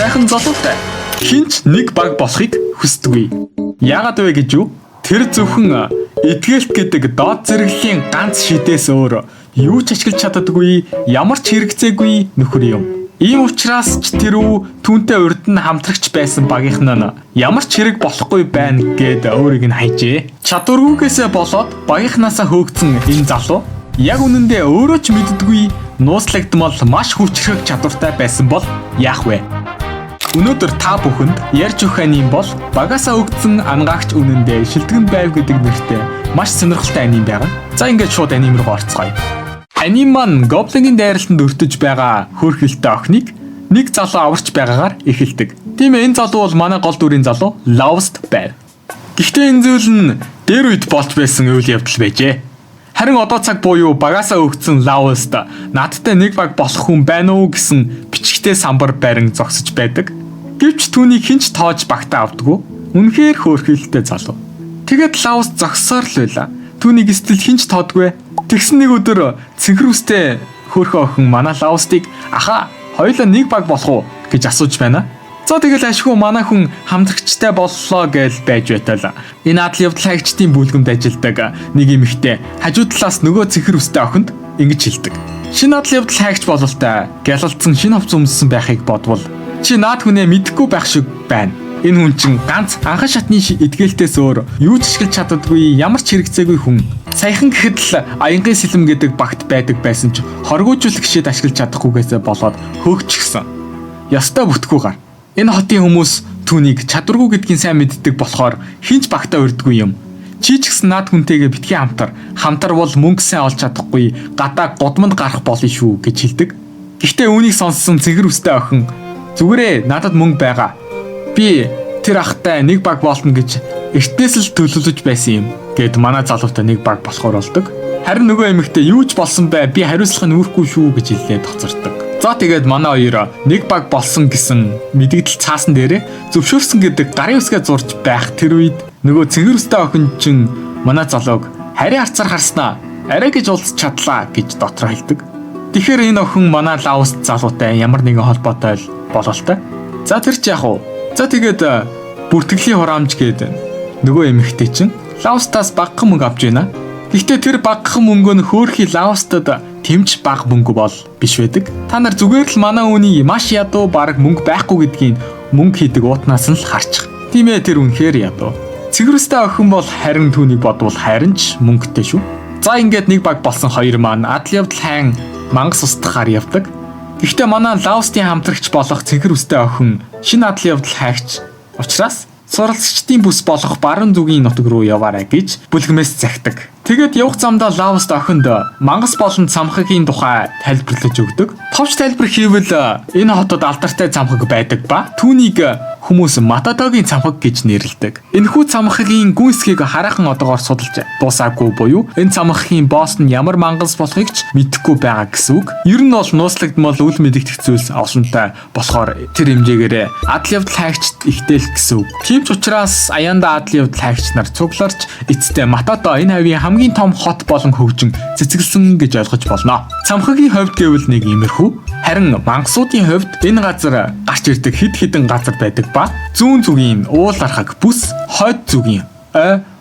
сайхан залуутай. Хинч нэг баг болохыг хүсдэггүй. Яагаад вэ гэж юу? Тэр зөвхөн эдгэлт гэдэг доод зэрэглэлийн ганц шидээс өөр юу ч ашиглаж чаддаггүй, ямар ч хэрэгцээгүй нөхөр юм. Ийм учраас ч тэрүү түүнтэй урд нь хамтрагч байсан багийнх нь ямар ч хэрэг болохгүй байна гэд өөрийг нь хайжээ. Чадваргүйгээсээ болоод багийнхнаасаа хөөгцөн энэ залуу яг үнэндээ өөрөө ч мэддэггүй нууцлагдмал маш хүчрхэг чадвартай байсан бол яах вэ? Өнөөдөр та бүхэнд ярьж өгөх аним бол багасаа өгдсөн ангаагч үнэндээ шилтгэн байв гэдэг нэртэй маш сонирхолтой аним байгаа. За ингээд шууд аним руу орцгоё. Аним маань гоблингийн дайралтанд өртөж байгаа хөөрхөлтэй охиныг нэг залуу аварч байгаагаар эхэлдэг. Тийм ээ, энэ залуу бол манай гол дүрийн залуу Лауст байв. Гэхдээ энэ зүйл нь дээр үед болж байсан үйл явдал байжээ. Харин одоо цаг буюу багасаа өгдсөн Лауст надтай нэг баг болох хүн байна уу гэсэн бичгтэй самбар барин зогсож байдаг. Гэвч түүнийг хинч тоож багтаа авдаггүй. Үнэхээр хөөрхөлтэй залуу. Тэгээд Лауст зогсоор л байла. Түүнийг стил хинч тоодгүй. Тэгсэн нэг өдөр цэнхрүүстэй хөөрхөн охин манай Лаустыг аха хоёулаа нэг баг болох уу гэж асууж байна. За тэгэл ашгүй манай хүн хамтрагчтай боллоо гэж байж байтал. Энэ адал явдал хайгчдын бүлгэмд ажилладаг нэг эмэгтэй хажуу талаас нөгөө цэнхрүүстэй охинд ингэж хэлдэг. Шинэ адал явдал хайгч бололтой гялалцсан шинэ хувцас өмссөн байхыг бодвол чи наад хүнээ мэдэхгүй байх шиг байна. Энэ хүн чинь ганц анхан шатны эдгээлтээс өөр юу ч ашиглаж чаддаггүй ямар ч хэрэгцээгүй хүн. Саяхан гэхэд л аянгийн сэлэм гэдэг багт байдаг байсан ч хоргоожуулах шид ашиглаж чадахгүйгээсээ болоод хөөгчихсөн. Ястай бүтггүй гар. Энэ хотын хүмүүс түүнийг чадваргүй гэдгийг сайн мэддэг болохоор хинч багтаа урдгүй юм. Чи ч гэсэн наад хүнтэйгээ битгий хамтар бол мөнгө сайн олж чадахгүй гадаа годмонд гарах болно шүү гэж хэлдэг. Гэхдээ үүнийг сонссон цэгэр үстэй охин зүгээрээ надад мөнгө байгаа. Би тэр ахтай нэг баг болно гэж эртнээс л төлөвлөж байсан юм гэд манай залуутай нэг баг болохоор болдог. Харин нөгөө эмэгтэй юу ч болсон бай би хариуцлахыг нүрэхгүй шүү гэж хэлээд тоцордог. За тэгээд манай хоёр нэг баг болсон гэсэн мэдэгдэл цаасан дээрээ зөвшөөрсөн гэдэг гарын үсгээ зурж байх тэр үед нөгөө цэнгэр үстэй охин чинь манай залууг харийн харцаар харснаа арай гэж уулзч чадлаа гэж дотроо хэлдэг. Тэгэхээр энэ охин манай Лауст залуутай ямар нэгэн холбоотой бололтой. За тэр ч яг уу. За тэгээд бүртгэлийн хураамж гэдэг нөгөө эмэгтэй чинь Лаустаас багахан мөнгө авч байна. Гэхдээ тэр багахан мөнгө нь хөөрхий Лаустад тэмч бага мөнгө бол биш байдаг. Та нар зүгээр л манай үний маш ядуу баг мөнгө байхгүй гэдгийг мөнгө хийдэг уутнаас нь л харчих. Тийм ээ, тэр үнэхээр ядуу. Цэгрүстэй охин бол харин түүнийг бодвол харин ч мөнгөтэй шүү. За ингээд нэг баг болсон хоёр маань адал явдал хайн мангас устгахаар явдаг. Гэхдээ манай Лаустын хамтрагч болох цэгрүстэй охин шинэ адал явдал хайгч учраас суралцагчдын бүс болох баруун зүгийн нутаг руу яваарай гэж бүлгэмээс захидаг. Тэгээд явах замдаа Лауст охинд мангас болон цамхагийн тухай тайлбарлаж өгдөг. Товч тайлбар хийвэл энэ хотод алдартай цамхаг байдаг ба түүнийг хүмүүс Матадогийн цамхаг гэж нэрлэдэг. Энэхүү цамхагийн гүн хэсгийг хараахан одоогоор судалж дуусаагүй буюу энэ цамхагийн босс нь ямар мангас болохыг ч мэдэхгүй байгаа гэсэн үг. Ер нь бол нууцлагдмал үл мэдэгдэх зүйлс олонтой болохоор тэр хэмжээгээр адал явдал хайгчд ихтэй л гэсэн үг. Тийм ч учраас аяанда адал явдал хайгч нар цугларч эцэстээ Матадо энэ хавийн хамгийн том хот болон хөгжин цэцгэлсэн гэж ойлгож болно. Цамхагийн хувьд гэвэл нэг иймэрхүү. Харин мангасуудын хувьд энэ газар гарч ирдэг хэд хэдэн газар байдаг ба зүүн зүгийн уул архаг бүс, хойд зүгийн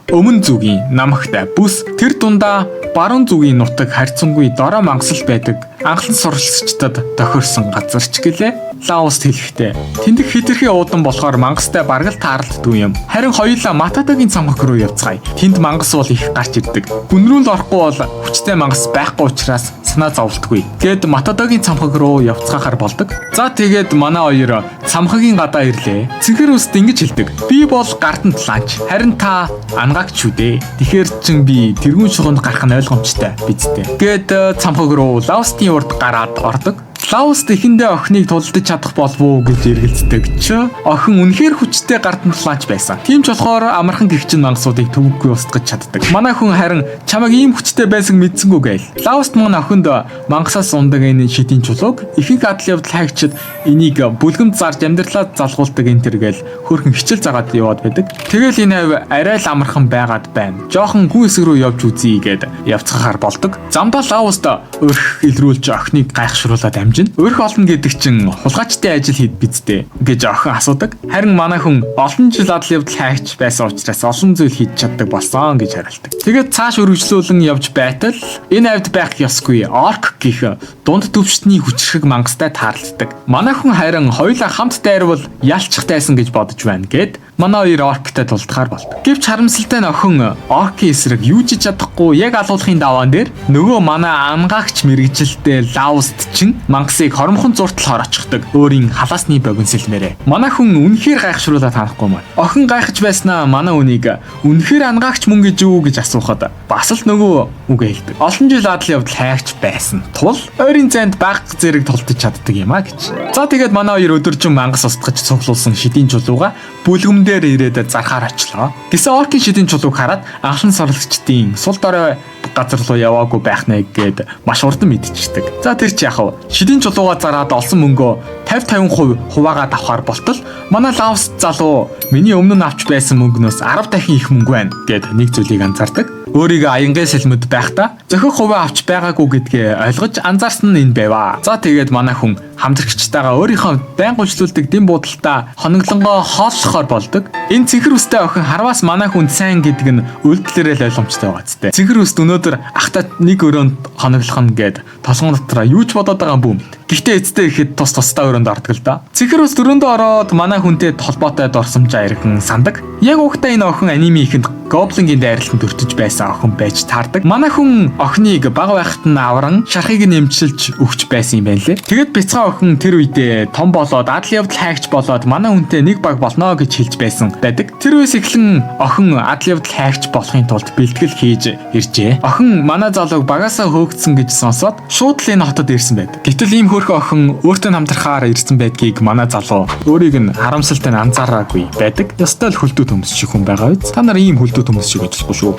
өмнө зүгийн намхтай бүс, тэр дундаа баруун зүгийн нутаг харьцангуй дорой мангасл байдаг анхлан суралцагчдад тохирсон газар ч гэлээ. Лауст хэлэхдээ тэндх хэтэрхий уудан болохоор мангастай бараг л таарлдгүй юм. Харин хоёулаа Матадогийн цамхаг руу явцгаая. Тэнд мангас бол их гарч ирдэг. Гүн рүү л орохгүй бол хүчтэй мангас байхгүй учраас санаа зовлтгүй. Гэд Матадогийн цамхаг руу явцгаахаар болдог. За тэгээд манай хоёр цамхагийн гадаа ирлээ. Цэнхэр үст ингэж хэлдэг. Би бол гартан талаач. Харин та ангаагч шүү дээ. Тэгэхээр чин би тэрүүн шуганд гарах нь ойлгомжтой бидтэй. Гэд цамхаг руу Лаустын урд гараад ордог. Лауст эхэндээ охиныг тулдаж чадах болов уу гэж эргэлздэг ч охин үнэхээр хүчтэй гартан талаач байсан. Тийм ч болохоор амархан гихчин мангасуудыг төвөггүй устгаж чаддаг. Манай хүн харин чамайг ийм хүчтэй байсан мэдсэнгүү гээл. Лауст маань охинд мангасаас ундаг энэ шидийн чулууг ихэнх адал явдал хайгчид энийг бүлгэмд зарж амьдралаа залгуулдаг энэ төр гээл хөрхөн хичээл загаад яваад байдаг. Тэгэл энэ хав арай л амархан байгаад байна. Жохон гүн хэсэг рүү явж үзье гэд явцгаахаар болдог. Замдаа Лауст өрх илрүүлж охиныг гайхшруулаад нь өрх олно гэдэг чинь хулгайчтай ажил хэд бидтэй гэж охин асуудаг. Харин манай хүн олон жил адал явдал хайгч байсан учраас олон зүйл хийж чаддаг болсон гэж хариулдаг. Тэгээд цааш үргэлжлүүлэн явж байтал энэ авд байх ёсгүй орк гэх дунд төвчтний хүчрхэг мангастай таарлцдаг. Манай хүн харин хоёулаа хамт дайрвал ялчих тайсан гэж бодож байна гэд манай хоёр орктай тулдахаар болдог. Гэвч харамсалтай нь охин оркийн эсрэг юу ч чадахгүй яг алуулахын даваан дээр нөгөө манай ангаагч мэрэгжилтэй Лауст чин мангасыг хоромхон зуртал хороочдаг. Өөрийн халаасны богиносэлмээрээ. Манай хүн үнэхээр гайхшруулаад харахгүй маа. Охин гайхаж байснаа манай үнийг үнэхээр ангаагч мөн гэж юу гэж асуухад бас л нөгөө үг хэлдэг. Олон жил адал явдал хайгч байсан тул ойрын зайд баг зэрэг тулдаж чаддаг юм а гэж. За тэгээд манай хоёр өдөржин мангас устгаж цуглуулсан шидийн чулууга бүлгэмдээр ирээд зархаар очлоо. Гэсэн оркийн шидийн чулууг хараад анхан сорлагчдын сул дорой газар руу яваагүй байх нэ гэд маш урдан мэдчихдэг. За тэр чи яхав шидийн чулууга зараад олсон мөнгөө 50-50% хуваагаад авахар болтол манай Лаус залуу миний өмнө нь авч байсан мөнгнөөс 10 дахин их мөнгө байна гэд нэг зүйлийг анзаардаг. Өөрийгөө аянгийн сэлмэд байхдаа зохих хуваа авч байгаагүй гэдгээ ойлгож анзаарсан нь энэ байваа. За тэгээд манай хүн хамтрагчтайгаа өөрийнхөө байн гуйжлуулдаг дэм буудалтаа хоноглонгоо хооллохоор болдог. Энэ цэнхэр үстэй охин харвас манай хүнд сайн гэдэг нь үйлдэлээрээ л ойлгомжтой байгаа зү. Цэнхэр үст өнөөдөр ахтаа нэг өрөөнд хоноглох нь гэд толгон дотроо юу ч бодоод байгаа юм бүү. Гэхдээ эцтэй ихэд тус тусдаа өрөөнд ордог л да. Цэнхэр үст өрөөндөө ороод манай хүнтэй холбоотой дурсамжаа иргэн сандаг. Яг угтаа энэ охин аниме ихэнд гоблингийн дайралтанд өртөж байсан охин байж таардаг. Манай хүн охиныг бага байхад нь авран шархыг нэмчилж өгч байсан юм байна лээ. Тэгэд бяцхан охин тэр үедээ том болоод адал явдал хайгч болоод манай хүнтэй нэг баг болно гэж хэлж байсан байдаг. Тэр үес эхлэн охин адал явдал хайгч болохын тулд бэлтгэл хийж иржээ. Охин манай залууг багасаа хөөгдсөн гэж сонсоод шууд л энэ хотод ирсэн байдаг. Гэтэл ийм хөөрхөн охин өөртөө хамтрахаар ирсэн байдгийг манай залуу өөрийг нь харамсалтай нь анзаараагүй байдаг. Ёстой л хөлдөө төмс шиг хүн байгаа биз. Та нар ийм хөлдөө төмс шиг ажиллахгүй шүү.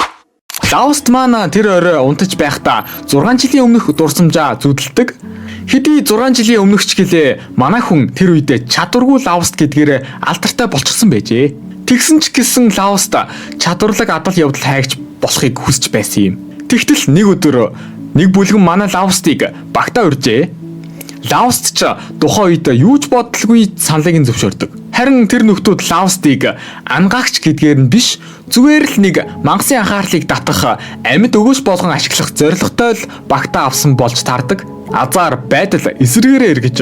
Лауст маань тэр орой унтаж байхдаа 6 жилийн өмнөх дурсамжаа зүдэлдэг. Хэдий 6 жилийн өмнөх ч гэлээ манай хүн тэр үедээ чадваргүй Лауст гэдгээр алдартай болчихсон байжээ. Тэгсэн ч гэсэн Лауст чадварлаг адал явдал хайгч болохыг хүсэж байсан юм. Тэгтэл нэг өдөр нэг бүлгэн манай Лаустыг багтаа урьжээ. Лауст ч тухайн үед юу ч бодлогүй саналыг нь зөвшөөрдөг. Харин тэр нөхдүүд Лаустыг ангаагч гэдгээр нь биш зүгээр л нэг мангасын анхаарлыг татах амьд өгөөс болгон ашиглах зорилготой л багтаа авсан болж таардаг. Азар байдал эсрэгээрээ эргэж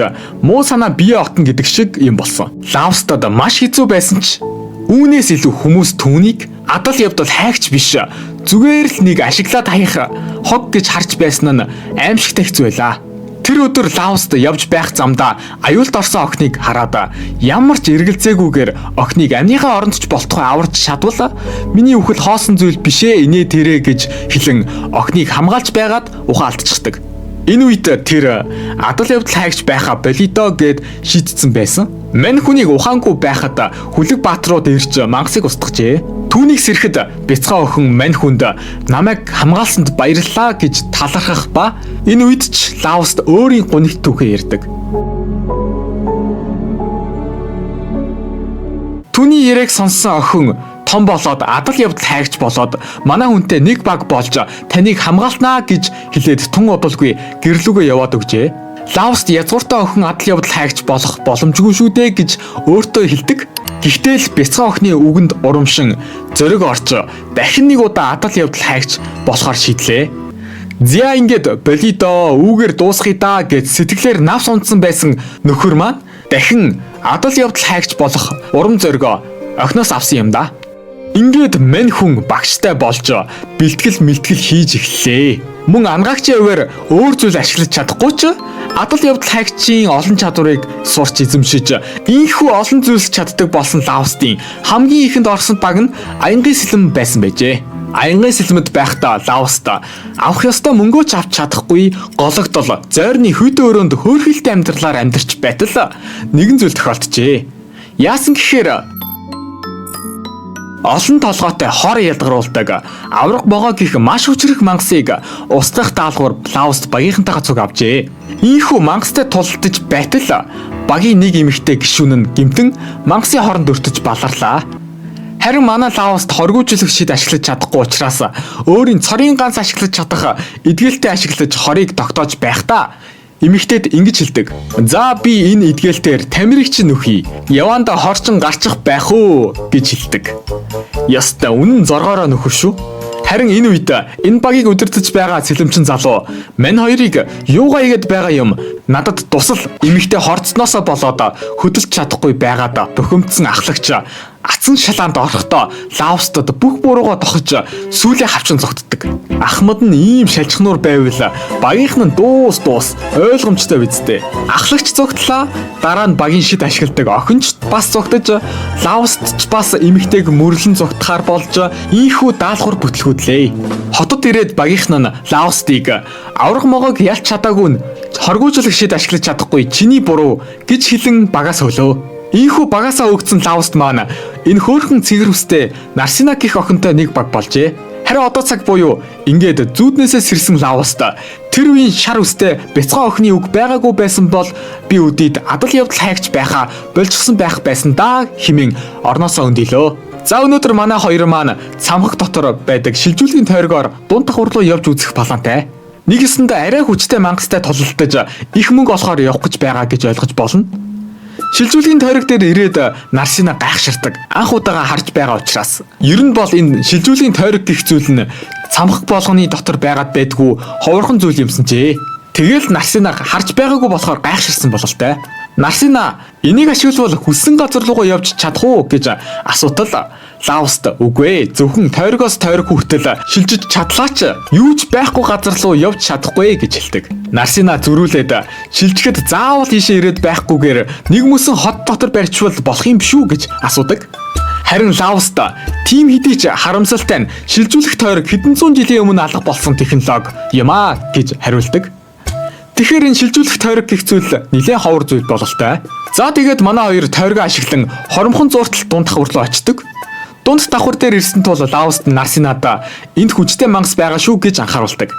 муу санаа бие отно гэдэг шиг юм болсон. Лаустад маш хэцүү байсан ч үүнээс илүү хүмүүс түүнийг адал явдал хайгч биш зүгээр л нэг ашиглаад хаях хог гэж харж байсан нь аимшигтай хэцүү байлаа. Тэр өдөр Лауст явж байх замдаа аюулд орсон охиныг хараад ямар ч эргэлзээгүйгээр охиныг амныхаа оронд ч болтугай аварч чадвал миний үхэл хоосон зүйл бишээ инээ тэрэ гэж хэлэн охиныг хамгаалж байгаад ухаан алдчихдаг. Энэ үед тэр адал явдал хайгч байхаа болидо гэд шийдсэн байсан. Мань хүнийг ухаангүй байхад хүлэг баатрууд ирж мангасыг устгажээ. Түүнийг сэрэхэд бяцхан охин мань хүнд намайг хамгаалсанд баярлалаа гэж талархах ба энэ үед ч Лауст өөрийн гунигт түүхээ ярьдаг. Түүний яриаг сонссон охин том болоод адал явдал хайгч болоод манай хүнтэй нэг баг болж таныг хамгаалнаа гэж хэлээд тун удалгүй гэрлүүгөө яваад өгчээ. Лауст язгууртай охин адал явдал хайгч болох боломжгүй шүү дээ гэж өөртөө хэлдэг. Гэхдээ л бяцхан охины үгэнд урамшин зөрөг орч дахин нэг удаа адал явдал хайгч болохоор шийдлээ. Зя ингээд болидо үүгээр дуусхий даа гэж сэтгэлээр навс унтсан байсан нөхөр маань дахин адал явдал хайгч болох урам зориг охиноос авсан юм да. Ингээд мань хүн багштай болж бэлтгэл мэлтгэл хийж эхэллээ. Мөн ангаагчийн хувьар өөр зүйл ашиглаж чадахгүй ч адал явдал хайгчийн олон чадварыг сурч эзэмшиж ийхүү олон зүйлс чаддаг болсон Лаустын хамгийн ихэнд орсон баг нь аянгийн сэлэм байсан байжээ. Аянгийн сэлмэд байхдаа Лауст авах ёстой мөнгөө ч авч чадахгүй гологдол зойрны хөдөө өрөөнд хөөрхөлтэй амьдралаар амьдарч байтал нэгэн зүйл тохиолджээ. Яасан гэхээр олон толгойтой хор ялгаруулдаг авраг богоо гих маш хүчрэх мангасыг устгах даалгавар Лауст багийнхантайгаа цуг авчээ. Ийхүү мангастай тулдаж байтал багийн нэг эмэгтэй гишүүн нь гэмтэн мангасын хоронд өртөж баларлаа. Харин манай Лауст хоргүйжлэх шид ашиглаж чадахгүй учраас өөрийн цорын ганц ашиглаж чадах эдгэлтэй ашиглаж хорыг тогтоож байхдаа Эмэгтэйд ингэж хэлдэг. За би энэ эдгээлтээр тамирыг чинь нөхий. Яванда хорчин гарчих байх уу гэж хэлдэг. Яста үнэн зоргоороо нөхөр шүү. Харин энэ үед энэ багийг удирдах байгаа сэлэмчин залуу мань хоёрыг юугаа игээд байгаа юм надад тусал эмэгтэй хорцсноосоо болоод хөдөлж чадахгүй байгаад бухимдсан ахлагч ацсан шалаанд орохдоо Лаустад бүх буруугаа тохиж сүүлээ хавчин зогтдог. Ахмад нь ийм шалжихнуур байвал багийнх нь дуус ойлгомжтой бидтэй. Ахлагч зогтлаа, дараа нь багийн шид ашигладаг охинч бас зогтож, Лауст ч бас эмэгтэйг мөрлөн зогтохоор болж ийхүү даалгавар бүтлгүүдлээ. Хотод ирээд багийнх нь Лаустыг авраг могоог ялч чадаагүй нь хоргоожлог шид ашиглаж чадахгүй чиний буруу гэж хэлэн багаас хөлөө. Ийхүү багасаа өгцөн Лауст маань энэ хөөрхөн цэгэр үстэй Нарсина гих охинтой нэг баг болжээ. Харин одоо цаг буюу ингээд зүүднээсээ сэрсэн Лауст тэр үеийн шар үстэй бяцхан охины үг байгаагүй байсан бол би өдийд адал явдал хайгч байхаа болчихсон байх байсан даа хэмээн орноосоо өндөлөө. За өнөөдөр манай хоёр маань цамхаг дотор байдаг шилжүүлгийн тойргоор дунд давхар руу явж үзэх плантай. Нэгэсэнд арай хүчтэй мангастай тулалдаж их мөнгө олохоор явах гэж байгаа гэж ойлгож болно. Шилжүүлгийн тойрог дээр ирээд Нарсина гайхширдаг. Анх удаага харж байгаа учраас. Ер нь бол энэ шилжүүлгийн тойрог гэх зүйл нь цамхаг болгоны дотор байгаад байдгүй ховорхон зүйл юмсан ч. Тэгэл Нарсинаг харж байгаагүй болохоор гайхширсан бололтой. Нарсина энийг ашиглавал хүссэн газар руугаа явж чадах уу гэж асуутал Лауст үгүй зөвхөн тойрогоос тойрог хүртэл шилжиж чадлаач юу ч байхгүй газар руу явж чадахгүй гэж хэлдэг. Нарсина зөрүүлээд шилжихэд заавал ийшээ ирээд байхгүйгээр нэг мөсөн хот дотор барьчвал болох юм биш үү гэж асуудаг. Харин Лауст тим хэдий ч харамсалтай нь шилжүүлэх тойрог хэдэн зуун жилийн өмнө алга болсон технологи юм аа гэж хариулдаг. Тэгэхээр энэ шилжүүлэх тойрог гэх зүйл нэлээд ховор зүйл бололтой. За тэгээд манай хоёр тойргоо ашиглан хоромхон зууртал дунд давхар руу очдөг. Дунд давхар дээр ирсэн тул Лауст Нарсинад энд хүчтэй мангас байгаа шүү гэж анхааруулдаг.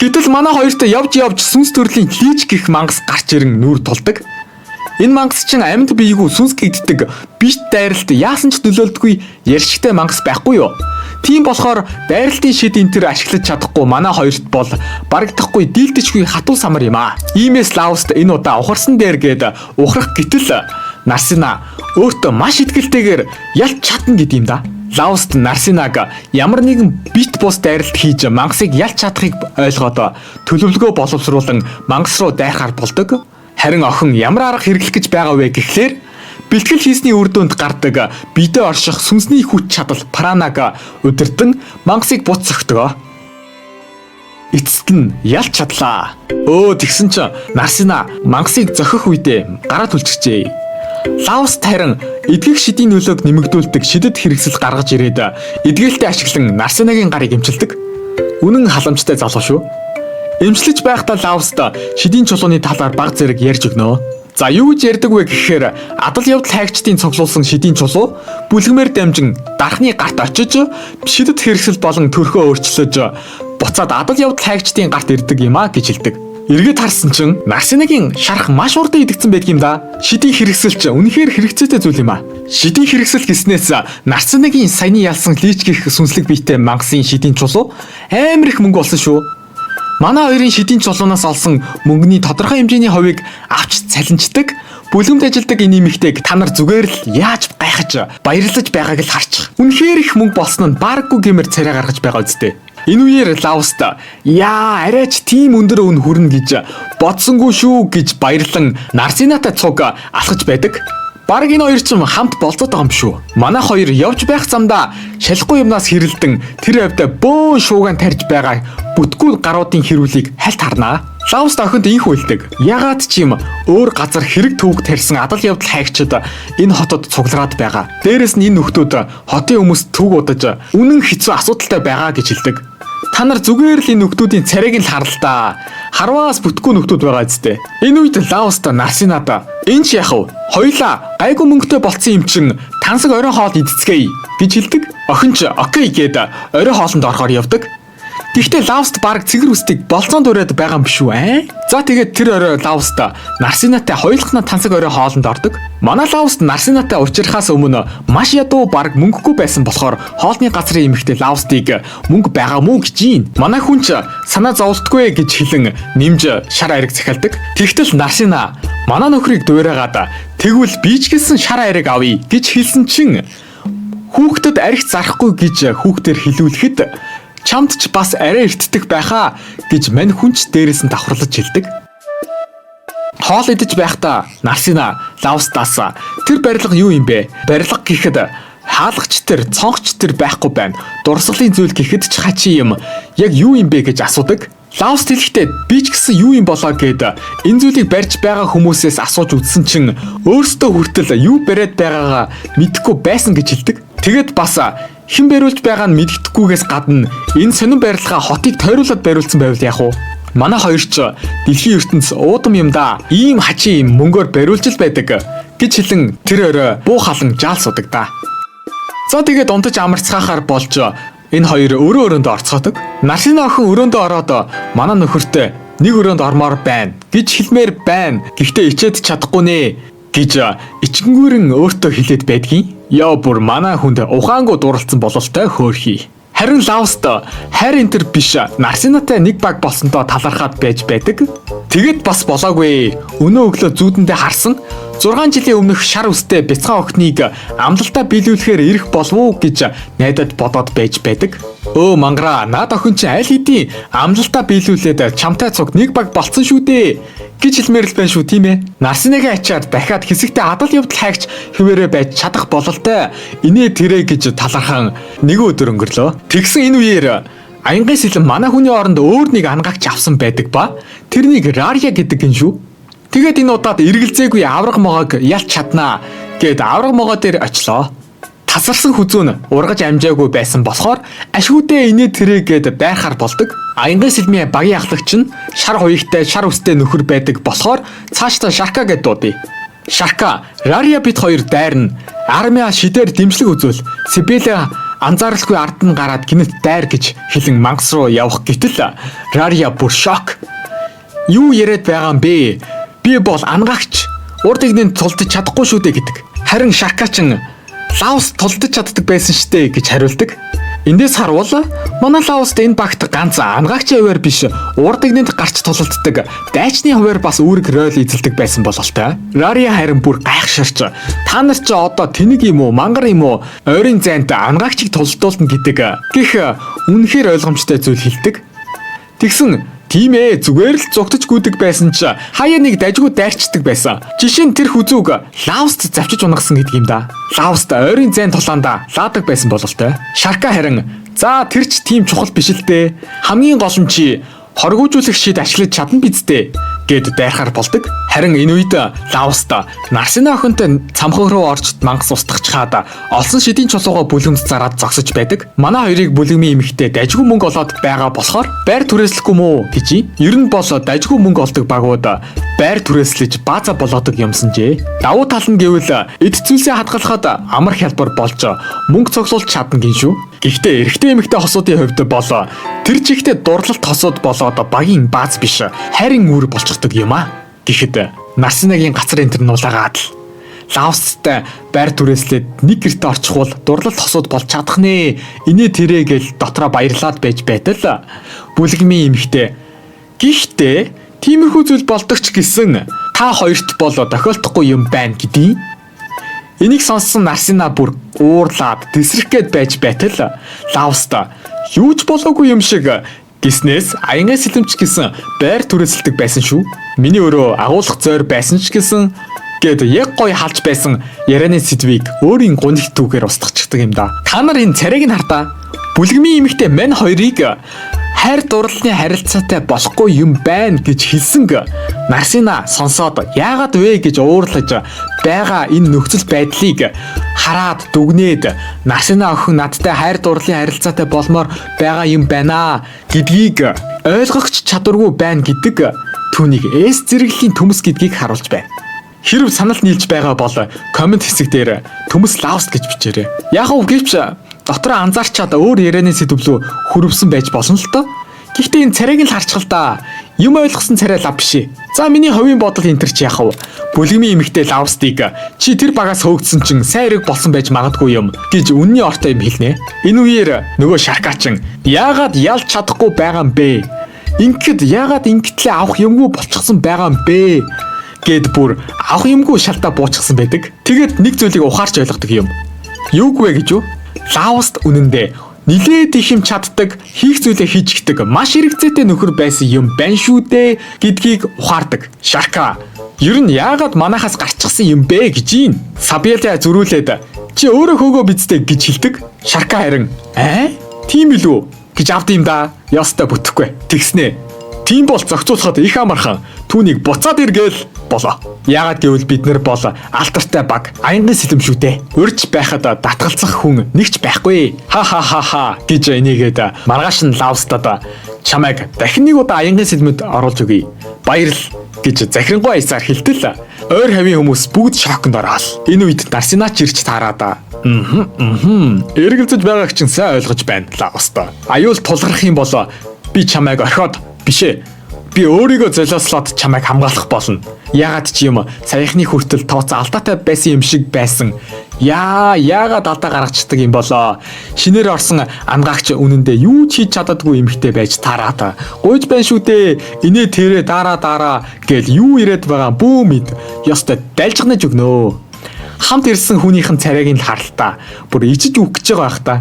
Гэтэл манай хоёрт явж сүнс төрлийн лийж гих мангас гарч ирэн нүүр тулдаг. Энэ мангас чинь амьд биегүй сүнс гэгддэг бит дайралт яасан ч нөлөөлдөггүй яршигтай мангас байхгүй юу? Тийм болохоор дайралтын шид энэ төр ашиглаж чадахгүй манай хоёрт бол барагдахгүй дийлдэжгүй хатуу самар юм аа. Иймээс Лауст энэ удаа ухарсан дээр гээд ухрах гэтэл Нарсина өөртөө маш итгэлтэйгээр ялч чадна гэдэг юм да. Лауст Нарсинаг ямар нэгэн бит бус дайралт хийж мангасыг ялч чадахыг ойлгоод төлөвлөгөө боловсруулан мангас руу дайрахаар болдог. Харин охин ямар арга хэрэглэх гэж байгаа вэ гэхлээр бэлтгэл хийсний үр дүнд гардаг биедээ орших сүнсний хүч чадал пранаг удирдан мангасыг буцсагтгоо. Эцэст нь ялч чадлаа. Тэгсэн чинь Нарсина мангасыг зохих үедээ гараад үлччихжээ. Лауст харин эдгэх шидийн нөлөөг нэмэгдүүлдэг шидэд хэрэгсэл гаргаж ирээд эдгээлтэд ашиглан Нарсинагийн гарыг эмчилдэг. Үнэн халамжтай залуу шүү. Эмчлэж байхдаа Лауст шидийн чулууны талаар баг зэрэг ярьж өгнө. За юу гэж ярьдаг вэ гэхээр адал явдал хайгчдын цуглуулсан шидийн чулуу бүлгмээр дамжин дархны гарт очиж шидэд хэрэгсэл болон төрхөө өөрчлөж буцаад адал явдал хайгчдын гарт ирдэг юм а гэж хэлдэг. Эргээд харсан чинь Нарсинагийн шарах маш урдан идэгдсэн байдаг юм да. Шидийн хэрэгсэлч үнэхээр хэрэгцээтэй зүйл юм а. Шидийн хэрэгсэл гэснээс Нарсинагийн саяны ялсан лийч гих сүнслэг биетэй мангасын шидийн чулуу амар их мөнгө болсон шүү. Манай хоёрын шидийн чулуунаас олсон мөнгөний тодорхой хэмжээний хувийг авч цалинждаг. Бүлгэмд ажилдаг энэ эмэгтэйг та нар зүгээр л яаж гайхаж баярлаж байгааг л харчих. Үнэхээр их мөнгө болсон нь барггүй гэмээр царай гаргаж байгаа үстэй. Энэ үеэр Лауст арайч тийм өндөр өн хүрнэ гэж бодсонгүй шүү гэж баярлан Нарсинатай цуг алхаж байдаг. Бараг энэ хоёр ч хамт болцоод байгаа юм шүү. Манай хоёр явж байх замдаа шалахгүй юмнаас хэрэлдэн тэр хавьда бөөн шуугаан тарьж байгаа бүтггүй гаруудын хэрүүлийг хальт харнаа. Лауст охинд инх үлдэг. Ягаад ч юм өөр газар хэрэг төвөг тарьсан адал явдал хайгчид энэ хотод цуглараад байгаа. Дээрээс нь энэ нөхдүүд хотын хүмүүст төв удаж үнэн хэцүү асуудалтай байгаа гэж хэлдэг. Та нар зүгээр л энэ нөхдүүдийн царайг нь харал та. Харваас бүтггүй нөхдүүд байгаа зү. Энэ үед Лауст Нарсинад энэ ч яах вэ? Хоёлаа гайгүй мөнгөтэй болцсон юм чин тансаг орой хоол идцгээе гэж хэлдэг. Охин ч окей гээд орой хоолнд орохоор явдаг. Гэхдээ Лавст баг цэгэр үстийг болцоонд ураад байгаа юм биш үү? За тэгээд тэр орой Лавст Нарсинатай хоёулахна тансаг орой хоолнд ордог. Манай Лавст Нарсинатай учрахаас өмнө маш ядуу баг мөнгөгүй байсан болохоор хоолны газрын эмэгтэй Лавстыг мөнгө байгаа мүү гэж юм. Манай хүн ч санаа зовлтгүй гэж хэлэн нэмж шар ариг захиалдаг. Тэгтэл Нарсина манай нөхрийг дуурайгаад тэгвэл би ч гэсэн шар ариг авъя гэж хэлсэн чинь хүүхдэд арх зарахгүй гэж хүүхдээр хэлүүлэхэд чамд ч бас арай эртдэг байхаа гэж мань хүнч дээрээс нь давхарлаж хэлдэг. Хоол идэж байхдаа Нарсина Лавстаас тэр барилга юу юм бэ? Барилга гэхэд хаалгач тэр, цонхч тэр байхгүй байна. Дурсгалын зүйл гэхэд ч хачи юм. Яг юу юм бэ гэж асуудаг. Лавст хэлэхдээ би ч гэсэн юу юм болоо гэд энэ зүйлийг барьж байгаа хүмүүсээс асууж үзсэн чинь өөртөө хүртэл юу бариад байгаагаа мэдэхгүй байсан гэж хэлдэг. Тэгэд бас хэн бариулж байгаа нь мэддэхгүйгээс гадна энэ сонин барилгаа хотыг тойруулаад бариулсан байвал яах вэ? Манай хоёр ч дэлхийн ертөнц уудам юм да. Ийм хачи юм мөнгөөр бариулж л байдаг гэж хэлэн тэр орой буу халан жаал судаг да. За тэгээд унтаж амарцгаахаар болж энэ хоёр өрөөндөө орцгоодог. Нарсина охин өрөөндөө ороод манай нөхөртөө нэг өрөөнд ормоор байна гэж хэлмээр байна. Гэхдээ ичээд чадахгүй нэ гэж ичгэнгүүрэн өөртөө хэлээд байдгийн. Яа бүр манай хүнд ухаангуу дууралцсан бололтой хөөрхий. Харин Лавст хайр энэ төр биш Нарсинатай нэг баг болсонтой талархаад байж байдаг. Тэгэд бас болоогүй. Өнөө өглөө зүүдэндээ харсан 6 жилийн өмнөх шар үстэй бяцхан охиныг амлалтаа биелүүлэхээр ирэх болов уу гэж найдад бодоод байж байдаг. Өө мангара, наад охин чи аль хэдийн амлалтаа биелүүлээд чамтай цуг нэг баг болцсон шүү дээ гэж хэлмээр л байна шүү тийм ээ. Нарсинагийн ачаар дахиад хэсэгтээ адал явдал хайгч хөвөрөө байж чадах бололтой. Инээ тэрэ гэж талархан нэг өдөр өнгөрлөө. Тэгсэн энэ үеэр аянгийн сэлэн манай хүний оронд өөр нэг ангаагч авсан байдаг ба тэрнийг Рария гэдэг гин шүү. Тэгээд энэ удаад эргэлзээгүй авраг могоог ялч чаднаа гэд авраг могоо дээр очлоо. Тасарсан хүзүүн ургаж амжаагүй байсан болохоор ашгүйдээ инээ тэрэ гэд байрахаар болдог. Аянгийн сэлмийн багийн ахлагч нь шар хуягтай шар үстэй нөхөр байдаг болохоор цаашдаа Шарка гэд дуудъя. Шарка, Рария бит хоёр дайрна. Армиа шидээр дэмжлэг үзүүл. Сибиля анзааралгүй ард нь гараад гинэт дайр гэж хэлэн мангас руу явах гэтэл Рария бүр шок. Юу яриад байгаа юм бэ? Би бол ангаагч. Урд игнэнд тулдаж чадахгүй шүү дээ гэдэг. Харин Шарка ч Лавст тулдаж чаддаг байсан штэ гэж хариулдаг. Эндээс харвал манай Лавст энэ багт ганц ангаагчийн хуваар биш урд игнэнд гарч тулалддаг дайчны хуваар бас үүрэг роль эзэлдэг байсан бололтой. Рария харин бүр гайхширч та нар ч одоо тэнэг юм уу мангар юм уу ойрын зайд ангаагчийг тулдуулна гэдэг гэх үнэхээр ойлгомжтой зүйл хэлдэг. Тэгсэн тийм ээ зүгээр л зугтаж гүйдэг байсан ч хаяа нэг дажгүй дайрчдаг байсан. Жишээ нь тэр хүзүүг Лавст завчиж унгасан гэдэг юм да. Лавст ойрын зайн тулаанда лаадаг байсан бололтой. Шарка харин за тэр ч тийм чухал биш л дээ. Хамгийн гол нь чи хоргоожуулах шид ашиглаж чадна биз дээ гэд дайрахаар болдог. Харин энэ үед Лавст Нарсина охинтой цамхаг руу орж мангас устгахчаад олсон шидийн чулууга бүлгэмд зараад зогсож байдаг. Манай хоёрыг бүлгэмийн эмэгтэй дажгүй мөнгө олоод байгаа болохоор байр түрээслэхгүй мүү гэж. Ер нь бол дажгүй мөнгө олдог багууд байр түрээслэж бааза болоодог юмсанжээ. Давуу тал нь гэвэл эд зүйлсээ хадгалахад амар хялбар болж мөнгө цогцолж чадна гин шүү. Гэхдээ эрэгтэй эмэгтэй хосуудын хувьд бол тэр чигтээ дурлалт хосууд болоод багийн бааз биш хайрын үүр болчихдог юм а. Гэхэд Нарсинагийн гацрын тэр нуулаагаад л Лавсттай байр түрээслээд нэг гэрте орчихвол дурлалт хосууд болж чадах нэ. Инээ тэрэ гэл дотроо баярлаад байж байтал бүлгэмийн эмэгтэй. Гэхдээ тиймэрхүү зүйл болдог ч гэсэн та хоёрт бол тохиолдохгүй юм байна гэдгийг. Энийг сонссон Нарсина бүр уурлаад тесрэхгээд байж байтал Лавст юу ч болоогүй юм шиг гиснээс аянгаа сэлэмч гэсэн байр түрээсэлдэг байсан шүү. Миний өрөө агуулах зойр байсан ч гэсэн гэд яг гоё халж байсан ярианы сэдвийг өөрийн гуниг түүхээр устгachдаг юм да. Та нар энэ царайг нь хартаа. Бүлгэмийн эмэгтэй мань хоёрыг хайр дурлалын харилцаатай болохгүй юм байна гэж хэлсэн Нарсина сонсоод яагаад вэ гэж уурлаж байгаа энэ нөхцөл байдлыг хараад дүгнээд Нарсина охин надтай хайр дурлалын харилцаатай болмоор байгаа юм байна гэдгийг ойлгохч чадваргүй байна гэдэг түүнийг эс зэрэглэлийн төмс гэдгийг харуулж байна. Хэрв санал нийлж байгаа бол комент хэсэг дээр төмс Лавст гэж бичээрэй. Яг уу гэвч дотроо анзаарчаад өөр ярианы сэдв рүү хөрвсөн байж болно л доо. Гэхдээ энэ царайг л харчихал да. Юм ойлгосон царай лав биш. За миний хувийн бодол энэ төр чи яах вэ? Бүлгэмийн эмэгтэй Лавстыг чи тэр багаас хөөгдсөн чин сайн хэрэг болсон байж магадгүй юм гэж үнний ортой юм хэлнэ. Энэ үеэр нөгөө шаркаачин яагаад ялж чадахгүй байгаа юм бэ? Ингээд яагаад ингэтлээ авах юмгүй болчихсон байгаа юм бэ? Гэд бүр авах юмгүй шалтаа буучсан байдаг. Тэгээд нэг зүйлийг ухаарч ойлгодог юм. Юуг вэ гэж юу? Лавст үнэндээ нилээд их юм чаддаг, хийх зүйлээ хийжигдэг, маш хэрэгцээтэй нөхөр байсан юм байна шүү дээ гэдгийг ухаардаг. Шарка ер нь яагаад манахаас гарчихсан юм бэ гэж юм. Сабиалиа зөрүүлээд чи өөрөө хөөгөө бидтэй гэж хэлдэг. Шарка харин тийм билүү гэж авд юм да. Ястаа бүтэхгүй. Тэгснэ. Тийм бол зохицуулахад их амархан түүнийг буцаад иргээл болоо. Яагаад гэвэл бид нар бол алтартай баг, аянгын сэлэм шүү дээ. Урьж байхад татгалзах хүн нэгч байхгүй. Ха гэж энийгээд маргааш нь Лавстад чамайг дахин нэг удаа аянгын сэлмэд оруулж өгье. Баярл гэж захирингуй аясаар хэлтэл ойр хавийн хүмүүс бүгд шоконд ороод энэ үед Нарсинач ирж таараад эргэлзэж байгааг чинь сайн ойлгож байна Лавста. Аюул тулгарх юм бол би чамайг орхиод бишээ. Би өөрийгөө золиослоод чамайг хамгаалах болно. Яагаад ч юм саяхны хүртэл тооц алдаатай байсан юм шиг байсан. Яагаад алдаа гаргацдаг юм болоо? Шинээр орсон ангаагч үнэндээ юу ч хийж чаддаггүй эмхтэй байж таараад. Гуйж байна шүү дээ. Инээ тэрэ дараа гэл юу ирээд байгаа бүү мэд. Ёстой дайлжгнаж өгнөө. Хамт ирсэн хүнийхэн царайг нь харалтаа. Бүр ичиж үхэж байгаа байх та.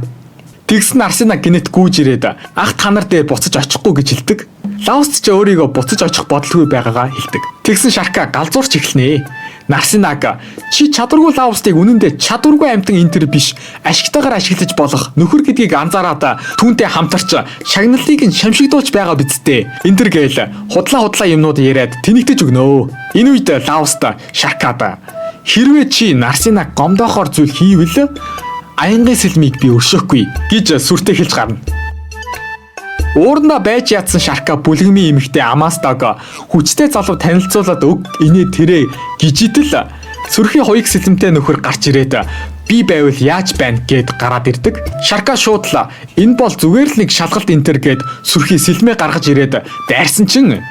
Тэгсэн Арсена гинэт гүйж ирээд ах та нар дээр буцаж очихгүй гэж хэлдэг. Лавст ч өөрийгөө буцаж очих бодлого байгаагаа хэлдэг. Тэгсэн Шарка галзуурч эхэлнэ. Нарсинаг чи чадваргүй Лавстыг үнэндээ чадваргүй амтан энтер биш ашигтайгаар ашиглаж болох нөхөр гэдгийг анзаараад түүнтэй хамтарч шагналыг нь шамшигдуулж байгаа бидтэй. Энтер гээл худлаа юмнууд яриад тэнэгтэж өгнөө. Энэ үед Лавст Шаркад хэрвээ чи Нарсинаг гомдоохоор зүйл хийвэл аянгын сэлмийг би өршөөхгүй гэж сүртэй хэлж гарна. Уурна байж ядсан Шарка бүлгэмийн эмэгтэй Амастаг хүчтэй залуу танилцуулаад өг инээ тэрэ гижидэл сүрхийн хоёрт сэлмтэй нөхөр гарч ирээд би байвал яаж байна гэд гараад ирдэг. Шарка шууд л энэ бол зүгээр л нэг шалгалт энтер гэд сүрхий сэлмээ гаргаж ирээд дайрсан чин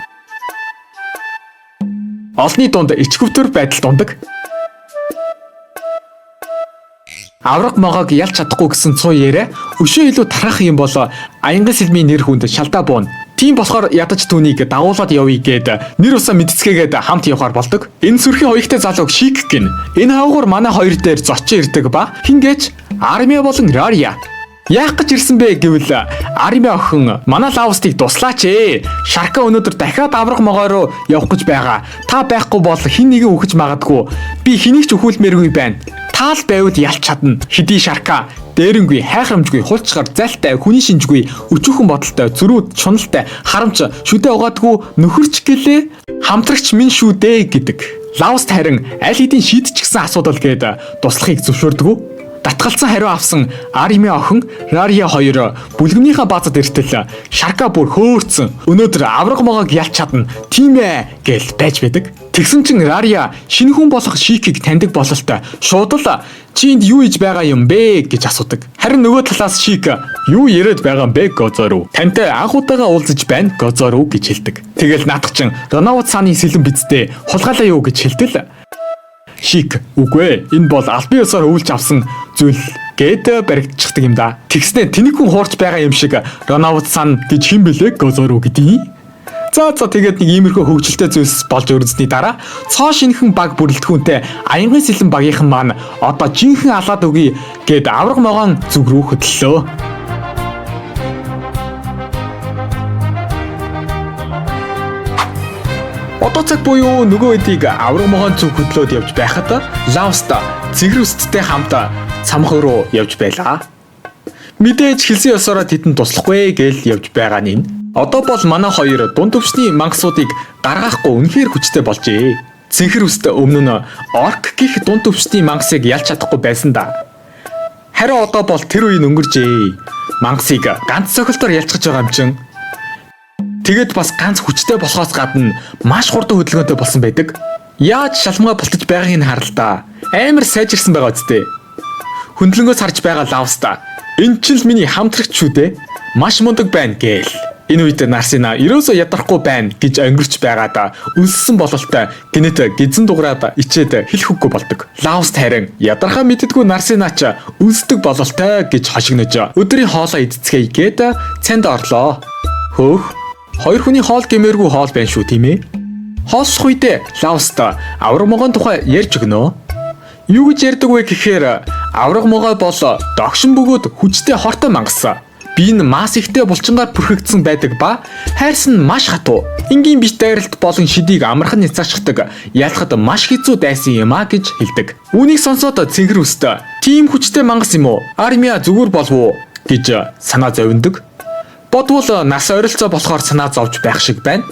олны дунд ичгүвтөр байдал дундаг. Авраг могоог ялж чадахгүй гэсэн цуу яриа өшөө илүү тарах юм бол аянгын сэлмийн нэр хүнд шалдаа буун. Тийм болохоор ядаж түүнийг дагуулад явъя гэд нэр усаа мэдцгээгээд хамт явахаар болдог. Энэ сүрхийн хоёртой залууг Шик гин. Энэ хавгуур манай хоёр дээр зочин ирдэг ба хингэж Армиа болон Рария. Яах гэж ирсэн бэ гэвэл Армиа охин манай Лавстыг туслаач ээ. Шарка өнөөдөр дахиад авраг могоо руу явах гэж байгаа. Та байхгүй бол хин нэгэн үхэж магадгүй. Би хэнийг ч өхүүлмээргүй байна. Таал байвал ялч чадна. Хэдий Шарка дээрэнгүй, хайхрамжгүй, хулцгаар зайлтай, хүний шинжгүй, өчүүхэн бодолтой, зөрүүд, чуналтай, харамч, шүдэ угаадгүй нөхөрч гэлээ хамтрагч минь шүү дээ гэдэг. Лавст харин аль хэдийн шийдчихсэн асуудал гээд туслахыг зөвшөөрдөг. Татгалцсан хариу авсан Армиа охин Рария хоёр бүлгэмнийхээ баазад иртэл Шарка бүр хөөрцөн өнөөдөр авраг могоог ялч чадна тийм ээ гэж байж байдаг. Тэгсэн чин Рария шинэ хүн болох Шикийг таньдаг бололтой шууд л чи энд юу хийж байгаа юм бэ гэж асуудаг. Харин нөгөө талаас Шик юу яриад байгаа юм бэ Гозору? Тантай анх удаага уулзаж байна Гозору гэж хэлдэг. Тэгэл наадах чин Ронавт цааны сэлэн бидтэй хулгайлаа юу гэж хэлтэл Шик үгүй энэ бол албан ёсоор өвлж авсан зүйл гэд баригдчихдаг юм да. Тэгснэ тэнэг хүн хуурч байгаа юм шиг Ронавт сан гэж хэн бэлээ Гозору гэдэг. За тэгээд нэг иймэрхүү хөгжилтэй зүйлс болж өрнөсний дараа цоо шинхэн баг бүрэлдэхүүнтэй аянгын сэлэн багийнхан маань одоо жинхэнэ алаад өгье гэд авраг могоон зүг рүү хөдлөлөө. Одоо цаг буюу нөгөө хэдийг авраг могоон зүг хөдлөөд явж байхад Лавста цэгрүсттэй хамт цамх руу явж байлаа. Мэдээж хэлсэн ёсороо тэдэнд туслахгүй гэж явж байгаа нь. Одоо бол манай хоёр дунд өвчний мангасуудыг гаргахгүй үнэхээр хүчтэй болжээ. Цэнхэр үст өмнө нь орк гих дунд өвчний мангасыг ялж чадахгүй байсан да. Харин одоо бол тэр үеийн өнгөржээ. Мангасыг ганц цохилтоор ялцгаж байгаа юм чин. Тэгэд бас ганц хүчтэй болохоос гадна маш хурдан хөдөлгөөнтэй болсон байдаг. Яаж шалмгаа бултаж байгааг нь харалтаа. Амар сайжирсан байгаа үстэй. Хөндлөнгөөс харж байгаа Лавста. Энэ ч л миний хамтрагч шүү дээ. Маш мундаг байна гээл. Энэ үед Нарсина ерөөсөө ядрахгүй байна гэж өнгөрч байгаад үлссэн бололтой гинэт гизэн дуграад ичээд хэлэх үггүй болдог. Лауст харин ядархаа мэддэггүй Нарсина ч үлсдэг бололтой гэж хошигнож өдрийн хоолоо идцгээе гээд цанд орлоо. Хөөх, хоёр хүний хоол гэмээргүй хоол байна шүү тийм ээ. Хоолсох үедээ Лауст авраг могоон тухай ярьж өгнө. Юу гэж ярьдаг вэ гэхээр авраг могой бол догшин бөгөөд хүчтэй хортой мангас. Би энэ мас ихтэй булчингаар бүрхэгдсэн байдаг ба хайрс нь маш хатуу. Энгийн бит дайралт болон шидийг амархан няцаашдаг ялахад маш хэцүү дайсан юм а гэж хэлдэг. Үүнийг сонсоод цэнгэр өстө. Тийм хүчтэй мангас юм уу? Армиа зүгээр болов уу гэж санаа зовиндог. Бодвол нас ойролцоо болохоор санаа зовж байх шиг байна.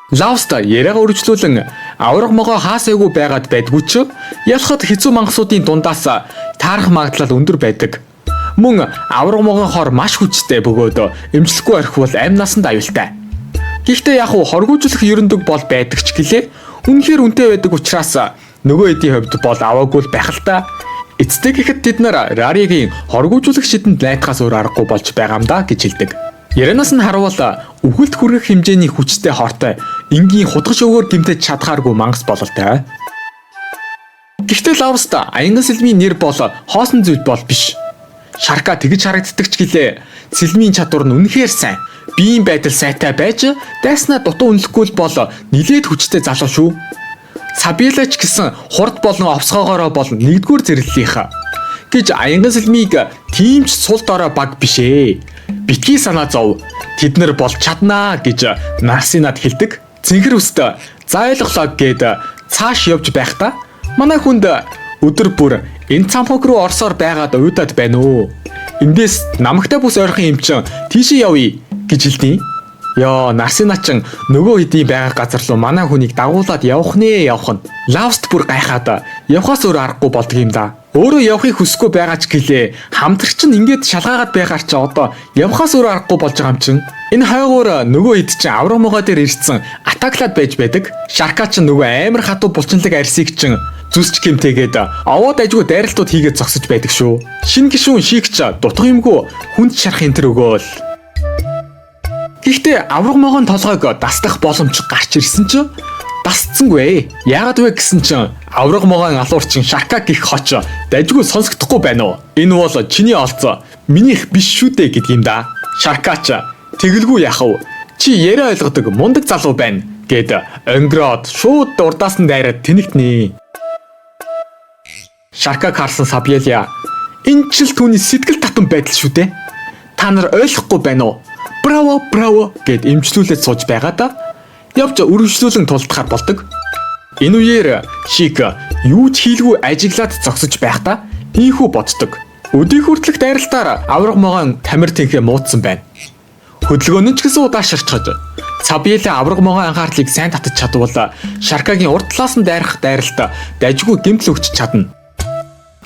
Лауст яриагаа үргэлжлүүлэн авраг могоо хаасайгүй байгаад байдгүй ч ялахад хэцүү мангасуудын дундаас таарах магадлал өндөр байдаг. Мөн авраг могоо хор маш хүчтэй бөгөөд эмчлэхгүй орхивол амь насанд аюултай. Гэхдээ яг хоргоожлох ерөндөг бол байдаг ч гэлээ. Үнэхээр үнэтэй байдаг учраас нөгөө хэдийн хувьд бол аваагүй байх л та. Эцтэй гэхэд тэд нар Раригийн хоргоожлох шидэнд найдахаас өөр аргагүй болж байгаа юм да гэж хэлдэг. Ярианаас нь харуул өвгөлт хүргэх хэмжээний хүчтэй хортой энгийн хутгаш өгөөр гимтэж чадхааргүй мангас бололтой. Гэхдээ Лауст аянган сэлмийн нэр бол хоосон зүйл бол биш. Шарка тэгж харагддаг ч гэлээ. Сэлмийн чадвар нь үнэхээр сайн. Биеийн байдал сайтай байж дайснаа дутуу үнэлэхгүй бол нилээд хүчтэй залуу шүү. Сабилагч гэсэн хурд болон овсгоогоороо бол нэгдүгээр зэрэглэлийнх гэж аянган сэлмийг тийм ч сул дорой баг биш ээ. Битгий санаа зов. Тэд нар бол чаднаа гэж Нарсинад хэлдэг. Цэнхэр өстө за ойлголоо гэд цааш явж байхдаа манай хүнд өдөр бүр энэ цамхаг руу орсоор байгаад уйдаад байна уу? Эндээс намагтай бус ойрхон юм чин тийшээ явъя гэж хэлдэг. Яа, Нарсина чин нөгөө хэдийн байгаа газар руу манай хүнийг дагуулад явах нь. Лауст бүр гайхаад явхаас өөр аргагүй болдго юм да. Өөрөө явахыг хүсэхгүй байгаа ч гэлээ. Хамтрагч нь ингээд шалгаагаад байгаар ч одоо явхаас өөр аргагүй болж байгаа юм чин. Энэ хойгоор нөгөө хэд чин авраг могоо дээр ирсэн атаклаад байж байдаг. Шарка чин нөгөө амар хатуу булчинлаг арсыг чин зүсч гэмтээгээд овоод ажгүй дайралтууд хийгээд зогсож байдаг шүү. Шинэ гишүүн шигч дутх юмгүй хүнд шарах энэ төр өгөөл. Гэхдээ авраг могоон толгойг дасдах боломж гарч ирсэн ч дасцсангүй. Яагаад вэ гэсэн чинь авраг могоон алуурчин Шарка гих хоч дажгүй сонсогдохгүй байна уу? Энэ бол чиний олцоо. Минийх биш шүү дээ гэдэг юм да. Шаркач тэгэлгүй яхав. Чи яриа ойлгодог мундаг залуу байна гэд өнгөрөөд шууд урдаас нь дайраад тэнэгтнэ. Шарка харсан Сабиеля энэ ч л түүний сэтгэл татам байдал шүү дээ. Та нар ойлгохгүй байна уу? Браво гэд эмчлүүлээд сууж байгаадаа явж үргэлжлүүлэн тулдахаар болдог. Энэ үеэр Шик юу ч хийлгүй ажиглаад зогсож байхдаа ийхүү боддог. Өдий хүртэлх дайралтаар авраг могоон тамир тэнхээ муудсан байна. Хөдөлгөөн нь ч гэсэн удааширчхаж Сабиеля авраг могоон анхаарлыг сайн татаж чадвал Шаркагийн урд талаас нь дайрах дайралт дажгүй гэмтэл өгч чадна.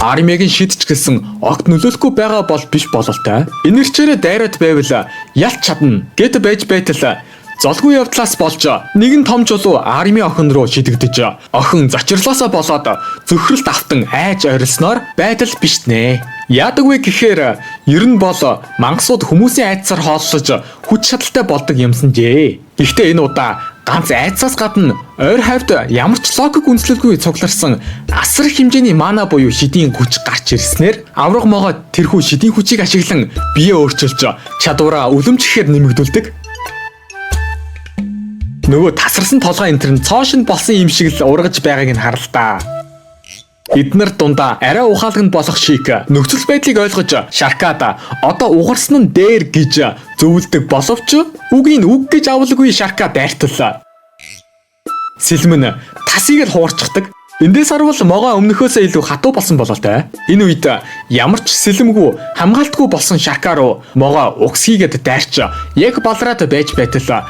Армигийн шидч гэсэн огт нөлөөлөхгүй байгаа бол биш бололтой. Энэрчээрээ дайраад байвал ялч чадна гэт байж байтал золгүй явдлаас болж нэгэн том чулуу арми охин руу шидэгдэж охин зочирлоосоо болоод зөвхөрөлт автан айж ойрлсноор байдал биш нэ. Яадаг вэ гэхээр ер нь бол мангасууд хүмүүсийн айдсаар хооллож хүч чадалтай болдог юмсан жээ. Гэхдээ энэ удаа ганц айдсаас гадна ойр хавьд ямар ч логик үндэслэлгүй цугларсан асар их хэмжээний мана буюу шидийн хүч гарч ирснээр авраг могоо тэрхүү шидийн хүчийг ашиглан бие өөрчилж чадвараа үлэмжихээр нэмэгдүүлдэг. Нөгөө тасарсан толгой энтер нь цоошин болсон юм шиг л ургаж байгааг нь харалтаа. Эднэр дундаа арай ухаалганд болох Шик нөхцөл байдлыг ойлгож Шаркада одоо угарсан нь дээр гэж зөвлөдөг боловч үгийн үг гэж авалгүй Шарка дайртал. Сэлмэн тасыг л хуурчдаг. Эндээс харвал могоо өмнөхөөсөө илүү хатуу болсон бололтой. Энэ үед ямар ч сэлэмгүй хамгаалтгүй болсон Шарка руу могоо угсгийгээд дайрч яг балраад байж байтал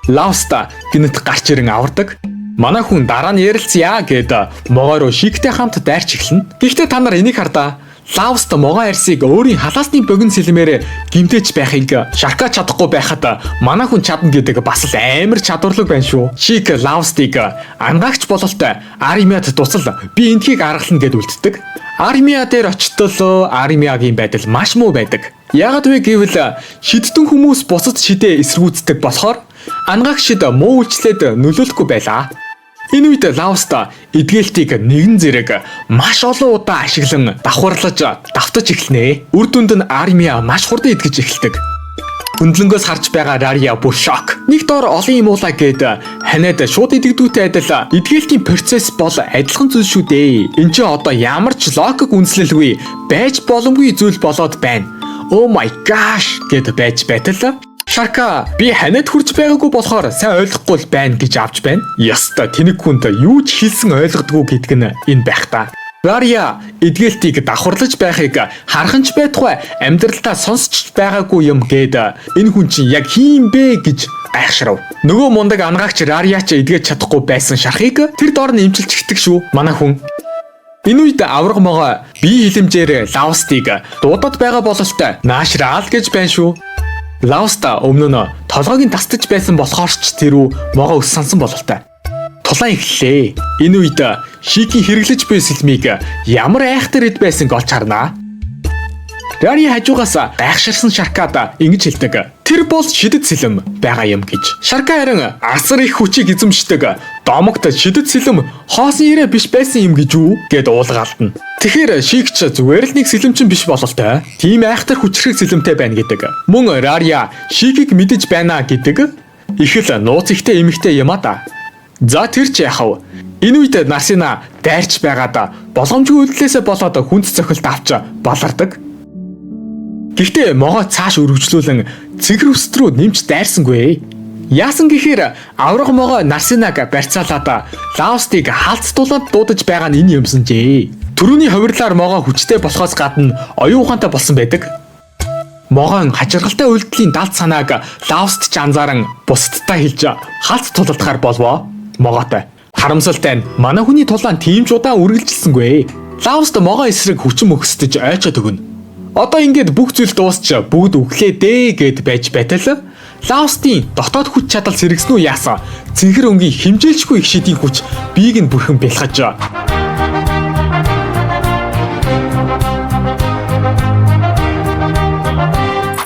Лауста гинэт гарч ирэн авардаг. Манай хүн дараа нь ярилцъя гэд могоо руу Шиктэй хамт дайрч эхэлнэ. Гэхдээ та нар энийг хардаа. Лавст могоо арьсыг өөрийн халаасны богино сэлмээр гимтэж байхыг Шарка чадахгүй байхад манай хүн чадна гэдэг бас л амар чадварлаг байна шүү. Шик Лавстыг ангаагч бололтой Армиад туцал би энтхийг аргална гэд үлддэг. Армиа дээр очтол Армиагийн байдал маш муу байдаг. Яагад вэ гэвэл шидтэн хүмүүс бусад шидээ эсэргүүцдэг болохоор ангаагчид муу үйлчлээд нөлөөлөхгүй байлаа. Энэ үед Лавст эдгээлтийг нэгэн зэрэг маш олон удаа ашиглан давхарлаж давтаж эхэлнэ. Үр дүнд нь Армиа маш хурдан эдгэж эхэлдэг. Хөндлөнгөөс харж байгаа Рария бүр шок. Нэг доор олон юм уулаа гэд ханиад шууд эдгдүүтэй адил эдгээлтийн процесс бол адилхан зүйл шүү дээ. Энд чинь одоо ямар ч логик үнслэлгүй байж боломгүй зүйл болоод байна. Oh my gosh гэд байж байтал Шарка би ханиад хурж байгаагүй болохоор сайн ойлгохгүй л байна гэж авч байна. Яста тэнэг хүнд юу ч хэлсэн ойлгодгүй гэдг нь энэ байх та. Рария эдгээлтийг давхарлаж байхыг хараханч байтугай амьдралдаа сонсч байгаагүй юм гээд энэ хүн чинь яг хийм бэ гэж гайхшрав. Нөгөө мундаг ангаагч Рария ч эдгэж чадахгүй байсан шархыг тэр доор нь имчилж ихдэг шүү манай хүн. Энэ үед авраг могоо бие хилэмжээр Лавстыг дуудаад байгаа бололтой наашраал гэж байна шүү. Лавста өмнө нь толгойг нь тастаж байсан болохоор ч тэрүү могоо ус сансан бололтой. Тулаан эхлэлээ. Энэ үед Шикийн хэрэглэж буй сэлмийг ямар айхтар эд байсанг олж харнаа. Рари хажуугаас гайхширсан Шаркад ингэж хэлдэг. Тэр бол шидэт сэлэм байгаа юм гэж. Шарка харин асар их хүчийг эзэмшдэг. Домогт шидэт сэлэм хоосон ирээ биш байсан юм гэж үү гэд уулгаалдана. Тэгэхээр Шикч зүгээр л нэг сэлэмчин биш бололтой. Тийм айхтар хүчрэг сэлэмтэй байна гэдэг. Мөн Рария Шикийг мэдэж байна гэдэг. Их л нууц ихтэй эмэгтэй юм а да. За тэр ч яхав. Энэ үед Нарсина дайрч байгаад боломжгүй үйлдэлээсээ болоод хүнд цохилт авч балардаг. Гэхдээ могоо цааш өргөжлүүлэн цэгэр үст рүү нэмж дайрсангүй. Яасан гэхээр авраг могоо Нарсинаг барьцаалаад Лавстыг хаалцтуулаад дуудаж байгаа нь энэ юмсан жээ. Төрөний хувирлаар могоо хүчтэй болохоос гадна оюун ухаантай болсон байдаг. Могоон хачиргалтай үйлдэлийн далд санааг Лавст ч анзааран бусдтай хэлж хаалц тулалдахаар болвоо. Могоотой. Харамсалтай нь манай хүний тулаан тийм ч удаан үргэлжилсэнгүй. Лавст могоо эсрэг хүчин мөхсдөж ойчоод өгнө. Одоо ингээд бүх зүйл дуусч бүгд өглөө дээ гэд байж байтал Лавстын дотоод хүч чадал сэргсэн үү яасан. Цэнхэр өнгийн химжээлчгүй их шидийн хүч биеийг нь бүрхэн бэлхаж.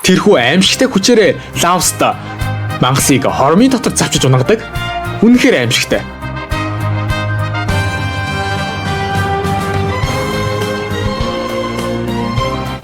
Тэрхүү аимшигтай хүчээрээ Лавст мангасыг хормын дотор завчиж унагадаг. Үнэхээр аимшигтай.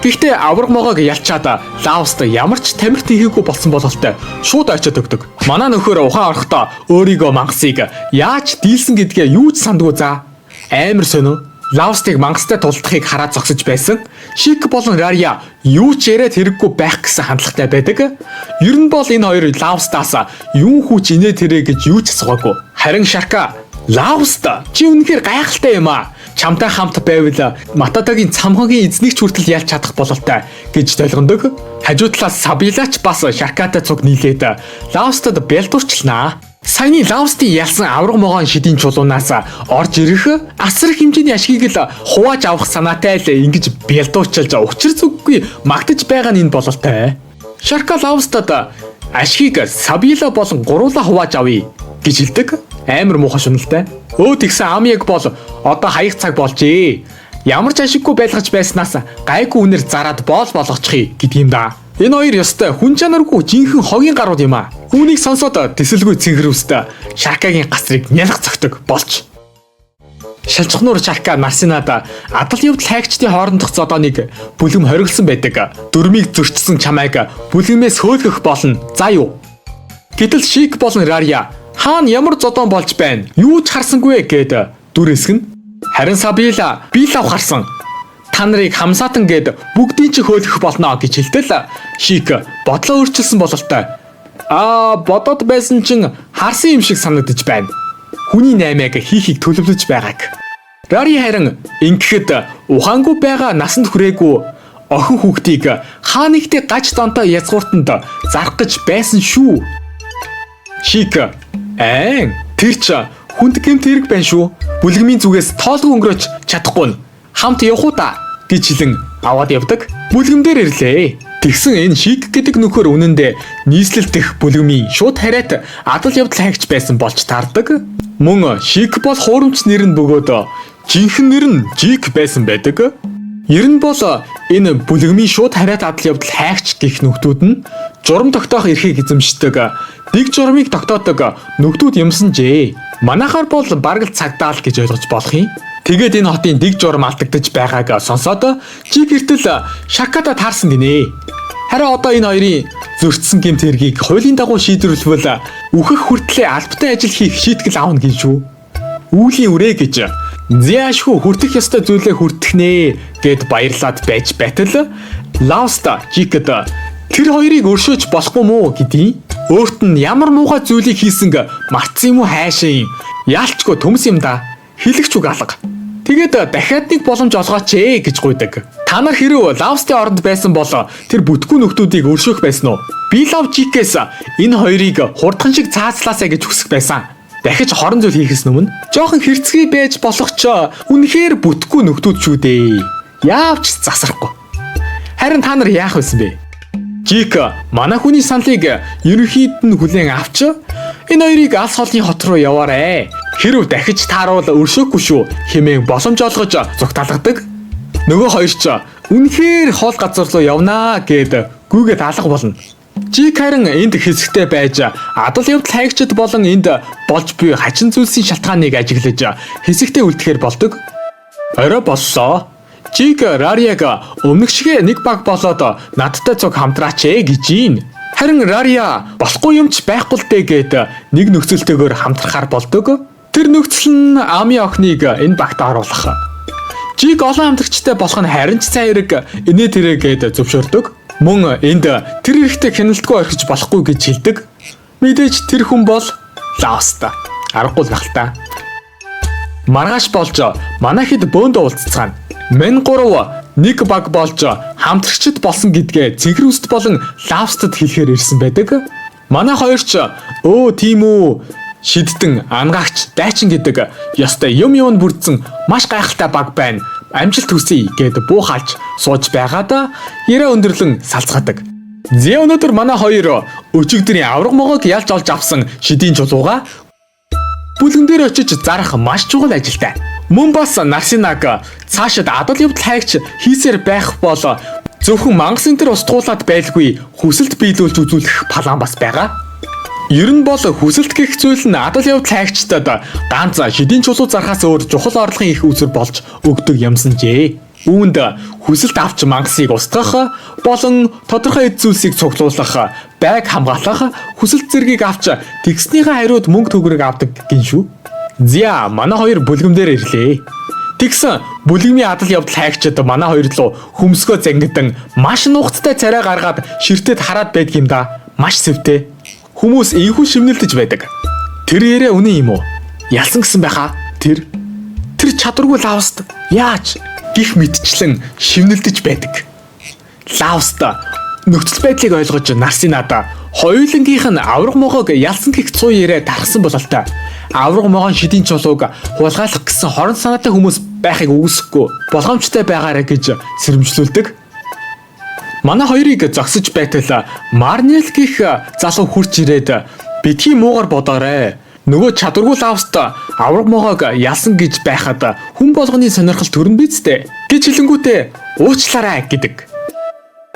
Гэхдээ авраг могоог ялчаад Лавст ямар ч тамирт хийгээгүй болсон бололтой шууд очиод өгдөг. Манай нөхөр ухаан орохдоо өөрийгөө мангасыг яаж дийлсэн гэдгээ юу ч сандгүй за. Амар сонио. Лавстыг мангастай тулдахыг хараад зогсож байсан. Шик болон Рария юу ч яриад хэрэггүй байх гэсэн хандлагатай байдаг. Ер нь бол энэ хоёр Лавстаас юу хүч инээд хэрэг гэж юу ч асуугаагүй. Харин Шарка Лавст чи үнэхээр гайхалтай юм аа. Чамтай хамт байвал Матадагийн цамхагийн эзнийг ч хүртэл ялж чадах бололтой гэж толгондог. Хажуу талаас Сабилач бас Шаркатай цуг нийлээд Лавстад бэлдуурчлнаа. Саяны Лавстын ялсан авраг могоон шидийн чулуунаас орж ирэх асар хэмжээний ашгийг л хувааж авах санаатай л ингэж бэлдуурчилж учир зүггүй магтаж байгаа нь энэ бололтой. Шарка Лавстад ашгийг Сабила болон гуруула хувааж авъя гэж хэлдэг. Амар муухай шуналтай. Тэгсэн Амиаг бол одоо хаях цаг болжээ. Ямар ч ашиггүй байлгаж байснаас гайгүй үнэр зараад болгочихъя гэдэг юм да. Энэ хоёр ёстой хүн чанаргүй жинхэнэ хогийн гарууд юм а. Үүнийг сонсоод тэсэлгүй цэнхэр үстэ Шаркагийн гасрыг нялх цогтөг болж. Шалчхнуур Шарка Нарсинад адал явдал хайгчдын хоорондох зодооныг бүлэм хориглосон байдаг. Дөрмийг зөрчсөн чамайг бүлгэмээс хөөлгөх болно. За юу? Гэтэл Шик болон Рария хаана ямар зодон болж байна? Юу ч харсангүй гэд дүрэсгэн. Харин Сабила би лав харсан. Та нарыг хамсаатан гэд бүгдийг ч хөөлгөх болно гэж хэлтэл Шик бодлоо өөрчилсөн бололтой. Бодоод байсан чин харсан юм шиг санагдаж байна. Хүний наймааг хийхийг төлөвлөж байгааг. Рари харин ингэхэд ухаангүй байгаа насанд хүрээгүй охин хүүхдийг хаа нэгтээ гаж донтой язгууртанд зарах гэж байсан шүү. Шик тэр ч хүнд гэмт хэрэг байна шүү. Бүлгмийн зүгээс тоолгүй өнгөрөөж чадахгүй нь хамт явах уу та гэж хэлэн аваад явдаг. Бүлгэмдэр ирлээ. Тэгсэн энэ Шик гэдэг нөхөр үнэндээ нийслэлдэх бүлгэмийн шууд хариат адал явдал хайгч байсан болж таардаг. Мөн Шик бол хуурамч нэр нь бөгөөд жинхэнэ нэр нь Жик байсан байдаг. Ер нь бол энэ бүлгэмийн шууд хариат адал явдал хайгч гэх нөхдүүд нь журам тогтоох эрхийг эзэмшдэг. Дэг журамыг тогтоодог нөхдүүд юмсан жээ. Манайхаар бол бараг л цагдаа л гэж ойлгож болох юм. Тэгээд энэ хотын дэг журам алдагдаж байгааг сонсоод Жик эртэл Шаката таарсан гинэ. Харин одоо энэ хоёрын зөрчсөн гэмт хэргийг хуулийн дагуу шийдвэрлэвэл үхэх хүртлээр албатай ажил хийх шийтгэл аавна гэж шүү. Үүлийн үрээ гэж зяашгүй хүртэх ёстой зүйлээ хүртэх нэ гэд баярлаад байж байтал Лауста Жикэд тэр хоёрыг өршөөж болохгүй мүү гэдгийг өөрт нь ямар муухай зүйлийг хийсэнг мартсан юм уу хайшаа юм. Яалчгүй төмс юм да. Хэлэгч үг алга. Тэгээд дахиад нэг боломж олгооч ээ гэж гуйдаг. Та нар хэрв Лавстын оронд байсан бол тэр бүтгүү нөхдүүдийг өршөөх байсан уу? Би Лав Жикээс энэ хоёрыг хурдхан шиг цаацлаасаа гэж хүсэх байсан. Дахиж хорон зүйл хийхээс өмнө жоохон хэрцгий байж болох ч үнэхээр бүтгүү нөхдүүд шүү дээ. Яавч засрахгүй. Харин та нар яах вэ бэ? Жик манай хүний саналыг ерөнхийд нь хүлээн авч энэ хоёрыг алс холны хот руу яваарэ. Хэрв дахиж тааруул өршөөхгүй шүү хэмээн боломж олгож зүгталгадаг. Нөгөө хоёр ч үнэхээр хоол газар руу явнаа гэд гүгээд алга болно. Жик харин энд хэсэгтэй байж адал явдал хайгчид болон энд болж буй хачин зүйлсийн шалтгааныг ажиглаж хэсэгтэй үлдэхээр болдог. Орой боллоо. Жик Рарияг өмнөх шиг нэг баг болоод надтай цуг хамтраач ээ гэж юм. Харин Рария болохгүй юмч байхгүй л дээ гэд нэг нөхцөлтэйгээр хамтрахаар болдог. Тэр нөхцөл нь Ами охиныг энэ багт оруулах. Жик олон хамтрагчтай болох нь харин ч сайн хэрэг инээ тэрэ гэд зөвшөөрдөг. Мөн энд тэр эрэхтэй хяналтгүй орхиж болохгүй гэж хэлдэг. Мэдээж тэр хүн бол Лауста. Аргагүй л багтаа. Маргааш болж манай хэд бөөнд уулзцгаана. Мен 3 нэг баг болж хамтрагчд болсон гэдгээ Цэнхэр үст болон Лавстад хэлэхээр ирсэн байдаг. Манай хоёр ч өө тийм үү шидтэн ангаагч дайчин гэдэг ёстой юм бүрдсэн маш гайхалтай баг байна. Амжилт хүсье гэд буухалж сууж байгаад яраа өндөрлөн салцгаадаг. Зэ өнөөдөр манай хоёр өчигдрийн авраг могоог ялж олж авсан шидийн чулууга бүлгэн дээр очиж зарах маш чухал ажилтай. Мөн бас Нарсинаг цаашид адал явдал хайгч хийсээр байх бол зөвхөн мангас энэ төр устгуулад байлгүй хүсэлт биелүүлж үзүүлэх план бас байгаа. Ер нь бол хүсэлт гэх зүйл нь адал явдал хайгчдад ганц шидийн чулуу зархаас өөр чухал орлогын их үзэр болж өгдөг юмсан жээ. Үүнд хүсэлт авч мангасыг устгах болон тодорхой эд зүйлсийг цуглуулах, байг хамгаалах, хүсэлт зэргийг авч тэгснийхээ хариуд мөнгө төгрөг авдаг гин шүү. Зя манай хоёр бүлгэмдэр ирлээ. Тэгсэн бүлгэмийн адал явдал хайгчид манай хоёр руу хөмсгөө зангидан маш нухацтай царай гаргаад ширтэд хараад байдаг юм да. Маш сэвтэй. Хүмүүс ийхүү шивнэлдэж байдаг. Тэр яриа үнэн юм уу? Ялсан гэсэн байхаа. Тэр чадваргүй Лавст яаж гих мэдчлэн шивнэлдэж байдаг. Лавст нөхцөл байдлыг ойлгож Нарсинад хоёулангийнх нь авраг могоог ялсан гих 100 яриа тархсан бололтой. Авраг могоон шидийн чулууг хулгайлах гэсэн хорон санаатай хүмүүс байхыг үгүйсэхгүй болгоомжтой байгаарэ гэж сэрэмжлүүлдэг. Манай хоёрыг зогсож байтал Марнел гих залуу хурч ирээд битгий муугар бодоорой. Нөгөө чадваргүй Лавст авраг могоог ялсан гэж байхад хүн болгоны сонирхол төрн бицтэй гэж хэлэнгүүтээ уучлаарай гэдэг.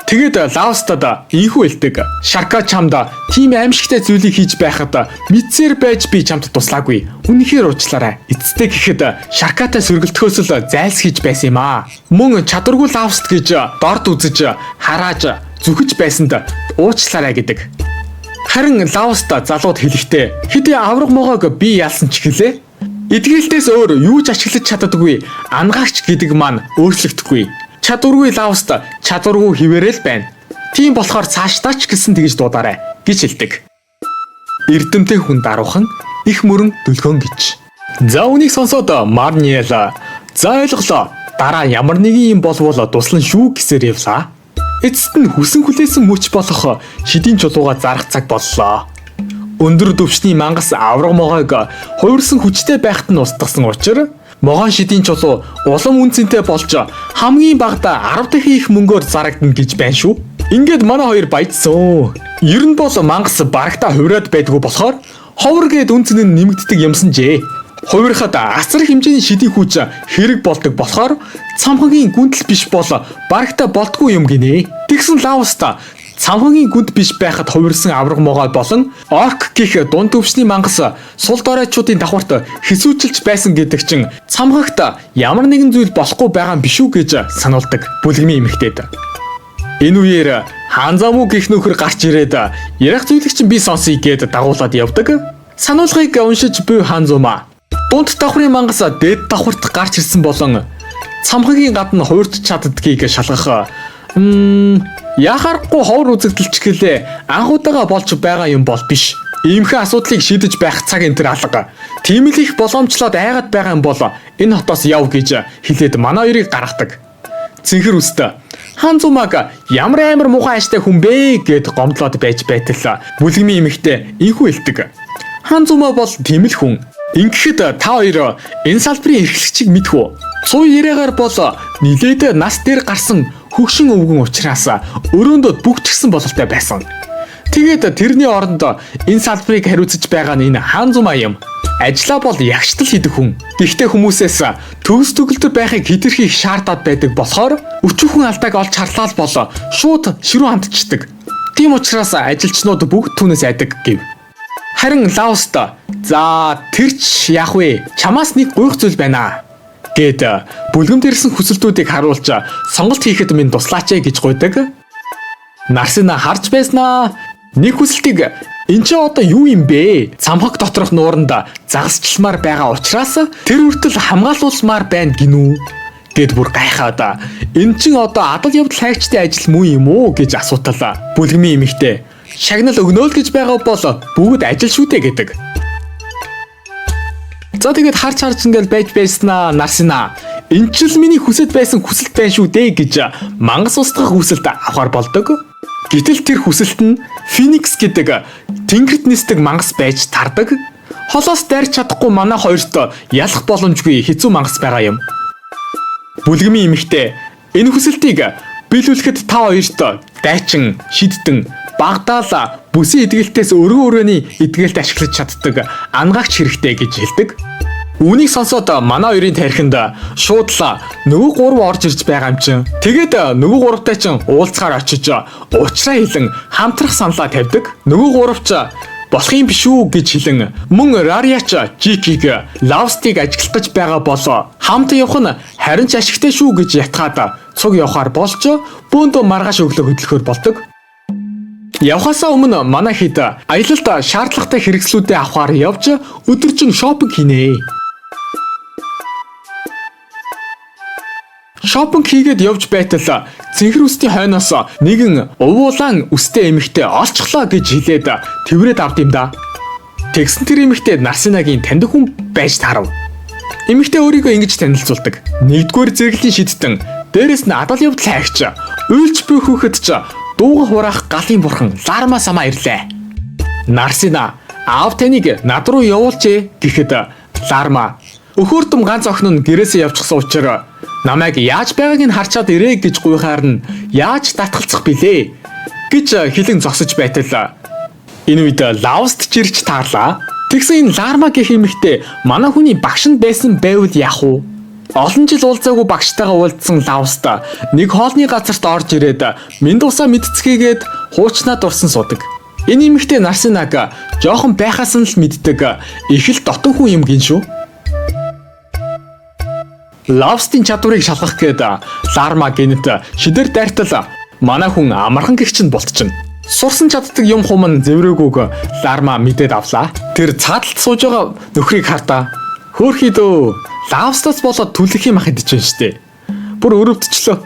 Тэгээд Лавстад ийхүү хэлдэг. Шарка чамд тийм аимшигтай зүйлийг хийж байхад мэдсээр байж би чамд туслаагүй. Үнэхээр уучлаарай. Эцэстээ гэхэд Шаркатай сөргөлтөхөөс л зайлс хийж байсан юм аа. Мөн чадваргүй Лавст гэж дорд үзэж харааж зүхэж байсанд уучлаарай гэдэг. Харин Лавст залууд хэлэхдээ хэдий авраг могоог би ялсан ч гэлээ. Эдгээлтээс өөр юу ч ашиглаж чаддаггүй ангаагч гэдэг маань өөрчлөгдөхгүй. Чадваргүй Лавст чадваргүй хിവэрэл байна. Тийм болохоор цаашдаа ч гэсэн тэгж дуудаарай гэж хэлдэг. Эрдэмтэй хүн даруухан их мөрөн дөлгөөн гэж. За үнийг сонсоод Марниел за ойлголоо. Дараа ямар нэгэн юм болвол туслан шүү гэсээр явлаа. Эцэст нь хүсэн хүлээсэн мөч болох шидийн чулууга зарах цаг боллоо. Өндөр төвчний мангас авраг могоог хувирсан хүчтэй байхад нь устгасан учраас Могон шидийн чулуу улам үнцэнтэй болж хамгийн багадаа 10 дахин их мөнгөөр зарагдана гэж байна шүү. Ингээд манай хоёр баяжсан. Ер нь бол мангас барагтаа хувираад байдгүй болохоор ховор гээд үнцэн нь нэмэгддэг юмсан жээ. Хувирахад асар хэмжээний шидийн хүч хэрэг болдог болохоор цамхагийн гүнтэл биш бол барагтаа болдгүй юм гинэ. Тэгсэн Лавста цамхагийн гүнд биш байхад хувирсан авраг могой болон орк гих дунд өвчний мангас сул доройчуудын давхарт хэсүүчилж байсан гэдэг чин цамхагт ямар нэгэн зүйл болохгүй байгаа юм биш үү гэж сануулдаг бүлгмийн эмэгтэйд. Энэ үеэр Ханзаму гих нөхөр гарч ирээд ярих зүйлийг чинь би сонсъё гэд дагуулад явдаг. Сануулгыг уншиж буй Ханзума дунд давхрын мангас дээд давхарт гарч ирсэн болон цамхагийн гадна хуурч чаддгийг шалгах яхахгүй ховор үзэгдэлч гэлээ анхудаага болж байгаа юм бол биш. Иймхэн асуудлыг шийдэж байх цаг энэ төр алга. Тийм л их боломжлоод айгаад байгаа юм бол энэ хотоос яв гэж хэлээд манай хоёрыг гаргадаг. Цэнхэр үст Ханзумаг ямар амар муухай аштай хүн бэ гэд гомдлоод байж байтал бүлгмийн эмэгтэй инхүү хэлдэг. Ханзума бол тийм л хүн. Ингэхэд та хоёр энэ салбарын эрхлэгчийг мэдэх үү? 190-аар бол нилээд нас дээр гарсан хөгшин өвгөн учраас өрөөндөө бүгдчихсэн бололтой байсан. Тэгээд тэрний оронд энэ салбарыг хариуцж байгаа нь энэ Ханзума юм. Ажлаа бол ягштал хийдэг хүн. Гэхдээ хүмүүсээс төгс төгөлдөр байхыг хэтэрхийх шаардаад байдаг болохоор өчүүхэн алдааг олж харлаа бол шууд ширүү хандчихдаг. Тийм учраас ажилчнууд бүгд түүнээс айдаг гэв. Харин Лауст за тэрч яах вэ? Чамаас нэг гуйх зүйл байна гэд бүлгэмд ирсэн хүсэлтүүдийг харуулж сонголт хийхэд минь туслаач гэж гуйдаг. Нарсина харж байснаа. Нэг хүсэлтийг энэ ч одоо юу юм бэ? Цамхаг доторх нууранд загасчилмаар байгаа учраас тэр хүртэл хамгаалуулмаар байна гинүү гэд бүр гайхаад энэ чин одоо адал явдал хайгчдын ажил муу юм уу гэж асуутал. Бүлгмийн эмэгтэй шагнал өгнө л гэж байгаа бол бүгд ажил шүү дээ гэдэг. За тэгээд харж ингээл байж байснаа Нарсина. Энд ч л миний хүсэж байсан хүсэлт байна шүү дээ гэж мангас устгах хүсэлт авахар болдог. Гэтэл тэр хүсэлт нь Феникс гэдэг тэнгэрт нисдэг мангас байж тардаг. Холоос дайрч чадахгүй манай хоёрт ялах боломжгүй хэцүү мангас байгаа юм. Бүлгмийн эмэгтэй энэ хүсэлтийг биелүүлэхэд та хоёрт дайчин, шиддэн, багдаал бүсийн эдгэлтээс өргөн өрөөний эдгэлт ашиглаж чаддаг ангаагч хэрэгтэй гэж хэлдэг. Үүнийг сонсоод манай хоёрын тархинд шууд л нөгөө гурав орж ирж байгаа юм чинь. Тэгээд нөгөө гуравтай чинь уулзгаар очиж уучраа хэлэн хамтрах саналаа тавьдаг. Нөгөө гуравч болох юм биш үү гэж хэлэн мөн Рариач Жикиг Лавстыг ажиглах гэж байгаа бол хамт явах нь харин ч ашигтай шүү гэж ятгаад цуг явахаар болж бөөндөө маргааш өглөө хөдлөхөр болдог. Явхасаа өмнө манай хэд аялалд шаардлагатай хэрэгслүүдээ авахар явж өдөржин шопинг хийнэ. Шопинг хийгээд явж байтал цэнхэр үстийн хойноос нэгэн увуулан үстэй эмэгтэй олчглоо гэж хэлээд тэврээд авд юм да. Тэгсэн тэр эмэгтэй Нарсинагийн таньдаг хүн байж таарав. Эмэгтэй өөрийгөө ингэж танилцуулдаг. Нэгдүгээр зэрэглэлийн шидтэн, дээрэс нь адал явдал хайгч, уйлж буй хүүхэд ч дууга хураах галын бурхан Ларма самаа ирлээ. Нарсина аав таныг над руу явуулжээ гэхэд Ларма өхөөртөм ганц охин нь гэрээсээ явчихсан учраас намайг яаж байгааг нь харчаад ирээ гэж гуйхаар нь яаж татгалцах билээ гэж хэлэн зогсож байтал энэ үед Лауст чирч таарлаа. Тэгсэн энэ Ларма гэх эмэгтэй манай хүний багш нь байсан байвал яах вэ? Олон жил уулзаагүй багштайгаа уулзсан Лауст нэг хоолны газарт орж ирээд минь дусаа мэдцгээгээд хуучнаа дурсан суудаг. Энэ эмэгтэй Нарсинаг жоохон байхаас нь л мэддэг их л дотон хүн юм гин шүү. Лавстын чадварыг шалгах гээд Ларма гэнэт шидэр дайртал манай хүн амархан гихчин болтчихно. Сурсан чаддаг юм хуман зэврээгүйг Ларма мэдээд авлаа. Тэр цаадалд сууж байгаа нөхрийг хартаа. Хөөхий дөө Лавстаас болоод түлэх юм ах идэж байна штэ. Бүр өрөвдчлөө.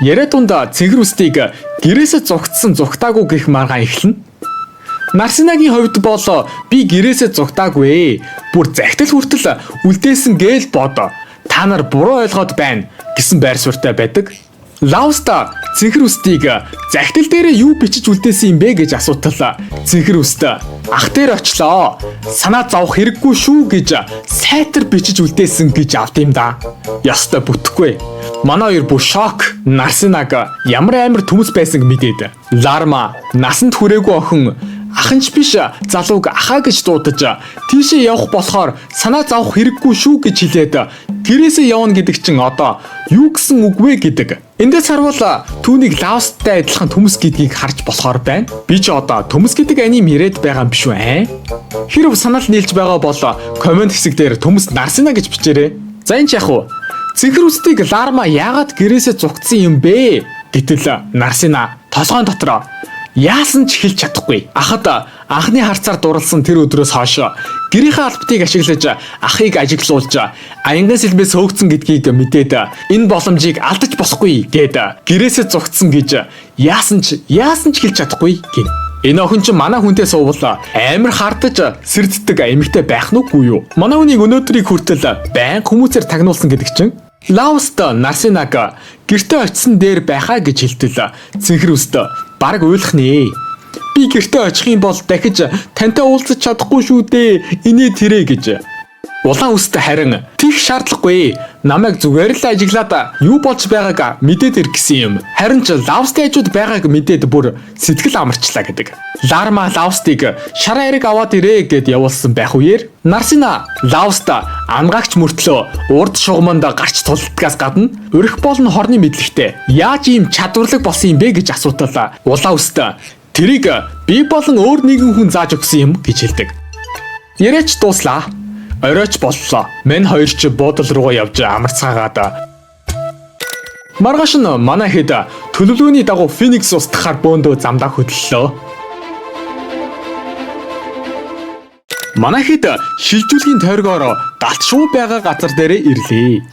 Яриа дундаа цэнхэр үстийг гэрээсээ зугтсан зугтаагүй гэх маргаан эхлэнэ. Нарсинагийн хувьд бол би гэрээсээ зугтаагүй. Бүр захидал хүртэл үлдээсэн гээл бод. Та нар буруу ойлгоод байна гэсэн байр суурьтай байдаг. Лауста цэнхэр үстийг захидал дээр юу бичиж үлдээсэн юм бэ гэж асуутал цэнхэр үст ах дээр очлоо. Санаа зовох хэрэггүй шүү гэж сайтар бичиж үлдээсэн гэж авт юм да. Яста бүтэхгүй. Манай хоёр бүр шок. Нарсинаг ямар амар төмс байсан мэдээд. Ларма насанд хүрээгүй охин ахынч биш залууг ахаа гэж дуудаж тийшээ явах болохоор санаа зовох хэрэггүй шүү гэж хэлээд гэрээсээ явна гэдэг чинь одоо юу гэсэн үг вэ гэдэг. Эндээс харуул түүнийг Лаустай адилхан төмс гэдгийг харж болохоор байна. Би ч одоо төмс гэдэг аним яриад байгаа юм биш үү? Хэрв санал нийлж байгаа бол комент хэсэг дээр төмс нарсина гэж бичээрэй. За энэ ч яг уу цэнхэр үстийг Ларма яагаад гэрээсээ зугтсан юм бэ? Гэтэл нарсина толгойн дотроо яасан ч хэлж чадахгүй. Ахад анхны харцаар дурлсан тэр өдрөөс хойш гэрийнхээ албатыг ашиглаж ахыг ажиглуулж аянган сэлбээс хөөгцөн гэдгийг мэдээд энэ боломжийг алдаж болохгүй гэд гэрээсээ зугтсан гэж яасан ч хэлж чадахгүй гин. Энэ охин ч манай хүнтэй суувал амар хардаж сэрддэг эмэгтэй байх нь үгүй юу? Манай хүнийг өнөөдрийг хүртэл байн хүмүүсээр тагнуулсан гэдэг чинь Лауста Нарсинаг гэртээ очисон дээр байхаа гэж хэлтэл цэнхэр үст бараг уйлах нэ. Би гэртээ очих юм бол дахиж тантай уулзах чадахгүй шүү дээ. Инээ тэрэ гэж. Улаан үст харин тийх шаардлагагүй. Намайг зүгээр л ажиглаад юу болж байгааг мэдээд ир гэсэн юм. Харин ч Лаустай хажууд байгааг мэдээд бүр сэтгэл амарчлаа гэдэг. Ларма Лаустыг шараа эрэг аваад ирээ гэд явуулсан байх үеэр Нарсина Лауста амгаагч мөртлөө урд шугамд гарч тулдгаас гадна өрх болон хорны мэдлэгтэй яаж ийм чадварлаг болсон юм бэ гэж асуутал улаан үст тэрийг би болон өөр нэгэн хүн зааж өгсөн юм гэж хэлдэг. Яриач дууслаа. Оройч боллоо. Мэн хоёр ч буудал руугаа явж амарцгаагаад маргааш нь манай хэд төлөвлөгөөний дагуу Феникс устгахаар бөөндөө замдаа хөдлөлөө. Манай хэд шилжүүлгийн тойргоор галт шуу байгаа газар дээр ирлээ.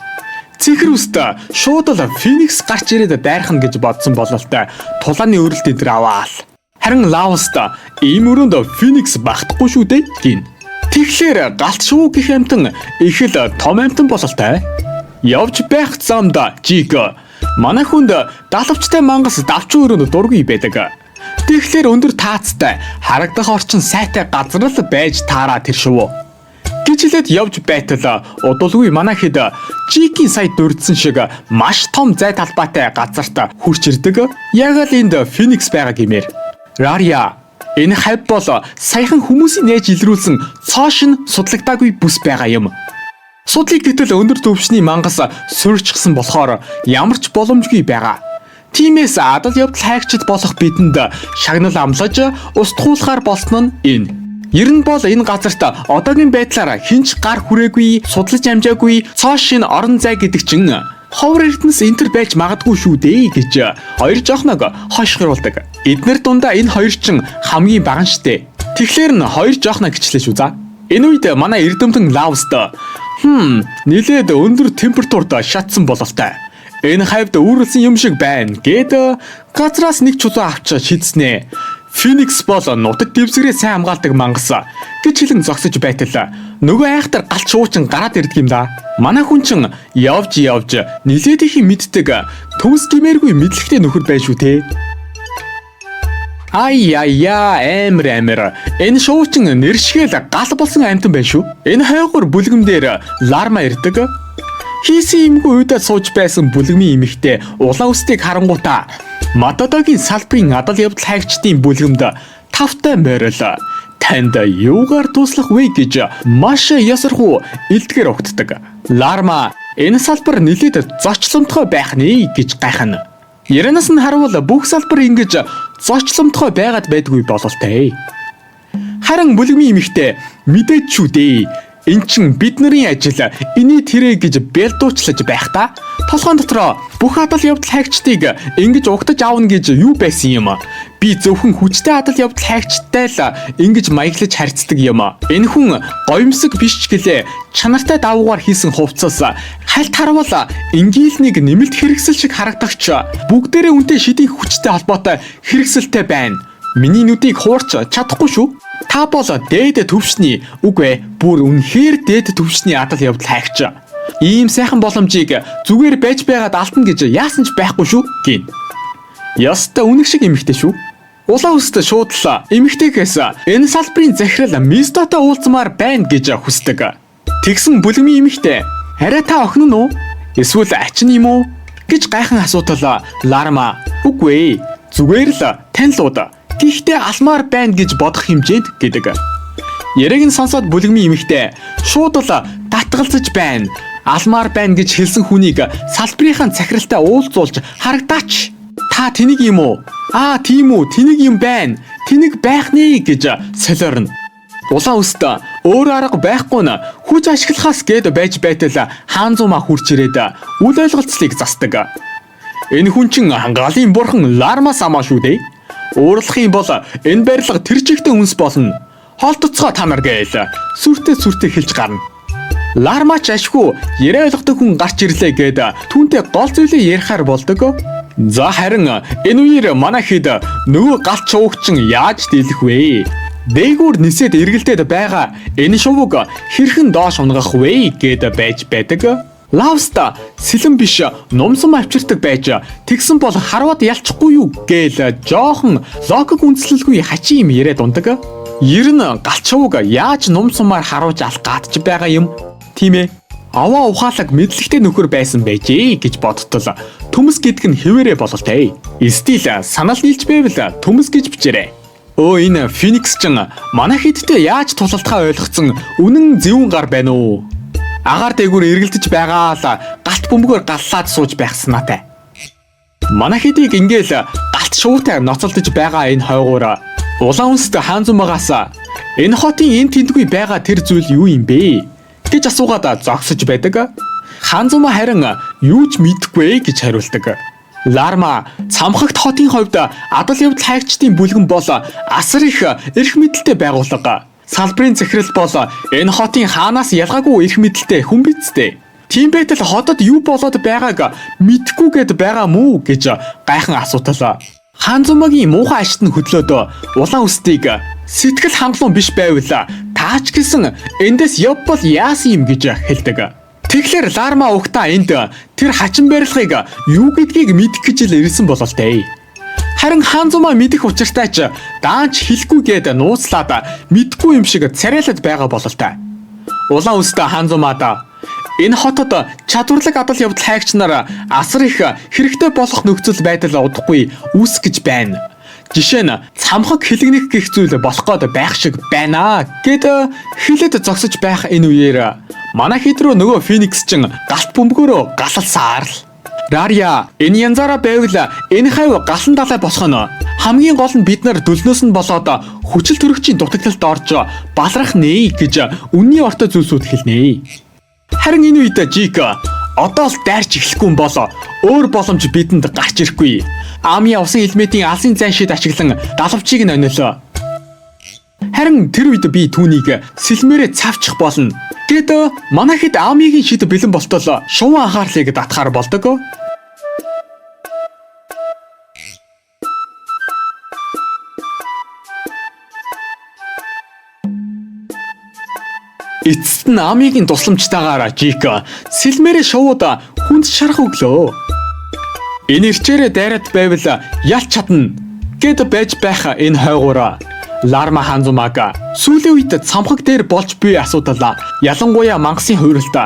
Цэнхэр үст шууд л Феникс гарч ирээд дайрхан гэж бодсон бололтой тулааны өрөлт энэ аваал. Харин Лауст ийм өрөөнд Феникс багтахгүй шүү дээ гин. Тэгэхээр галт шуу гэх амтан их л том амтан бололтой. Явж байх замд Жиг манай хүнд далавчтай мангас давчин өрөөнд дургүй байдаг. Тэгэхээр өндөр таацтай харагдах орчин сайтай газар л байж таараа тэр шүү. Гэж хэлээд явж байтал удалгүй манай хэд Жигийн сая дурдсан шиг маш том зай талбайтай газарт хурч ирдэг. Яг л энд Феникс байгаа гэмээр. Рария энэ хайп бол саяхан хүмүүсийн нээж илрүүлсэн цоошин судлагдаагүй бүс байгаа юм. Судлыг гэтэл өндөр төвшний мангас суурьчсан болохоор ямар ч боломжгүй байгаа. Тиймээс адал явдал хайгчд болох бидэнд шагнал амлаж устгуулахаар болсон нь энэ. Ер нь бол энэ газарт одоогийн байдлаар хинч гар хүрээгүй, судлаж амжаагүй цоошин орон зай гэдэг чинь ховор эрдэнэс энтер байж магадгүй шүү дээ гэж хоёр жоохног хойшгируулдаг. Эднэр дундаа энэ хоёр ч хамгийн бага штэ. Тэгэхээр нь хоёр жоохног гिचлээ шүү за. Энэ үед манай эрдэмтэн Лауст нилээд өндөр температурт шатсан бололтой. Энэ хавьд үүрлсэн юм шиг байна гэд газраас нэг чулуу авч шидснэ. Феникс бол нутаг дэвсгэрээ сайн хамгаалдаг мангас гэж хэлэн зогсож байтал нөгөө айхтар галт шуучин гараад ирдэг юм да. Манай хүн чин явж нилээд их мэддэг төмс гимээргүй мэдлэгтэй нөхөр байж шүү те. Амар энэ шуучин нэршгээл гал болсон амтан байна шүү. Энэ хайгуур бүлгэм дээр Ларма ирдэг. Хийсэн юмгүй уйдаа сууж байсан бүлгмийн эмэгтэй улаан үстийг харангуйта Матадогийн салбарын адал явдал хайгчдын бүлгэмд тавтай морил танд юугаар туслах вэ гэж маш ясархуу илтгэр өгддөг. Ларма энэ салбар нэлээд зочломтгой байх нэ гэж гайхана. Ярианаас нь харуул бүх салбар ингэж зочломтгой байгаад байдгүй бололтой. Харин бүлгмийн эмэгтэй мэдээч шүү дээ. Энд чин бидний ажил эний тэрэ гэж бэлдуучлаж байх та. Толгойн дотроо бүх адал явдал хайгчдыг ингэж угтаж аавна гэж юу байсан юм. Би зөвхөн хүчтэй адал явдал хайгчтай л ингэж маяглаж харьцдаг юм. Энэ хүн гоёмсог биш ч гэлээ чанартай давуугаар хийсэн хувцас хальт харуул ингээл нэг нэмэлт хэрэгсэл шиг харагдагч бүгдээрээ үнтэй шидийн хүчтэй холбоотой хэрэгсэлтэй байна. Миний нүдийг хуурч чадахгүй шүү. Та бол дээд төвшний үгүй бүр үнэхээр дээд төвшний адал явдал хайгч. Ийм сайхан боломжийг зүгээр байж байгаад алдна гэж яасан ч байхгүй шүү гин. Яста үнэг шиг эмэгтэй шүү. Улаан үст шууд л эмэгтэйгээс энэ салбарын захирал Мистотой уулзмаар байна гэж хүсдэг. Тэгсэн бүлгмийн эмэгтэй арай та охин нь уу? Эсвэл ачин юм уу? Гэж гайхан асуутал Ларма үгүй зүгээр л танилуд. Гэхдээ алмаар байна гэж бодох хэмжээнд гэдэг. Яриг нь сонсоод бүлгмийн эмэгтэй шууд л татгалзаж байна. Алмаар байна гэж хэлсэн хүнийг салбарынхаа захиралтай уулзуулж харагдаач. Та тэнийг юм уу? Аа тийм үү, тэнийг юм байна. Тэнийг байх нэ гэж солиорно. Улаан үст өөр арга байхгүй нь хүч ашиглахаас гээд байж байтал хаанзума хурч ирээд үл ойлголцлыг засдаг. Энэ хүн чин галын бурхан Лармаас амаа шүү дээ. Уурлах юм бол энэ барилга тэр чигтээ үнс болно. Холтоцгоо та нар гээл сүртэй хэлж гарна. Лармач ашгүй яриа ойлгодог хүн гарч ирлээ гээд түүнтэй гол зүйлээ ярихаар болдог. За харин энэ үеэр манай хэд нөгөө галт шувуугчин яаж дийлэх вэ? Дээгүүр нисээд эргэлдээд байгаа энэ шувууг хэрхэн доош унгах вэ гээд байж байдаг. Лавста сэлэн биш нумсан авчирдаг байж тэгсэн бол харваад ялчихгүй юу гээл жоохон логик үндэслэлгүй хачи юм яриад ундаг. Ер нь галт шувууг яаж нумсамаар харуулж алгаадч байгаа юм тийм ээ. Аваа ухаалаг мэдлэгтэй нөхөр байсан байжээ гэж бодтол төмс гэдг нь хэвээрээ бололтой. Стил санал нийлж байвал төмс гэж бичээрэй. Өө энэ Феникс ч манай хэдтэй яаж тусалдахаа ойлгоцсон үнэн зөвүүн гар байна уу? Агаар дээгүүр эргэлдэж байгаа л галт бөмбөгөөр галлаад сууж байх санаатай. Манай хэдийг ингээл галт шуутай ноцолдож байгаа энэ хойгуур улаан үнст хаанзумагаас энэ хотын энэ тэндгүй байгаа тэр зүйл юу юм бэ гэж асуугаад зогсож байдаг. Хаанзума харин юу ч мэдэхгүй гэж хариулдаг. Ларма цамхагт хотын хувьд адал явдал хайгчдын бүлгэн бол асар их эрх мэдэлтэй байгууллага. Салбарын захирал бол энэ хотын хаанаас ялгаагүй эрх мэдэлтэй хүн бидтэй. Тийм байтал хотод юу болоод байгааг мэдэхгүйгээд байгаа мүү гэж гайхан асуутал. Хаанзумагийн муухай ашигт нь хөдлөөд улаан үстийг сэтгэл хангалуун биш байвал таач гэсэн эндээс явбал яасан юм гэж хэлдэг. Тэгэхээр Ларма угтаа энд тэр хачин барилгыг юу гэдгийг мэдэх гэж л ирсэн бололтой. Харин хаанзума мэдэх учиртай ч даанч хэлэхгүйгээд нууцлаад мэдгүй юм шиг царайлаад байгаа бололтой. Улаан үст хаанзумаад энэ хотод чадварлаг адал явдал хайгч нар асар их хэрэгтэй болох нөхцөл байдал удахгүй үүсгэж байна. Жишээ нь цамхаг хилэгнэх гэх зүйл болох гээд байх шиг байна гэд хэлээд зогсож байх энэ үеэр манай хэд рүү нөгөө Феникс чин галт бөмбөгөөрөө галалсаар л. Рарья энэ янзаараа байвал энэ хавь галан далай босгох нь хамгийн гол нь бид нар дөлнөөс нь болоод хүчил төрөгчийн дутагдлалд орж балрах нэ гэж үнний ортой зүйлсүүд хэлнэ. Харин энэ үед Жик одоо л дайрч эхлэхгүй юм бол өөр боломж бидэнд гарч ирэхгүй. Ами усан элементийн алсын зайшид ашиглан далавчийг нь онилоо. Харин тэр үед би түүнийг сэлмээрээ цавчих болно. Гэт манай хэд Амигийн шид бэлэн болтол шувуу анхаарлыг татахаар болдог. Эцэст нь Амигийн тусламжтайгаар Жик сэлмээрээ шувууд хүнд шарах өглөө. Энэ ирчээрээ дайраад байвал ялч чадна гэд байж байх энэ хойгуур Ларма хаанзумаг сүүлийн үед цамхаг дээр болж буй асуудал ялангуяа мангасын хууралт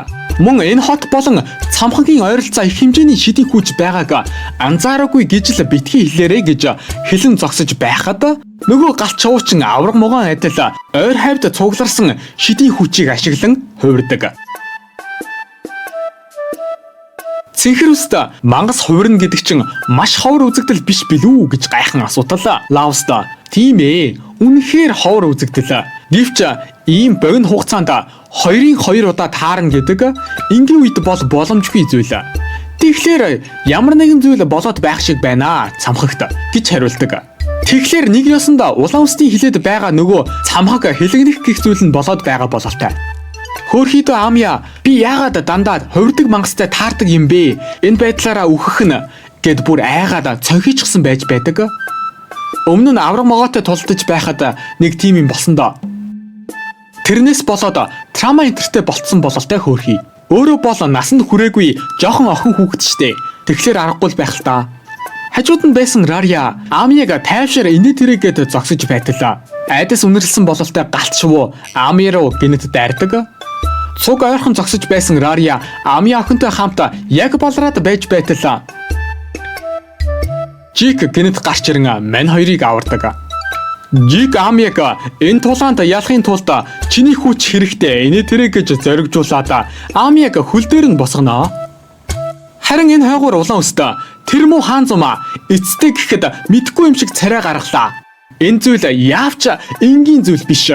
мөн энэ хот болон цамхагийн ойролцоо их хэмжээний шидийн хүч байгааг анзаараагүй гэж л битгий хэлээрэй гэж хэлэн зогсож байхад нөгөө галт шуучин авраг могоон адил ойр хавьд цугларсан шидийн хүчийг ашиглан хувирдаг. Цэнхэр үст мангас хувирна гэдэг чинь маш ховор үзэгдэл биш билүү гэж гайхан асуутал. Лавст тийм ээ үнэхээр ховор үзэгдэл. Гэвч ийм богино хугацаанд 2-2 удаа таарна гэдэг энгийн үед бол боломжгүй зүйл. Тэгэхээр ямар нэгэн зүйл болоод байх шиг байна цамхагт гэж хариулдаг. Тэгэхээр нэг ёсонд улаан үстийн хилээд байгаа нөгөө цамхаг хилэгнэх гэх зүйл нь болоод байгаа бололтой. Хөөрхийдөө Амиа би яагаад дандаа хувирдаг мангастай таардаг юм бэ? Энэ байдлаараа үхэх нь гэд бүр айгаад цонхийчихсан байж байдаг. Өмнө нь авраг могоотой тулдаж байхад нэг тим юм болсон доо. Тэрнээс болоод трама интертэй болцсон бололтой хөөрхий. Өөрөө бол насанд хүрээгүй жоохон охин хүүхэд штэ. Тэгэхээр аргагүй байх л та. Хажууд нь байсан Рарья Амияга тайвшир инээ тэрээгээд зогсож байтал. Айдас үнэрлсэн бололтой галт шувуу Ами руу гинэт дайрдаг. Цуг ойрхон зогсож байсан Рарья Ами охинтой хамт яг болроод байж байтал. Жик гинэт гарч ирэн мань хоёрыг авардаг. Жик Амияг энэ тулаанд ялахын тулд чиний хүч хэрэгтэй инээ тэрэг гэж зоригжуулаад Амияг хөл дээр нь босгоно. Харин энэ хойгоор улаан өстө тэр муу хаан зумаа эцтэй гэхэд мэдгүй юм шиг царай гаргалаа. Энэ зүйл яавч энгийн зүйл биш.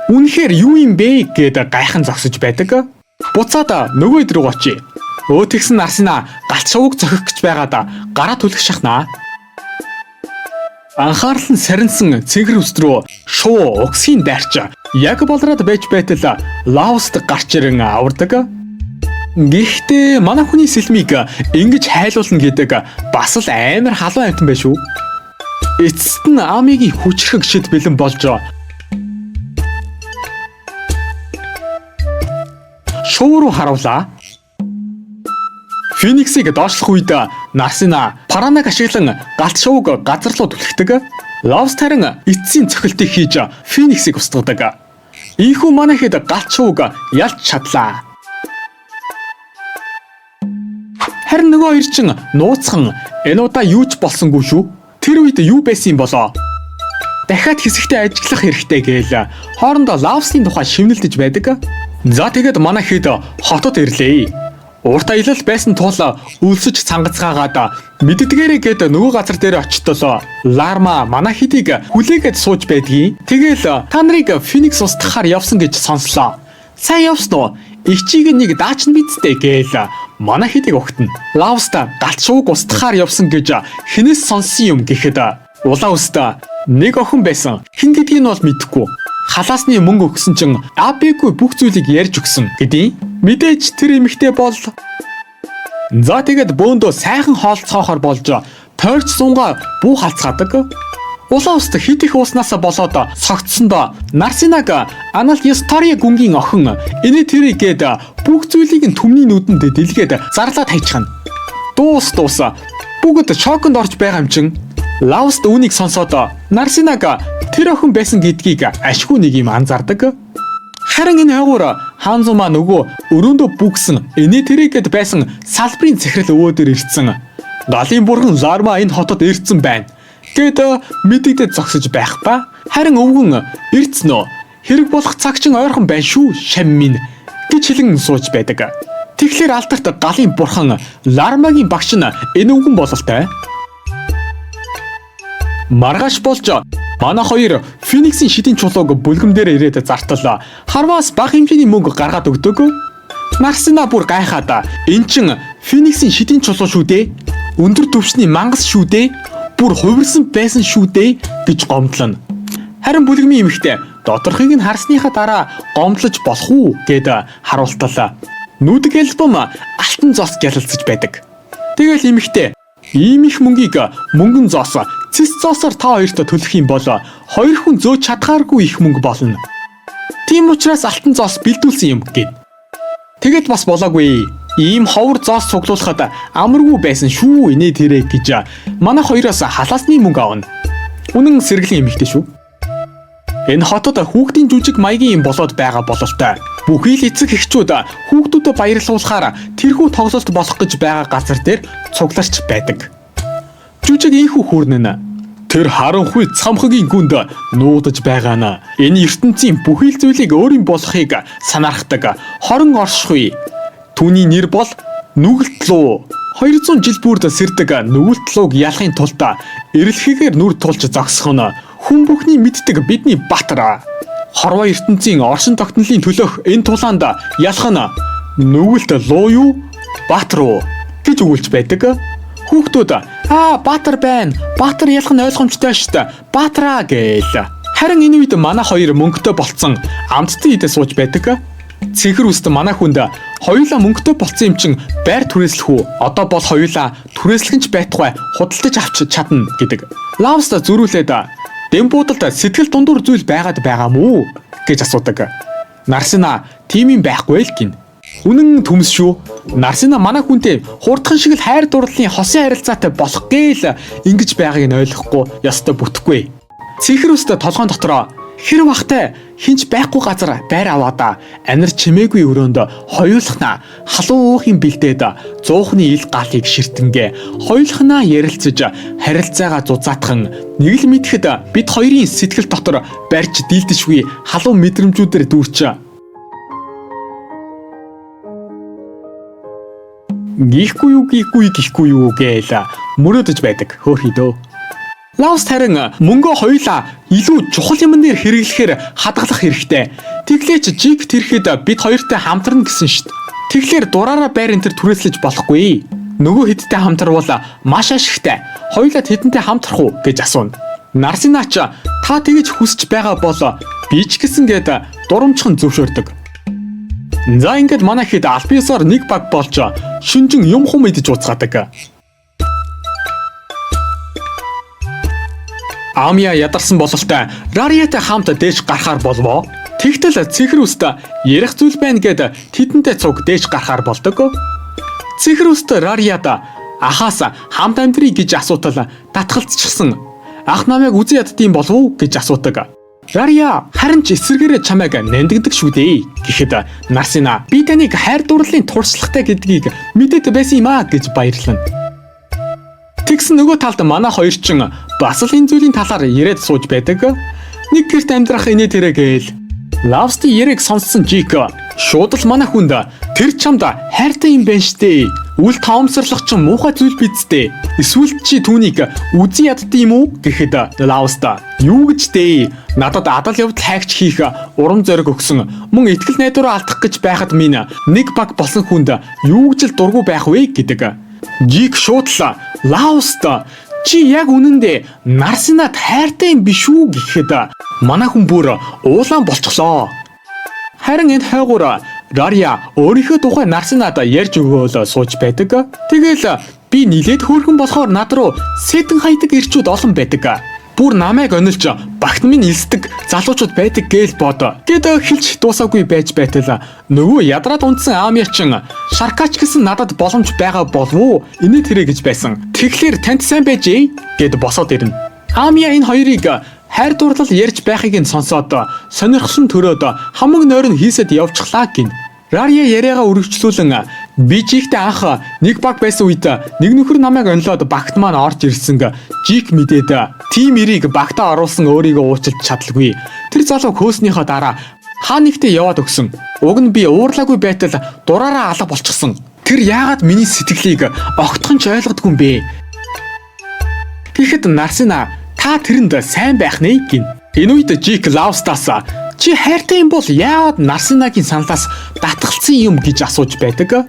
Үнэхээр юу юм бэ гэд гайхан зогсож байдаг. Буцаад нөгөө идрүү очие. Тэгсэн Нарсина галт шувууг зохих гэж байгаад гараа түлхэх шахнаа. Анхаарал нь сарнсан цэгэр үст рүү шуу угсхийн дайрч яг болроод байж байтал Лаост гарч ирэн авардаг. Гэхдээ манай хүний сэлмийг ингэж хайлуулна гэдэг бас л амар халуун амтан байх шүү. Эцэст нь Амигийн хүчрхэг шид бэлэн болж шуу руу харуулаа. Фениксийг доошлох үед Нарсина Паранаг ашиглан галт шууг газар руу түлхдэг. Лаост харин эцсийн цохилтыг хийж Фениксийг устгадаг. Ийхүү манай хэд галт шууг ялж чадлаа. Харин нөгөө хоёр чинь нууцхан энэ удаа юу ч болсонгүй шүү. Тэр үед юу байсан юм болоо? Дахиад хэсэгтээ ажиллах хэрэгтэй гээл хоорондоо Лаосын тухай шивнэлдэж байдаг. За тэгээд манай хэд хотод ирлээ. Урт аялал байсан тул өлсөж цангацгаагаад мэддгээрээ гээд нөгөө газар дээр очтолоо Ларма манай хэдийг хүлээгээд сууж байдгийг. Тэгэл та нарыг Феникс устгахаар явсан гэж сонслоо. Сайн явсан уу? Ичиг нэг даач нь бидтэй гээл манай хэдийг өгтөн. Лаоста галт шууг устгахаар явсан гэж хинээс сонсон юм гэхэд улаан өстө нэг охин байсан. Хин гэдгийг нь бол мэдэхгүй. Халаасны мөнгө өгсөн чинь Абигүй бүх зүйлийг ярьж өгсөн гэдیں۔ Мэдээж тэр эмэгтэй бол за тэгээд бөөндөө сайхан хоолцоохоор болж тойрч сунгаа бүү халцгаадаг. Улаан өстө хит их ууснасаа болоод согтсондоо Нарсинаг Аналт Ястори гүнгийн охин энэ тэрийг гээд бүх зүйлийг нь түмний нүдэнд дэлгээд зарлаад хайчихна. Дуус бүгд шоконд орж байгаа юм чин. Лаост үүнийг сонсоод Нарсинаг тэр охин байсан гэдгийг ашгүй нэг юм анзаардаг. Харин энэ хойгоор хаан зумаа нөгөө өрөөндөө бүгсэн энэ тэрэгэд байсан салбарын захирал өвөөдөр ирсэн. Галын бурхан Ларма энэ хотод ирсэн байна гэд мэдэгдэж зогсож байх ба. Харин өвгөн ирцэн үү? Хэрэг болох цаг чин ойрхон байна шүү шам минь гэж хэлэн сууж байдаг. Тэгэхээр алдарт галын бурхан Лармагийн багш нь энэ өвгөн бололтой. Маргааш болж манай хоёр Фениксийн шидийн чулууг бүлгэмдээр ирээд зартал харваас бага хэмжээний мөнгө гаргаад өгдөг. Нарсина бүр гайхаад эн чин Фениксийн шидийн чулуу шүү дээ. Өндөр төвшний мангас шүү дээ. Бүр хувирсан байсан шүү дээ гэж гомдлоно. Харин бүлгмийн эмэгтэй доторхыг нь харсныхаа дараа гомдлож болох уу гэд харуултал. Нүдэг альбом алтан зоос гялалцаж байдаг. Тэгэл эмэгтэй ийм их мөнгийг мөнгөн зоос цэс зоосоор та хоёрт төлөх юм бол хоёр хүн зөөж чадхааргүй их мөнгө болно. Тийм учраас алтан зоос бэлдүүлсэн юм гэв. Тэгэд бас болоогүй. Ийм ховор зоос цуглуулахад амаргүй байсан шүү инээ тэрэ гэж манай хоёроос халаасны мөнгө авна. Үнэн сэргэлийн эмэгтэй шүү. Энэ хотод хүүхдийн жүжиг маягийн юм болоод байгаа бололтой. Бүхий л эцэг эхчүүд хүүхдүүдэд баярлуулахаар тэрхүү тоглолт болох гэж байгаа газар дээр цугларч байдаг. Жүжиг ийхүү хүрнэ. Тэр харанхуй цамхагийн гүнд нуудаж байгаа нь энэ ертөнцийн бүхий л зүйлийг өөрийн болохыг санаарахдаг хорон оршихуй. Түүний нэр бол Нүгэлтлүү. 200 жил бүрд сэрдэг Нүгэлтлүүг ялахын тулд эрэлхийгээр нүр тулж зогсох нь хүн бүхний мэддэг бидний Баатар. Хорвоо ертөнцийн оршин тогтнолын төлөөх энэ тулаанд ялах нь Нүгэлтлүү юу? Баатар уу гэж өгүүлж байдаг. Хүүхдүүд Баатар байна. Баатар ялах нь ойлгомжтой шүү дээ. Баатараа гээл. Харин энэ үед манай хоёр мөнгөтэй болцсон амттай идэ сууж байдаг. Цэнхэр үст манай хүнд хоёулаа мөнгөтэй болцсон юм чин байр түрээслэх үү? Одоо бол хоёулаа түрээслэх нь ч байтугай худалдаж авч чадна гэдэг. Лаост зөрүүлээд Дембуудалд сэтгэл дундуур зүйл байгаа мүү гэж асуудаг. Нарсина тийм юм байхгүй л гин. Үнэн төмс шүү. Нарсина манай хүнтэй хурдхан шиг л хайр дурлалын хосын харилцаатай болох гээл ингэж байгааг нь ойлгохгүй ёстой бүтэхгүй. Цэнхэр үстэ толгойн дотроо хэр бахтай хинч байхгүй газар байр аваада анир чимээгүй өрөөнд хоёулахна халуун уухын бэлдээд 100-ны ил галыг ширтэнгээ хоёулахнаа ярилцаж харилцаагаа зузаатхан нэг л мэдхэд бид хоёрын сэтгэл дотор барьж дийлдэшгүй халуун мэдрэмжүүдээр дүүрч гихгүй юу гээл мөрөөдөж байдаг хөөхий дөө. Лаус харин мөнгөө хоёулаа илүү чухал юм дээр хэрэглэхээр хадгалах хэрэгтэй. Тэглээч жиг тэрхэд бид хоёртой хамтарна гэсэн шít. Тэгэхээр дураараа байр энэ төр түрээслэж болохгүй. Нөгөө хэдтэй хамтарвал маш ашигтай. Хоёулаа хэдэнтэй хамтрах уу гэж асууна. Нарсинач та тэгэж хүсэж байгаа бол би ч гэсэн гээд дурамчхан зөвшөөрдөг. За ингээд манай хэд албиусаар нэг баг болж шүнжин юм хум идэж уцгаадаг. Амиа ядарсан бололтой Рариятай хамт дээш гарахаар болвоо. Тэгтэл цэнхэр үст ярих зүйл байна гэд тэдэнтэй цуг дээш гарахаар болдог. Цэнхэр үст Рарияд ахаас хамт амьдрий гэж асуутал татгалцчихсан. Ах намайг үзэн яддсан болов уу гэж асуудаг. Рария харин ч эсэргээрээ чамайг нандиндаг шүү дээ гэхэд Нарсина би таныг хайр дурлалын туршлагатай гэдгийг мэдээд байсан юм аа гэж баярлана. Тэгсэн нөгөө талд манай хоёр ч бас л энэ зүйлийн талаар яриад сууж байдаг. Нэг гэрт амьдрах инээ тэрэ гээл. Лавсти яриг сонссон Жик шууд л манай хүнд тэр чамд хайртай юм байна штэ. Үл таамсарлах ч муухай зүйл бидтэй. Эсвэл чи түүнийг үзэн ядд юм уу гэхэд Лавста юу гэж дээ? Надад адал явдал хайгч хийх урам зориг өгсөн мөн итгэл найдвараа алдах гэж байхад минь нэг баг болсон хүнд юу гэж л дургу байх вэ гэдэг. Жик шуудлаа Лауста чи яг үнэндээ Нарсинад хайртай юм биш үү гэхэд манай хүн бүр уулаан болчихлоо. Харин энэ хойгуур Рария өөрийнхөө тухай Нарсинад ярьж өгөөл сууж байдаг. Тэгэл би нилээд хөөрхөн болохоор над руу сэтэн хайдаг ирчүүд олон байдаг. Бүр намайг онилж багт минь илсдэг залуучууд байдаг гээл бод. Гэд хэлж дуусаагүй байж байтал нөгөө ядраад унтсан Амиачин Шаркач гэсэн надад боломж байгаа болов уу? Инээ тэрэ гэж байсан. Тэгэхээр танд сайн байжээ гэд босоод ирнэ. Амиа энэ хоёрыг хайр дурлал ярьж байхыг нь сонсоод сонирхсон төрөөд хамаг нойрон хийсэд явчихлаа гин. Рария яриагаа үргэлжлүүлэн би Жиктэй анх нэг баг байсан үед нэг нөхөр намайг онлоод багт маань орж ирсэн. Жик мэдээд тим эрийг багтаа оруулсан өөрийгөө уучлж чадлагүй. Тэр залуу хөөснийхөө дараа хаа нэгтээ яваад өгсөн. Уг нь би уурлаагүй байтал дураараа алга болчихсон. Тэр яагаад миний сэтгэлийг огтхон ч ойлгодгүй юм бэ? Тэгэхэд Нарсина та тэрэнд сайн байх нэ гин. Энэ үед Жик Лаустаас чи хайртай юм бол яагаад Нарсинагийн саналаас татгалцсан юм гэж асууж байдаг.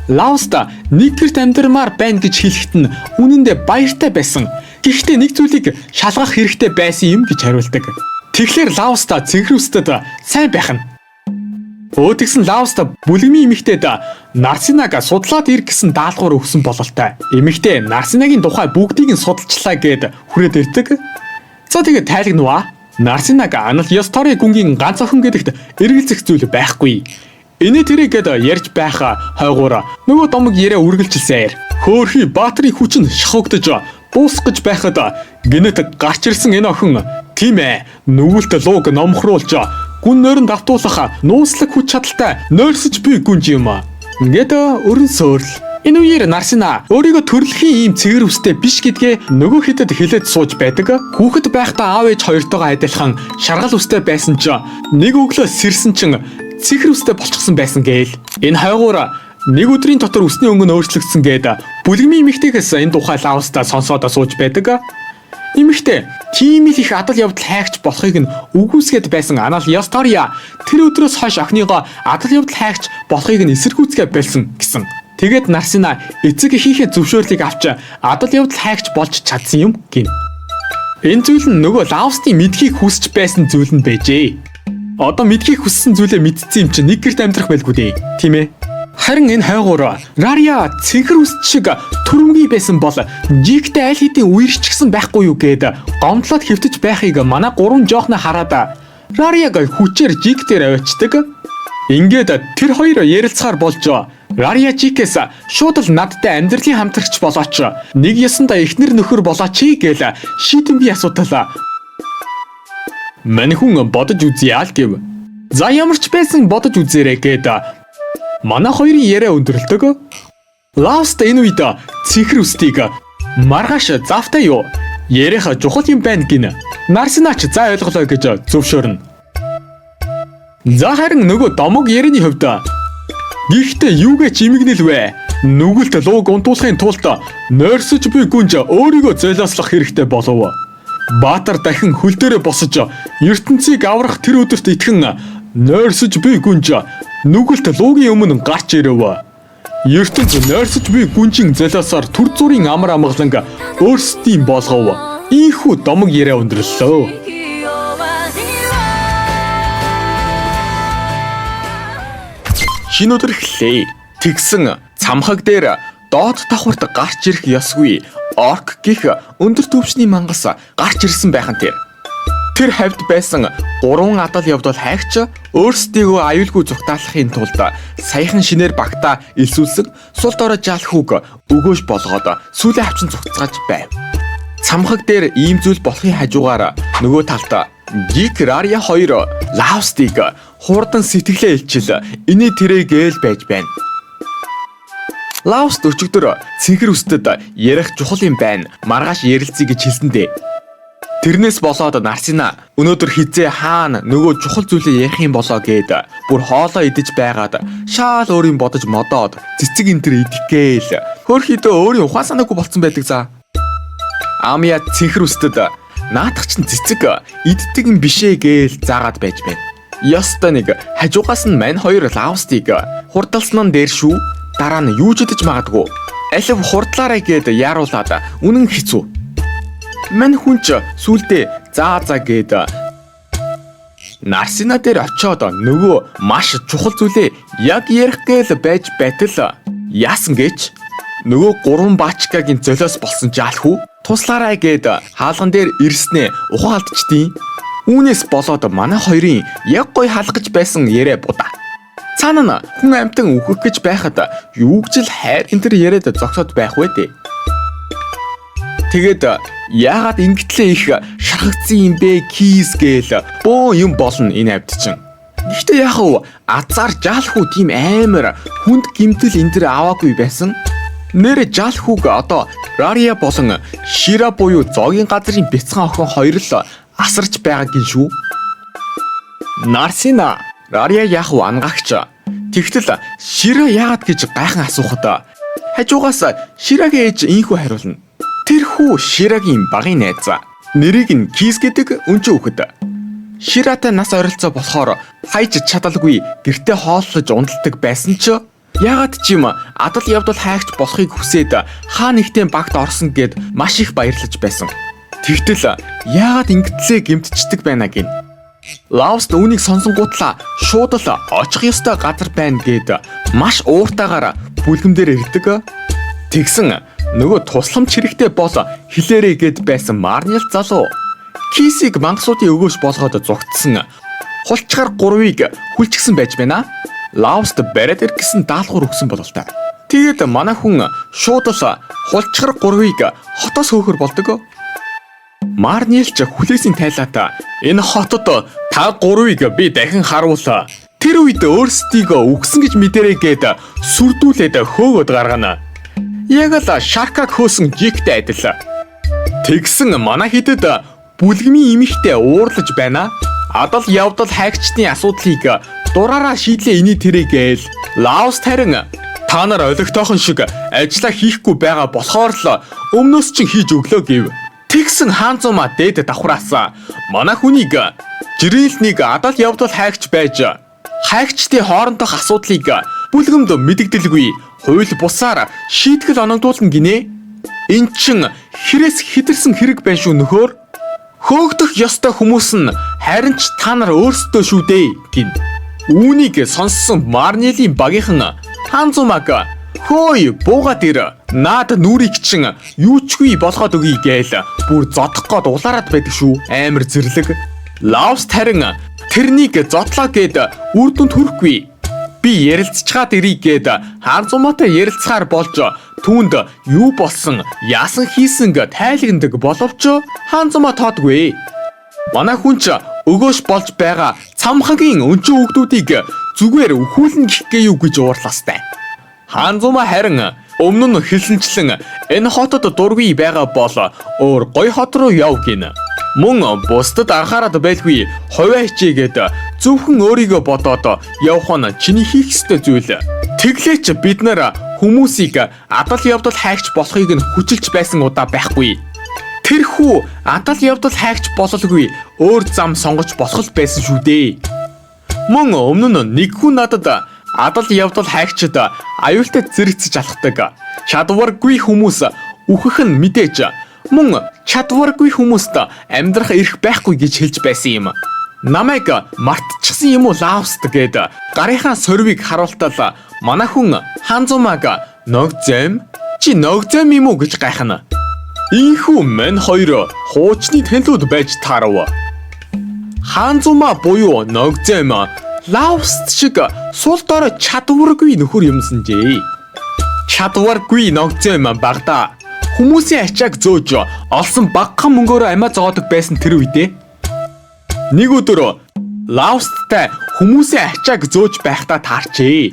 Лауста нэг гэрт амьдрмаар байна гэж хэлэхэд нь үнэндээ баяртай байсан. Гэхдээ нэг зүйлийг шалгах хэрэгтэй байсан юм гэж хариулдаг. Тэгэхээр Лауста цэнхрүүстэд сайн байх нь. Тэгсэн Лауста бүлэгмийн эмэгтэйд Нарсинаг судлаад ир гэсэн даалгавар өгсөн бололтой. Эмэгтэй Нарсинагийн тухай бүгдийг нь судалчлаа гэд хүрээд ирдэг. За тэгээд тайлагнаваа. Нарсинаг анал Ёстори гүнгийн ганц охин гэдэгт эргэлзэх зүйл байхгүй. Инээ тэрэгэд ярьж байхаа хойгуур нөгөө домог яриа үргэлжилсээр хөөхий баатрийн хүчин шахагдж дуусгаж байхад гинэт гарч ирсэн энэ охин тийм ээ нүгэлт лууг номхруулж гүн нойрон давтуулах нууцлаг хүч чадалтай нойрсож буй гүнж юм. Ингээд өрн сөөрл. Энэ үеэр Нарсина өөрийгөө төрөлхийн ийм цэгэр үстэй биш гэдгээ нөгөө хэдэд хэлээд сууж байдаг. Хүүхэд байхдаа аав ээж хоёртойгоо адилхан шаргал үстэй байсан ч нэг өглөө сэрсэн чин цэгэр үстэй болчихсон байсан гээл. Энэ хойгуур нэг өдрийн дотор үсний өнгө нь өөрчлөгдсөн гээд бүлэгмийн эмэгтэйгээс энэ тухай Лаустаа сонсоод сууж байдаг. Эмэгтэй тийм их адал явдал хайгч болохыг нь үгүйсгээд байсан Анал Ёстория тэр өдрөөс хойш охиныгоо адал явдал хайгч болохыг нь эсэргүүцгээ болсон гэсэн. Тэгээд Нарсина эцэг эхийнхээ зөвшөөрлийг авч адал явдал хайгч болж чадсан юм гин. Энэ зүйл нь нөгөө Лаустын мэдхийг хүсэж байсан зүйл нь байжээ. Одоо мэдхийг хүссэн зүйлээ мэдсэн юм чинь нэг гэрт амьдрах байлгүй дээ. Тийм ээ. Харин энэ хойгуур Рария цэнхэр үст шиг түрэмгий байсан бол Жиктэй аль хэдийн үерчгсэн байхгүй юу гэд гомдлоод хэвтэж байхыг манай гурван жоохно хараад Рарияг хүчээр Жик дээр авчдаг. Ингээд тэр хоёр ярилцахаар болж Рария Чикээс шууд л надтай амьдралын хамтрагч болооч. Нэг ясандаа эхнэр нөхөр болооч гээл шийдэн бий асуудал. Мань хүн бодож үзье л гэв. За ямар ч байсан бодож үзээрэй гээд манай хоёрын яриа өндөрлөдөг. Ласт энэ үед цэнхэр үстийг маргааш завтай юу? Яриха чухал юм байна гинэ. Нарсинаач за ойлголоо гэж зөвшөөрнө. За харин нөгөө домог ярианы хувьд гэхдээ юугээ чимэгнэл вэ? Нүгэлт лууг унтуулахын тулд нойрсож буй гүнж өөрийгөө золиослох хэрэгтэй болов. Баатар дахин хөл дээрээ босож ертөнцийг аврах тэр өдөрт итгэн нойрсож буй гүнж нүгэлт луугийн өмнө гарч ирэв. ертөнц нойрсож буй гүнжин золиосоор түр зүрийн амар амгаланг өөрсдийн болгов. Ийхүү домог яриа өндөрлөө. Шинэ өдөр эхлэе. Тэгсэн цамхаг дээр доод давхарт гарч ирэх ёсгүй орк гих өндөр төвчний мангас гарч ирсэн байхан тэр хавьд байсан 3 адал явдал хайгч өөрсдийгөө аюулгүй зүгтаалахын тулд саяхан шинээр багтаа илсүүлсэн сул дорой жаал хүүг өгөөж болгоод сүлээ авчин зүгтцгааж байв. Цамхаг дээр ийм зүйл болохын хажуугаар нөгөө талд Гик Рария хоёр Лаустиг хурдан сэтгэлээ илчил иний тэрэгээл байж байна. Лауст өчигдөр цэнхэр үстэд ярих чухал юм байна. Маргааш ярилцъя гэж хэлсэндээ. Тэрнээс болоод Нарсина өнөөдөр хизээ хаана нөгөө чухал зүйлээ ярих юм болоо гээд бүр хоолоо идэж байгаад шаал өөрийн бодож модоод цэцэг энтер идэхгээл хөрхидөө өөрийн ухаан санаагүй болцсон байдаг за. Амиа цэнхэр үстэд наадах чинь цэцэг иддэг юм бишээ гээл заагаад байж байна. Ёстой нэг хажуугаас нь мань хоёр Лаустиг хурдалсан нь дээр шүү. Дараа нь юу ч идэж магадгүй. Алив хурдлаарай гээд яаруулаад үнэн хэцүү. Мань хүнч сүулдэ заа гээд Нарсина дээр очиод нөгөө маш чухал зүйлээ яг ярих гээл байж байтал яасан гэж нөгөө 3 баачкагийн золиос болсон жаалхүү туслаарай гээд хаалган дээр ирснээ ухаан алдчдیں۔ Үүнээс болоод манай хоёрын яг гой халгаж байсан яриа будаа. Цаана нь хүн амтан үхэх гэж байхад юу гэж л хайр энэ төр яриад зогсоод байх вэ дээ. Тэгээд яагаад ингэтлээ их шархагдсан юм бэ кис гээл бөө юм болно энэ авд чинь. Гэхдээ яах вэ? Азар жаалхүү тийм амар хүнд гимтэл энэ төр аваагүй байсан. Нэр жаалхүүг одоо Рария болон Шира буюу зоогийн газрын бяцхан охин хоёр л асарч байгаагийн шүү. Нарсина Рария яах вэ ангаагч. Тэгтэл Шира яагаад гэж гайхан асуухад хажуугаас Ширагийн ээж ийхүү хариулна. Тэр хүү Ширагийн багын найз. Нэрийг нь Кис гэдэг өнчөө хүүхэд. Ширатай нас ойролцоо болохоор хайж чадалгүй гэртээ хооллож ундалдаг байсан ч яагаад ч юм адал явдал хайгч болохыг хүсээд хаа нэгтэн багт орсон гэд маш их баярлаж байсан. Тэгтэл яагаад ингэтлээ гэмтчдэг байна гин. Лауст үүнийг сонсонгуутлаа шууд л очих ёстой газар байна гэд маш ууртаагаар бүлгэмдэр ирдэг. Тэгсэн нөгөө тусламж хэрэгтэй бол хилээрээ гэд байсан Марнил залуу Кисийг мангасуудын өгөөж болгоод зугтсан хулчгаар 3-ыг хүлчгсэн байж байна. Лауст бариад иргэсэн даалгавар өгсөн болол та. Тэгээд манай хүн шууд л хулчгаар 3-ыг хотоос хөөхөр болдог. Марнилч хүлээсийн тайлаата энэ хотод та 3-ыг би дахин харуулаа. Тэр үед өөрсдийгөө үгсэн гэж мэдэрэй гээд сүрдүүлээд хөөгöd гаргана. Яг л шаркаг хөөсөн жигтэй адил. Тэгсэн манай хидэд бүлгмийн имихтэй уурлаж байна. Адал явдал хайгчдын асуудлыг дураараа шийдлээ иний тэрэ гээл. Лауст харин та нар олигтойхон шиг ажиллаа хийхгүй байгаа болохоор л өмнөөс чинь хийж өглөө гэв. Тэгсэн хаанцумаа дээд давхраасаа манай хүнийг жирэлнийг адал явдал хайгч байж хайгчдын хоорондох асуудлыг бүлгэмд мэдэгдэлгүй хууль бусаар шийтгэл оногдуулна гинэ. Эн чин хэрээс хитэрсэн хэрэг байна шүү нөхөр. Хөөгдөх ёстой хүмүүс нь харин ч та нар өөрсдөө шүү дээ гин. Үүнийг сонссон Марнилийн багийнхан хаанцумаг хөөе буугаад ир наад нүрийг чин юучгүй болгоод өгье гээл бүр зодох гээд улаарад байдаг шүү амар зэрлэг. Лауст харин тэрнийг зодлоо гээд үр дүнд хүрэхгүй Би ярилцчаад ирье гэд Ханзумаатай ярилцахаар болж түүнд юу болсон, яасан хийсэн гэ тайлагнадаг боловч Ханзумаа тоодгүй. Манай хүн ч өгөөш болж байгаа цамхагийн өнчөө хүүхдүүдийг зүгээр өхүүлэн гихгээ юу гэж уурлаастай. Ханзумаа харин өмнө нь хэлсэнчлэн энэ хотод дургүй байгаа бол өөр гой хот руу яв гин. Мөн бусдад анхаарал байлгүй хувиа хичээгээд зөвхөн өөрийгөө бодоод явах нь чиний хийх ёстой зүйл. Тэглээч бид нар хүмүүсийг адал явдал хайгч болохыг нь хүчилж байсан удаа байхгүй. Тэрхүү адал явдал хайгч бололгүй өөр зам сонгож болох л байсан шүү дээ. Мөн өмнө нь нэг хүн надад адал явдал хайгчд аюултай зэрэгцэж алхдаг. Чадваргүй хүмүүс үхэх нь мэдээж. Мөн чадваргүй хүмүүст амьдрах эрх байхгүй гэж хэлж байсан юм. Намайг мартчихсан юм уу Лаост гэд гарынхаа сорвиг харуултал манай хүн Ханзумааг ногзэм чи ногзэм юм уу гэж гайхна. Ийхүү мэн хоёр хуучны танилуд байж таарав. Ханзумаа буюу ногзэм Лаост шиг сул дор чадваргүй нөхөр юмсанжээ. Чадваргүй ногзэм багада хүмүүсийн ачааг зөөж олсон багахан мөнгөөр амиа зогоодог байсан тэр үедээ. Нэг өдөр Лаосттай хүмүүсийн ачааг зөөж байхдаа таарчээ.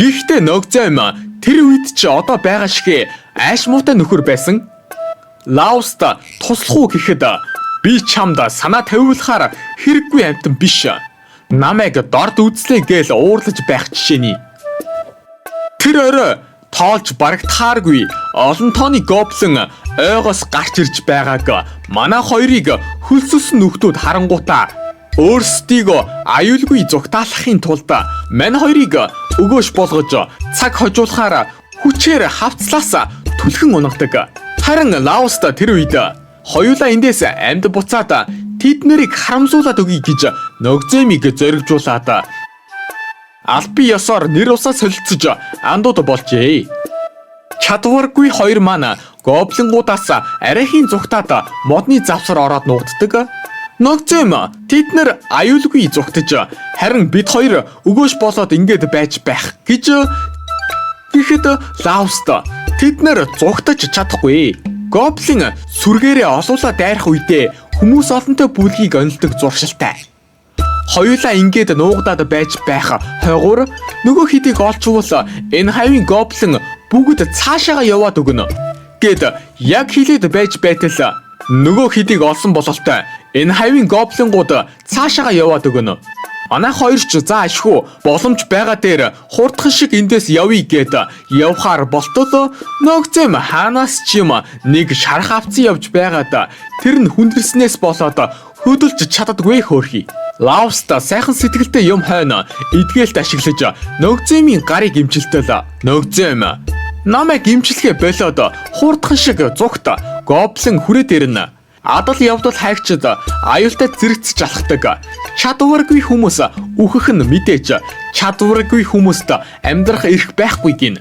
Гэхдээ ногзэм тэр үед ч одоо байгаа шиг ааш муутай нөхөр байсан. Лаост туслах уу гэхэд би чамд санаа тавиулахаар хэрэггүй амтан биш. Намайг дорд үзлээ гээл уурлаж байх жишээний. Тэр орой тоолж барагдахааргүй олон тооны гоблин ойгоос гарч ирж байгааг манай хоёрыг хөлсөсөн нөхдүүд харангуутаа өөрсдийгөө аюулгүй зугтаалахын тулд мань хоёрыг өгөөш болгож цаг хожуулахаар хүчээр хавцлаас түлхэн унагадаг. Харин Лаост тэр үед хоёулаа эндээс амьд буцаад тэд нарыг харамсуулаад өгье гэж ногзэмиг зоригжуулаад албан ёсоор нэр усаа солилцож андууд болжээ. Чадваргүй хоёр маань гоблингуудаас арайхийн зүгтаад модны завсар ороод нуугддаг. Ногзэм тэд нар аюулгүй зүгтаж харин бид хоёр өгөөш болоод ингэж байж байх гэж гэхэд Лаост тэд нар зүгтаж чадахгүй. Гоблин сүргээрээ олуулаа дайрах үедээ хүмүүс олонтой бүлгийг онилдог зуршилтай. Хоёулаа ингээд нуугдаад байж байх хойгуур нөгөө хэдийг олчвол энэ хавийн гоблин бүгд цаашаага яваад өгнө гэд яг хэлээд байж байтал нөгөө хэдийг олсон бололтой энэ хавийн гоблингууд цаашаага яваад өгнө. Манай хоёр ч за ашгүй боломж байгаа дээр хурдхан шиг эндээс явъя гэд явхаар болтол ногзэм хаанаас ч юм нэг шарах авцсан явж байгаад тэр нь хүндэрснээс болоод хөдөлж чаддаггүй хөөрхий. Лаост сайхан сэтгэлтэй юм хойно эдгээлт ашиглаж ногзэмийн гарыг имчилтэл ногзэм намайг имчилгээ болоод хурдхан шиг зүгт гоблин хүрээд ирнэ. Адал явдал хайгчд аюултай зэрэгцэж алхдаг. Чадваргүй хүмүүс үхэх нь мэдээж чадваргүй хүмүүст амьдрах эрх байхгүй гин.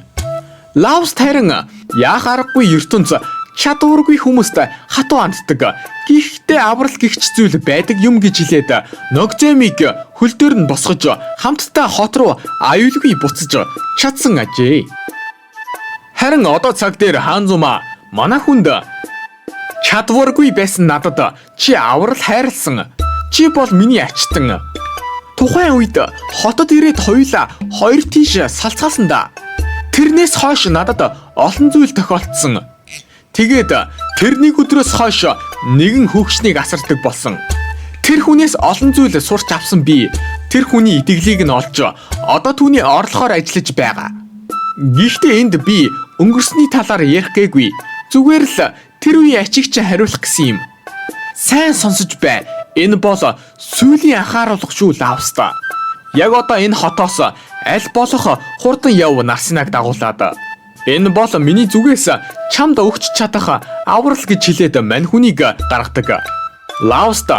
Лаост харин яах аргагүй ертөнц чадваргүй хүмүүст хатуу анддаг. Гэхдээ аврал гихч зүйл байдаг юм гэж хэлээд ногзэмиг хөл дээр нь босгож хамтдаа хот руу аюулгүй буцаж чадсан ажээ. Харин одоо цаг дээр Ханзумаа манай хүнд чадваргүй байсан надад чи аврал хайрлсан. Чи бол миний ачтан. Тухайн үед хотод ирээд хоёулаа хоёр тийш салцгаасан да. Тэрнээс хойш надад олон зүйл тохиолдсон. Тэгээд тэр нэг өдрөөс хойш нэгэн хөгшнийг асардаг болсон. Тэр хүнээс олон зүйл сурч авсан би тэр хүний итгэлийг нь олж одоо түүний орлохоор ажиллаж байгаа. Гэхдээ энд би өнгөрсний талаар ярих гээгүй. Зүгээр л тэр үеийн ачигч хариулах гэсэн юм. Сайн сонсож бай. Энэ бол сүүлийн анхааруулга шүү Лаост. Яг одоо энэ хотоос аль болох хурдан яв нарсинаг дагуулад. Энэ бол миний зүгээс чамд өгч чадах аврал гэж хэлээд мань хүнийг гаргадаг. Лаост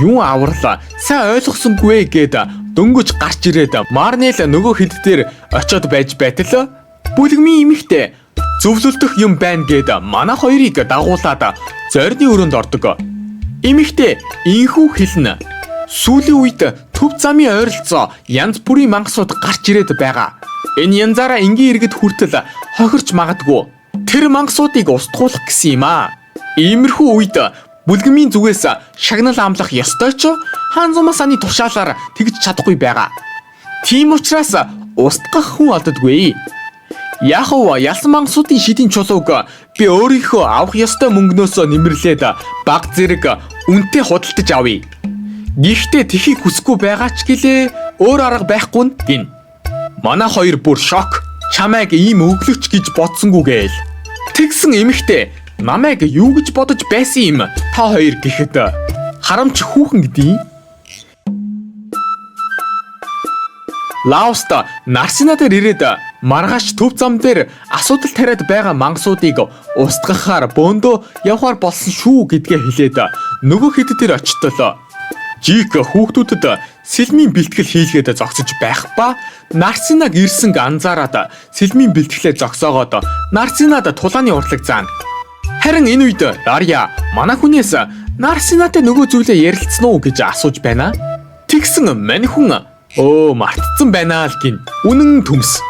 юу аврал сайн ойлгосонгүй гэд дөнгөж гарч ирээд Марнел нөгөө хэд дээр очиод байж байтал бүлгмийн эмэгтэй зөвлөлдөх юм байна гэд манай хоёрыг дагуулад зорны өрөөнд ордог. Эмэгтэй инхүү хэлнэ. Сүүлийн үед төв замын ойролцоо янз бүрийн мангасууд гарч ирээд байгаа. Энэ янзаараа энгийн иргэд хүртэл хохирч магадгүй. Тэр мангасуудыг устгуулах гэсэн юм аа. Иймэрхүү үед бүлгэмийн зүгээс шагнал амлах ёстой ч Ханзума саны тушаалаар тэгж чадахгүй байгаа. Тийм учраас устгах хүн олддгүй. Яг уу ялсан мангасуудын шидийн чулууг би өөрийнхөө авах ёстой мөнгнөөс нэмэрлээд баг зэрэг үнэтэй худалдаж авъя. Гэхдээ тэхийг хүсэхгүй байгаа ч гэлээ өөр арга байхгүй нь гин. Манай хоёр бүр шок. Чамайг ийм өглөгч гэж бодсонгүй гээл. Тэгсэн эмэгтэй намайг юу гэж бодож байсан юм та хоёр гэхэд харамч хүүхэн гэдээ. Лауста Нарсина дээр ирээд маргааш төв зам дээр асуудал тариад байгаа мангасуудыг устгахаар бөөндөө явхаар болсон шүү гэдгээ хэлээд нөгөө хэд дээр очтолоо. Жик хүүхдүүдэд сэлмийн бэлтгэл хийлгээд зогсож байх ба Нарсинаг ирсэнг анзаараад сэлмийн бэлтгэлээ зогсоогоод Нарсинад тулааны урлаг заана. Харин энэ үед Арья манай хүнээс Нарсинатай нөгөө зүйлээ ярилцсан уу гэж асууж байна. Тэгсэн мань хүн мартцсан байна л гин. Үнэн төмс.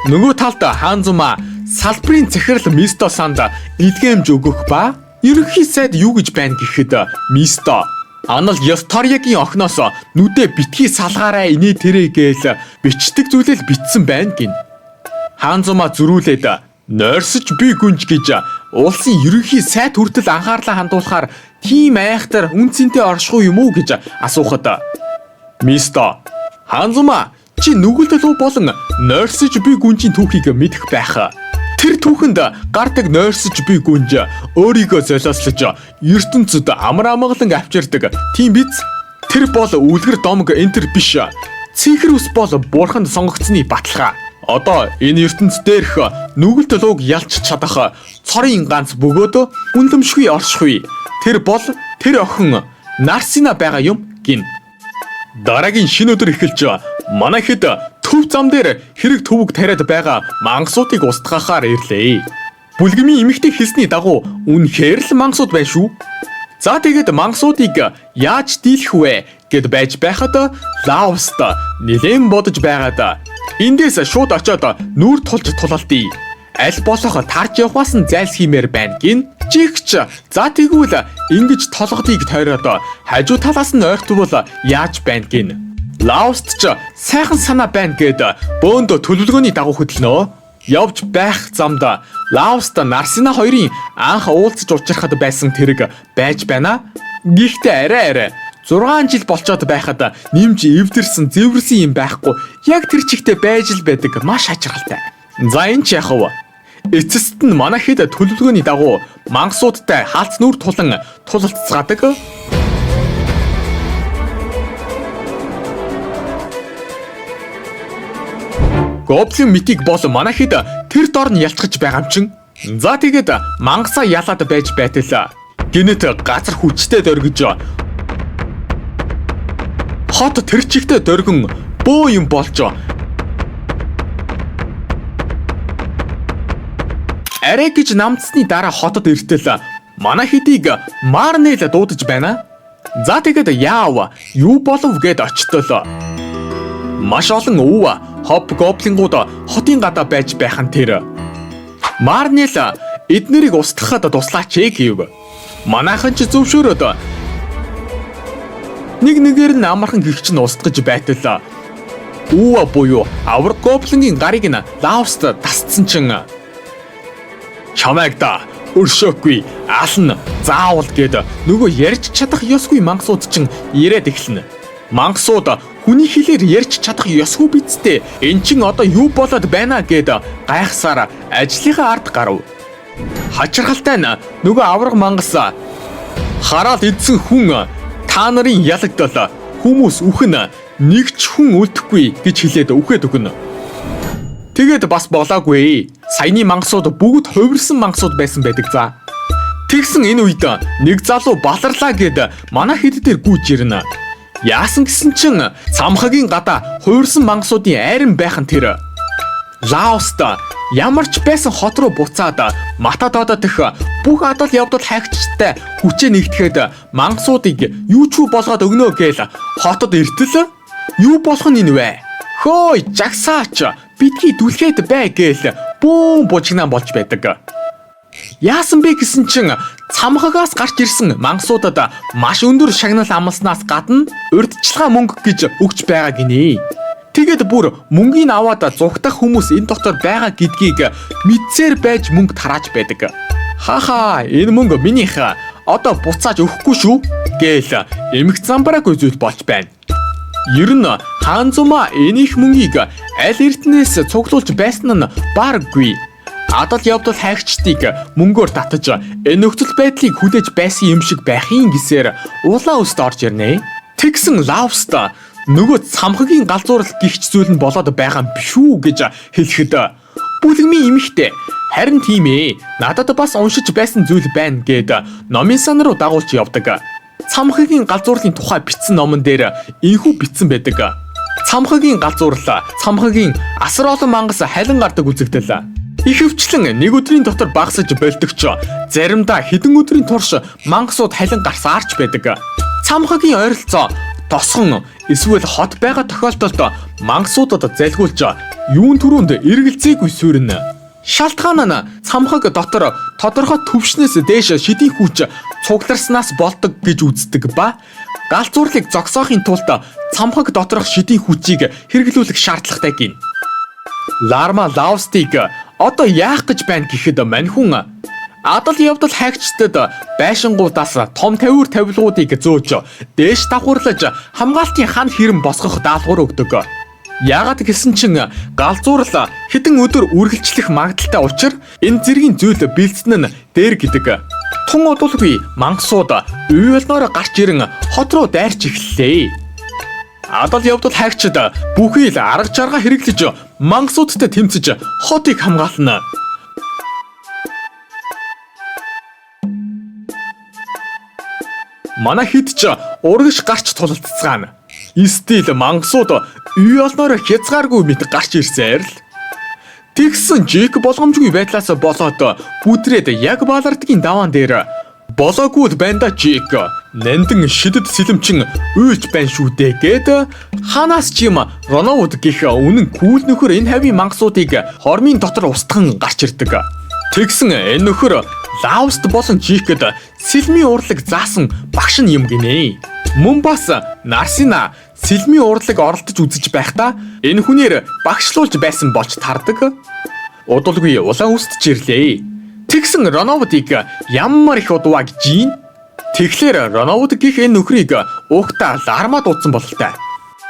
Нөгөө талд Ханзума салбарын захирал Мисто санд эдгэмж өгөх ба ерөнхий сайд юу гэж байна гэхэд Мисто Анал Ястарьягийн охиноос нүдэ битгий салгаараа инээ тэрэ гээл бичдэг зүйлэл битсэн байна гин. Ханзума зөрүүлээд нойрсож би гүнж гэж улсын ерөнхий сайд хүртэл анхаарлаа хандуулахаар тийм айхтар үнцэнтэй оршихуу юм уу гэж асуухад Мисто Ханзума чи нүгэлтэл болон нойрсож би гүнжийн түүхийг мэдэх байх. Тэр түүхэнд гардаг нойрсож би гүнж өөрийгөө золиослож ертөнцид амар амгалан авчирдаг тийм биз? Тэр бол үлгэр домог энтер биш. Цэнхэр ус бол бурханд сонгогдсны баталгаа. Одоо энэ ертөнц дээрх нүгэлтэлүүг ялч чадах цорын ганц бөгөөд үнлэмшгүй оршихуй. Тэр бол тэр охин Нарсина байгаа юм гин. Дараагийн шинэ өдөр эхэлж манай хэд төв зам дээр хэрэг төвөг тариад байгаа мангасуудыг устгахаар ирлээ. Бүлгэмийн эмэгтэй хэлсний дагуу үнэхээр л мангасууд байна шүү. За тэгээд мангасуудыг яаж дийлэх вэ гэд байж байхад Лауст нэлээд бодож байгаад эндээс шууд очиод нүүр тулж тулалдъя. Аль болох тарж явахаас нь зайлсхиймээр байна гин. Жигч за тэгвэл ингэж толгодыг тойроод хажуу талаас нь ойртвол яаж байна гин. Лауст ч сайхан санаа байна гэд бөөндө төлөвлөгөөний дагуу хөдлөнө. Явж байх замд Лауст Нарсина хоёрын анх уулзаж учрахад байсан тэрэг байж байна. Гэхдээ арай 6 жил болцоод байхад нэмж эвдэрсэн зэвэрсэн юм байхгүй. Яг тэр чигтээ байж л байдаг маш хачирхалтай. За энэ ч яах вэ? Эцэст нь манай хэд төлөвлөгөөний дагуу мангасуудтай хаалц нүр тулан тулалцгаадаг. Гоблин митиг бол манай хэд тэр дор нь ялцгаж байгаа юм чин. За тэгээд мангасаа ялаад байж байтал гинэт газар хүчтэй дөргиж хот тэр чигтээ дөргөн бөө юм болж арай гэж намцсны дараа хотод иртэл манай хэдийг Марнел дуудаж байна. За тэгээд яав юу болов гэд очтол. Маш олон өвөө хоб гоблингууд хотын гадаа байж байхан тэр Марнел эднэрийг устгахад туслаач гэв. Манайхан ч зөвшөөрөөд нэг нэгээр нь амархан гихч нь устгаж байтал өвөө буюу авраг гоблингийн гарыг нь Лауст тасцсан чин чамайг да өршөөхгүй ална заавал гэд нөгөө ярьж чадах ёсгүй мангасууд чин ирээд эхэлнэ. Мангасууд хүний хэлээр ярьж чадах ёсгүй бидтэй эн чин одоо юу болоод байна гэд гайхсаар ажлынхаа ард гарав. Хачирхалтай нь нөгөө авраг мангас хараад идсэн хүн та нарын ялагдал хүмүүс үхэн нэг ч хүн үлдэхгүй гэж хэлээд үхээд өгнө. Тэгээд бас болоогүй. Саяны мангасууд бүгд хувирсан мангасууд байсан байдаг за. Тэгсэн энэ үед нэг залуу баларлаа гэд манай хэд дээр гүйж ирнэ. Яасан гэсэн чин цамхагийн гадаа хувирсан мангасуудын айран байхан тэр. Лаоста ямар ч байсан хот руу буцаад Матадодо дэх бүх адал явдал хайгчтай хүчээ нэгтгэхэд мангасуудыг юу ч болгоод өгнө гээл хотод иртэл юу болох нь энэ вэ? Хөөе жагсаач бидгийг дүлхээд бай гээл бүүн бужигнаа болж байдаг. Яасан бэ гэсэн чин цамхагаас гарч ирсэн мангасуудад маш өндөр шагнал амласнаас гадна урьдчилгаа мөнгө гэж өгч байгаа гинэ. Тэгээд бүр мөнгийг аваад зугтах хүмүүс энэ дотор байгаа гэдгийг мэдсээр байж мөнгө тарааж байдаг. Хааха энэ мөнгө минийх одоо буцааж өгөхгүй шүү гээл эмх замбраагүй зүйл болж байна. Ер нь Ханзума энийх мөнгийг аль эртнээс цуглуулж байсан нь баргүй. Адал явдал хайгчдыг мөнгөөр татаж энэ нөхцөл байдлыг хүлээж байсан юм шиг байхын гисээр улаан өст орж ирнэ. Тэгсэн Лаоста нөгөө цамхагийн галзуурал гихч зүйл нь болоод байгаа юм биш үү гэж хэлэхэд бүлэгмийн эмэгтэй харин тийм ээ надад бас уншиж байсан зүйл байна гэд номын сан руу дагуулж явдаг. Цамхагийн галзуурлын тухай бичсэн номон дээр энхүү бичсэн байдаг. Цамхагийн галзуурал цамхагийн асар олон мангас халин гардаг үзэгдэл. Ихэвчлэн нэг өдрийн дотор багасж болдогч заримдаа хэдэн өдрийн турш мангасууд халин гарсаарч байдаг. Цамхагийн ойролцоо тосхон эсвэл хот байгаа тохиолдолд мангасуудад залгуулж юун түрүүнд эргэлзээгүй суурна. Шалтгаан нь цамхаг дотор тодорхой төвшнөөс дээш шидийн хүч цугларснаас болдог гэж үздэг ба галзуурлыг зогсоохын тулд цамхаг доторх шидийн хүчийг хэрэглүүлэх шаардлагатай гин. Ларма Лаостиг одоо яах гэж байна гэхэд маньхун адал явдал хайгчдад байшингуудаас том тавиур тавилгуудыг зөөж дээш давхарлаж хамгаалтын хан хэрэм босгох даалгавар өгдөг. Яагаад гэсэн чин галзуурал хэдэн өдөр үргэлжлэх магадaltaй учраас энэ зэргийн зүйл бэлдсэн нь дээр гэдэг. Тун удалгүй мангасууд үе болноор гарч ирэн хот руу дайрч эхэллээ. Адал явдал хайгчид бүхий л арга жарга хэрэглэж мангасуудтай тэмцэж хотыг хамгаална. Манай хэд ч урагш гарч тулалдцгаана. Стил мангасууд үе олноор хязгааргүй мэт гарч ирсээр л. Тэгсэн Жик болгоомжгүй байдлаас болоод бүдрээд яг балардгийн даваан дээр болоогүй л байна да Жик. Нандин шидэд сэлэмчин уйлж байна шүү дээ гэд ханаас ч юм Роноуд гих үнэн күүл нөхөр энэ хавийн мангасуудыг хормын дотор устган гарч ирдэг. Тэгсэн энэ нөхөр Лаост болон Жикэд сэлмийн урлаг заасан багш нь юм гинэ. Мөн бас Нарсина сэлмийн урлаг оролдож үзэж байхдаа энэ хүнээр багшлуулж байсан болж тардаг. Удалгүй улаан үстж ирлээ. Тэгсэн Роноудыг ямар их удаа гэж юм. Тэгэхээр Роноуд гих энэ нөхрийг уухта Ларма дуудсан бололтой.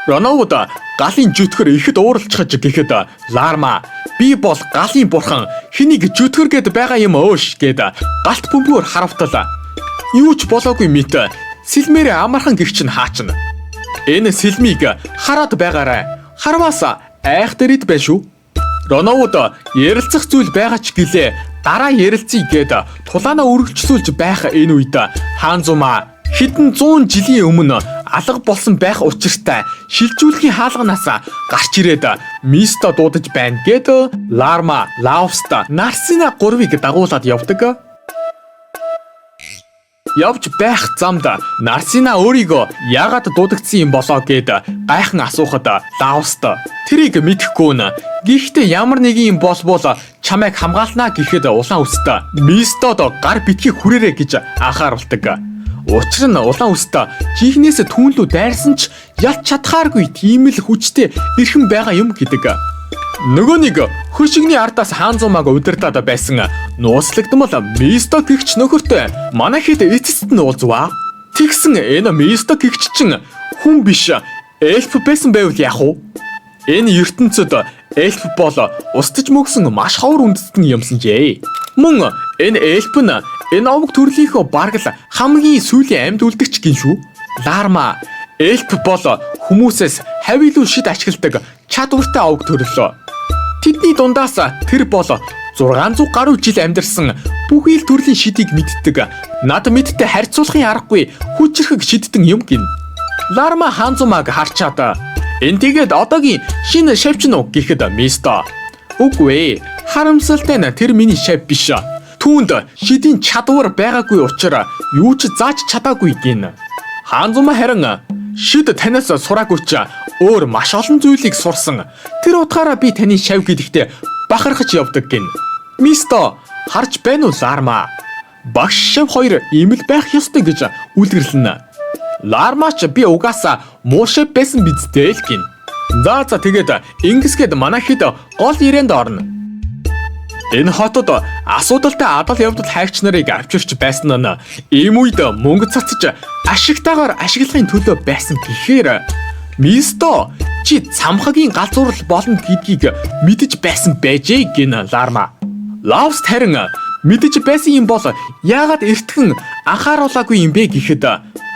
Роноуд галын жүтгэр ихэд ууралцгаж гэхэд Ларма би бол галын бурхан хэнийг жүтгэр гэд байгаа юм өөш гэд галт бөмбөгөөр харавтал. Юу ч болоогүй мэт сэлмээр амархан гихч нь хаачна. Энэ сэлмийг хараад байгаарай. Харваас айхтарид байна шүү. Роноуд ярилцах зүйл байгаа ч гэлээ дараа ярилцъя гэд тулаанаа үргэлжлүүлж байх энэ үед Ханзума хэдэн 100 жилийн өмнө алга болсон байх учиртай шилжүүлгийн хаалганаас гарч ирээд Мисто дуудаж байна гэд Ларма, Лаоста, Нарсина гурвыг дагуулад явдаг. Явж байх замд Нарсина өөрийгөө яагаад дуудагдсан юм болоо гэд гайхан асуухад Лаоста тэрийг мэдэхгүй нь гэхдээ ямар нэгэн юм болбол чамайг хамгаалнаа гэхэд улаан үст Мистод гар битгий хүрээрэ гэж анхааруулдаг. Учир нь улаан үст чихнээс түүнлүү дайрсан ч ялч чадхааргүй тийм л хүчтэй эрхэм байгаа юм гэдэг. Нөгөө нэг хөшигний ардаас Ханзумаг удирдаад байсан нууцлагдмал Мисто гихч нөхөртэй манай хэд эцэст нь уулзваа. Тэгсэн энэ Мисто гихч чинь хүн биш эльф байсан байвал яах вэ? Энэ ертөнцид эльф бол устж мөгсөн маш ховор үндэстэн юмсан жээ. Мөн энэ эльф нь энэ овг төрлийнхөө бараг л хамгийн сүүлийн амьд үлдэгч гин шүү. Ларма эльф бол хүмүүсээс хавилуу шид ашигладаг чадвартай овг төрөл. Тэдний дундаас тэр бол 600 гаруй жил амьдарсан бүхий л төрлийн шидийг мэддэг. Над мэдтэй харьцуулахын аргагүй хүчрхэг шиддэг юм гин. Ларма Ханзумаг харчаад энэ тэгээд одоогийн шинэ шавчин уу гэхэд Мисто Үгүй ээ. Харамсалтай нь тэр миний шав биш. Түүнд шидийн чадвар байгаагүй учраас юу ч зааж чадаагүй гин. Хаанзума харин шид танаас сураагүй ч өөр маш олон зүйлийг сурсан. Тэр утгаараа би таны шав гэдэгтээ бахархаж явдаг гин. Мисто харж байна уу Ларма? Багш шав хоёр ийм л байх ёстой гэж үлгэрлэнэ. Лармач би угаасаа муу шав байсан бидтэй л гин. За тэгээд ингэсгээд манай хэд гол ирээнд орно. Энэ хотод асуудалтай адал явдал хайгч нарыг авчирч байсан нь ийм үед мөнгө цацж ашигтайгаар ашиглахын төлөө байсан гэхээр Мисто чи цамхагийн галзуурал болно гэдгийг мэдэж байсан байжээ гин Ларма. Лаус харин мэдэж байсан юм бол яагаад эртхэн анхааруулаагүй юм бэ гэхэд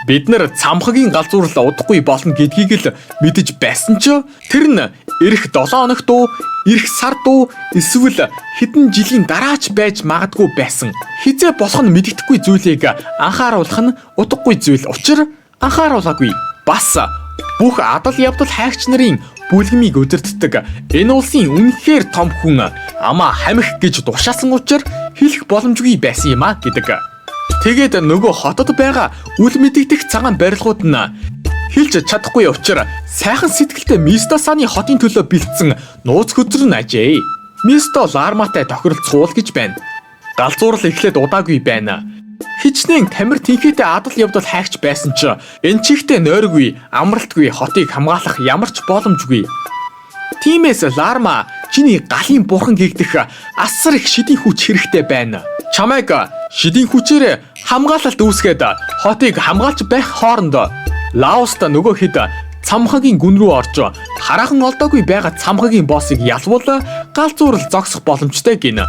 бид нар цамхагийн галзуурал удахгүй болно гэдгийг л мэдэж байсан ч тэр нь эх 7 хоногт уу эх сард уу эсвэл хэдэн жилийн дараач байж магадгүй байсан. Хизээ болох нь мэддэхгүй зүйлийг анхааруулах нь удахгүй зүйл учраа анхааруулаагүй. Бас бүх адал явдал хайгч нарын бүлгэмийг өдөртдөг энэ улсын үнэхээр том хүн амаа хамих гэж дуршаасан учраас хэлэх боломжгүй байсан юм а гэдэг. Тэгээд нөгөө хотод байгаа үл мэдэгдэх цагаан барилгууд нь хэлж чадахгүй учраас сайхан сэтгэлтэй Мисто саны хотын төлөө бэлдсэн нууц хөзрөн ажээ. Мисто Ларматай тохиролцуул гэж байна. Галзуурал эхлээд удаагүй байна. Хичнээн тамир тэнхээтэй адал явдал хайгч байсан ч энэ чихтэй нойргүй, амралтгүй хотыг хамгаалах ямар ч боломжгүй. Тиймээс Ларма чиний галын бурхан гэгдэх асар их шидийн хүч хэрэгтэй байна. Чамайг шидийн хүчээр хамгаалалт үүсгээд хотыг хамгаалж байх хоорондоо Лауста нөгөө хэд цамхагийн гүн рүү орж хараахан олдоогүй байгаа цамхагийн боссыг ялвал галзуурал зогсох боломжтой гинэ.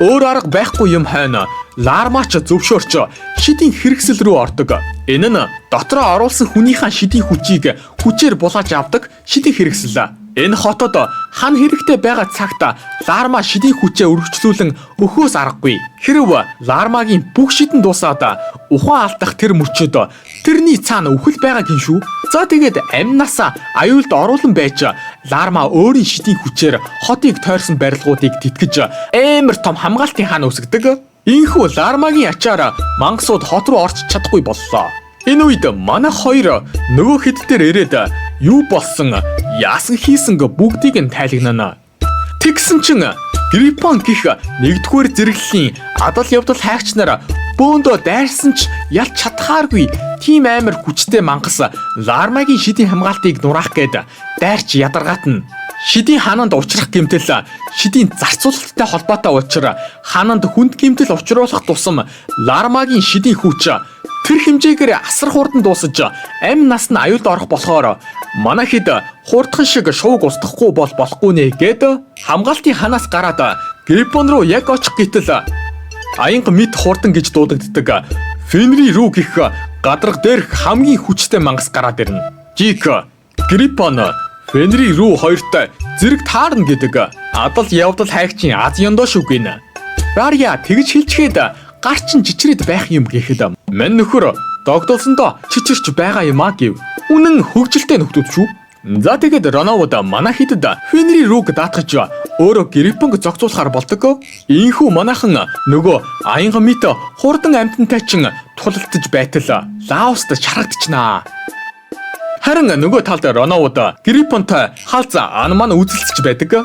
Өөр арга байхгүй юм хайна. Лармач зөвшөөрч шидийн хэрэгсэл рүү ордог. Энэ нь дотроо оруулсан хүнийхээ шидийн хүчийг хүчээр булааж авдаг шидийн хэрэгсэл. Энэ хотод хан хэрэгтэй байгаа цагт Ларма шидийн хүчээ өргөжлүүлэн өхөөс аргагүй. Хэрв Лармагийн бүх шидэн дуусаад ухаан алдах тэр мөчөд тэрний цаана үхэл байгаа гин шүү. За тэгээд амнасаа аюулд оруулан байж Ларма өөрийн шидийн хүчээр хотыг тойрсон барилгуудыг тэтгэж амар том хамгаалтын хаан үүсгдэг. Инхүү Лармагийн ачаар мангасууд хот руу орч чадахгүй боллоо. Энэ үед манай хоёр нөгөө хэд дээр ирээд юу болсон яасан хийсэнг бүгдийг нь тайлагнана. Тэгсэн чин Гриппон гих нэгдүгээр зэрэглэлийн адал явдал хайгч нар бөөндөө дайрсан ч ялч чадхааргүй тийм амар хүчтэй мангас Лармагийн шидийн хамгаалтыг нураах гээд дайрч ядаргаатна. Шидийн хаананд учрах гэмтэл шидийн зарцуулалттай холбоотой учраас хаананд хүнд гэмтэл учруулах тусам Лармагийн шидийн хүч тэр хэмжээгээр асар хурдан дуусаж амь нас нь аюулд орох болохоор манай хэд хурдхан шиг шууг устгахгүй болохгүй нэ гэд хамгаалтын ханаас гараад Гриппон руу яг очих гэтэл аянга мэд хурдан гэж дуудагддаг Фенри рүү гих гадарга дээрх хамгийн хүчтэй мангас гараад ирнэ. Жик Гриппон Фенри рүү хоёртой зэрэг таарна гэдэг адал явдал хайгчийн аз ёндоо шүү гинэ. Рарья тэгж хэлчихэд гарчин чичрээд байх юм гэхэд мань нөхөр догдолсондоо чичирч байгаа юм а гэв. Үнэн хөгжилтэй нөхдүүд шүү. За тэгээд Ронавод манай хидэд Фенри рүүг даатгаж өөрөө Гриппонг зогцуулахар болдог. Ийхүү манайхан нөгөө аянга мэт хурдан амтантай чин тулалдаж байтал Лауст шаргадчихнаа. Харин нөгөө талд Ронавод Гриппонтой хаалц анман үзэлцэж байдаг.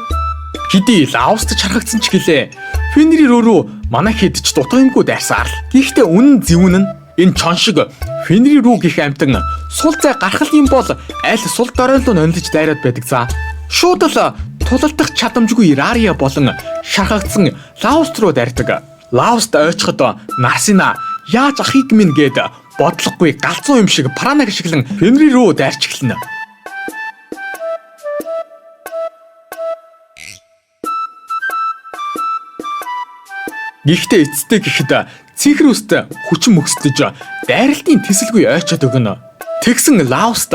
Хэдий Лауст чаргагдсан ч гэлээ Фенри рүү манай хэд ч дутгамгүй дайрсаар л. Гэхдээ үнэн зөвүүн нь энэ чон шиг Фенри рүү гих амтан сул зай гаргах юм бол аль сул доройлоо нөлөж дайраад байдаг за. Шууд л тулалдах чадамжгүй Рарья болон шархагдсан Лауст руу дайрдаг. Лауст ойчход Нарсина яаж ахыг минь гээд бодлохгүй галзуу юм шиг Пранаг шиглэн Фенри рүү дайрч эхэлнэ. Гэхдээ эцэстээ гэхэд цэнхрүүст хүчин мөксдөж дайралтын тэсэлгүй ойчоод өгнө. Тэгсэн Лауст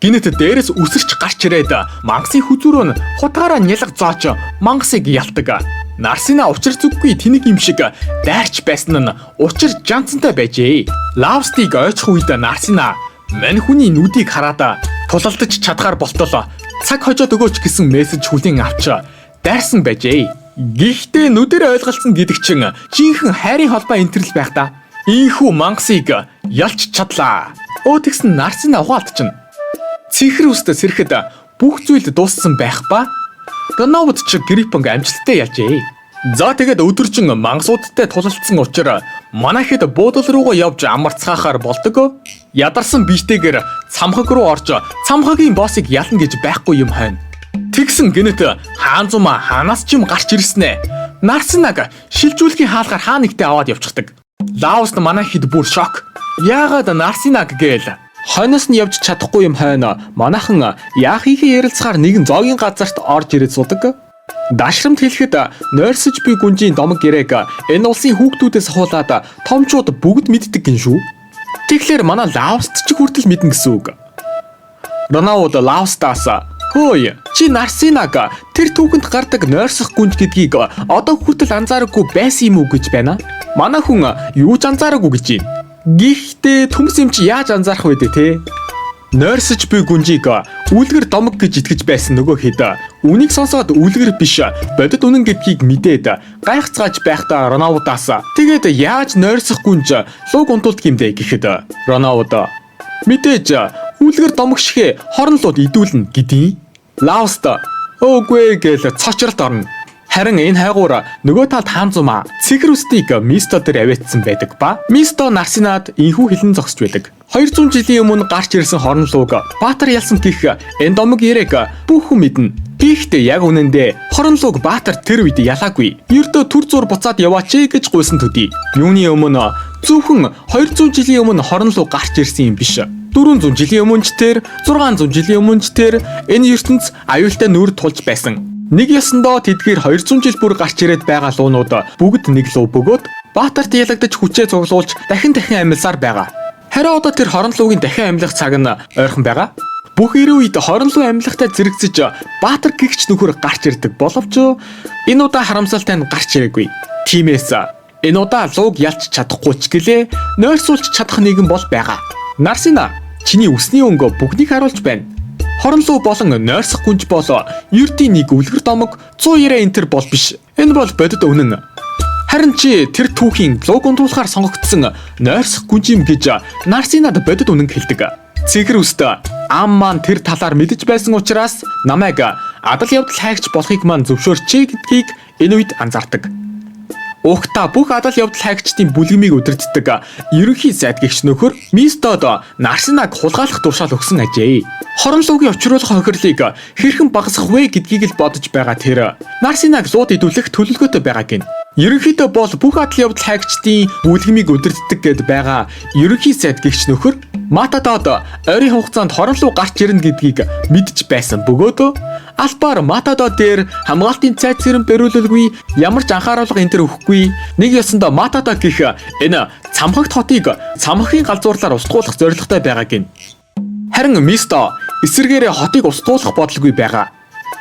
гинэт дээрээс үсэрч гарч ирээд мангасын хүзүүрөө нь хутгаараа нялга зооч мангасыг ялдаг. Нарсина учир зүггүй тэнэг юм шиг дайрч байсан нь учир жанцантай байжээ. Лаустыг ойчих үед Нарсина мань хүний нүдийг хараад тулалдаж чадхаар болтол цаг хожоод өгөөч гэсэн мессеж хүлээн авч дайрсан байжээ. Гэхдээ нүдээр ойлголцсон гэдэг чинь жинхэнэ хайрын холбоо энтерл байх та. Ийхүү мангасыг ялч чадлаа. Тэгсэн Нарсина угаалтчихна. Цэхэр үстэ сэрэхэд бүх зүйл дууссан байх ба Ронавд ч Гриппинг амжилттай ялжээ. За тэгээд өдөржин мангасуудтай тулалдсан учраас манайхэд буудлал руугаа явж амарцгаахаар болдог. Ядарсан биетэйгээр цамхаг руу орж цамхагийн боссыг ялна гэж байхгүй юм хойно. Тэгсэн гинэт хаанзума ханаас ч юм гарч ирснэ. Нарсинаг шилжүүлэхийн хаалгаар хаа нэгтээ аваад явчихдаг. Лаост манайхэд бүр шок. Яагаад Нарсинаг гээл хойноос нь явж чадахгүй юм хойно манайхан яах хийхээ ярилцахаар нэгэн зоогийн газарт орж ирээд судаг. Дашрамт хэлэхэд нойрсож буй гүнжийн домог гэрээг энэ улсын хүүхдүүдээс хуулаад томчууд бүгд мэддэг гин шүү. Тэгэхээр манай Лаост ч хүртэл мэднэ гэсэн үг. Ронавд Лаостаас "Хөөе, чи Нарсинаг тэр түүхэнд гардаг нойрсох гүнж гэдгийг одоо хүртэл анзаараагүй байсан юм уу гэж байна. Манай хүн юу ч анзаараагүй гэж байна. Гэхдээ төмс юм чи яаж анзаарах вэ те? Нойрсож буй гүнжийг үлгэр домог гэж итгэж байсан нөгөө хэд үнийг сонсоод үлгэр биш бодит үнэн гэдгийг мэдээд гайхацгааж байхдаа Ронавдаас тэгээд яаж нойрсох гүнж луг унтуулдаг юм бэ гэхэд Ронавд мэдээж үлгэр домог шигэ хоронлууд идүүлнэ гэдгийг. Лаост "Өөгүй" гэж цочролт орно. Харин энэ хайгуур нөгөө талд хаанзума цэхэр үстийг Мисто дээр авэйтсан байдаг ба Мисто Нарсинад инхүү хэлэн зогсож байдаг. 200 жилийн өмнө гарч ирсэн хоронлууг Баатар ялсан гэх энэ домог яриаг бүх хүн мэднэ. Гэхдээ яг үнэндээ хоронлууг Баатар тэр үед ялаагүй. Ердөө түр зур буцаад яваач гэж гуйсан төдий. Юуны өмнө зөвхөн 200 жилийн өмнө хоронлуу гарч ирсэн юм биш. 400 жилийн өмнө ч тэр 600 жилийн өмнө ч тэр энэ ертөнц аюултай нүр тулж байсан. Нэг ёсондоо тэдгээр 200 жил бүр гарч ирээд байгаа луунууд бүгд нэг луу бөгөөд Баатарт ялагдаж хүчээ цуглуулж дахин амьлсаар байгаа. Харин одоо тэр хоронлуугийн дахин амьлах цаг нь ойрхон байгаа. Бүх 90 үед хоронлуу амьлахтай зэрэгцэж Баатар гихч нөхөр гарч ирдэг боловч энэ удаа харамсалтай нь гарч ирээгүй. Тиймээс энэ удаа лууг ялч чадахгүй ч гэлээ нойрсуулж чадах нэгэн бол байгаа. Нарсина, чиний үсний өнгө бүгнийг харуулж байна. Хоронлуу болон нойрсох гүнж болоо ердийн нэг үлгэр домог 190 энтер бол биш. Энэ бол бодит үнэн. Харин чи тэр түүхийн луг унтуулахаар сонгогдсон нойрсох гүнж юм гэж Нарсинад бодит үнэн хэлдэг. Цэхэр үстэ ам маань тэр талаар мэдэж байсан учраас намайг адал явдал хайгч болохыг маань зөвшөөрчээ гэдгийг энэ үед анзаардаг. Уухта бүх адал явдал хайгчдын бүлгэмийг удирддаг ерөнхий сайд гэгч нөхөр Мистод Нарсинаг хулгайлах тушаал өгсөн ажээ. Хоронлуугийн учруулах хохирлыг хэрхэн багасгах вэ гэдгийг л бодож байгаа тэр Нарсинаг лууд идүүлэх төлөвлөгөөтэй байгааг гин. Ерөнхийдөө бол бүх адал явдал хайгчдын бүлгэмийг удирддаг гэд байгаа ерөнхий сайд гэгч нөхөр Матадод ойрын хугацаанд хоронлуу гарч ирнэ гэдгийг мэдж байсан бөгөөд албаар Матадод дээр хамгаалтын цайц хэрэм бариулалгүй ямар ч анхааруулга энэ төр өгөхгүй нэг ёсондоо Матадод гэх энэ цамхагт хотыг цамхагийн галзуурлаар устгуулах зорилготой байгааг гин. Харин Мисто эсэргээрээ хотыг устгуулах бодлоггүй байгаа.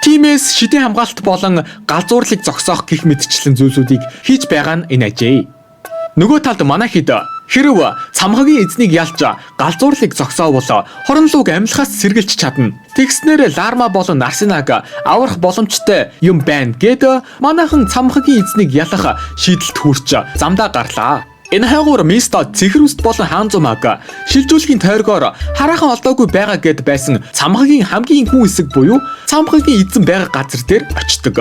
Тиймээс шидийн хамгаалалт болон галзуурлыг зогсоох гэх мэтчлэн зүйлсүүдийг хийж байгаа нь энэ ажээ. Нөгөө талд манай хэд хэрв цамхагийн эзнийг ялж галзуурлыг зогсоовол хоронлууг амьлахаас сэргэлж чадна. Тэгснээр Ларма болон Нарсинаг аврах боломжтой юм байна гэд манайхан цамхагийн эзнийг ялах шийдэлд хүрч замдаа гарлаа. Энэ хайгуур Мисто цэхэр үст болон хаанзумаг шилжүүлэхийн тойргоор хараахан олдоогүй байгаа гэд байсан цамхагийн хамгийн хүн хэсэг буюу цамхагийн эзэн байгаа газар дээр очдог.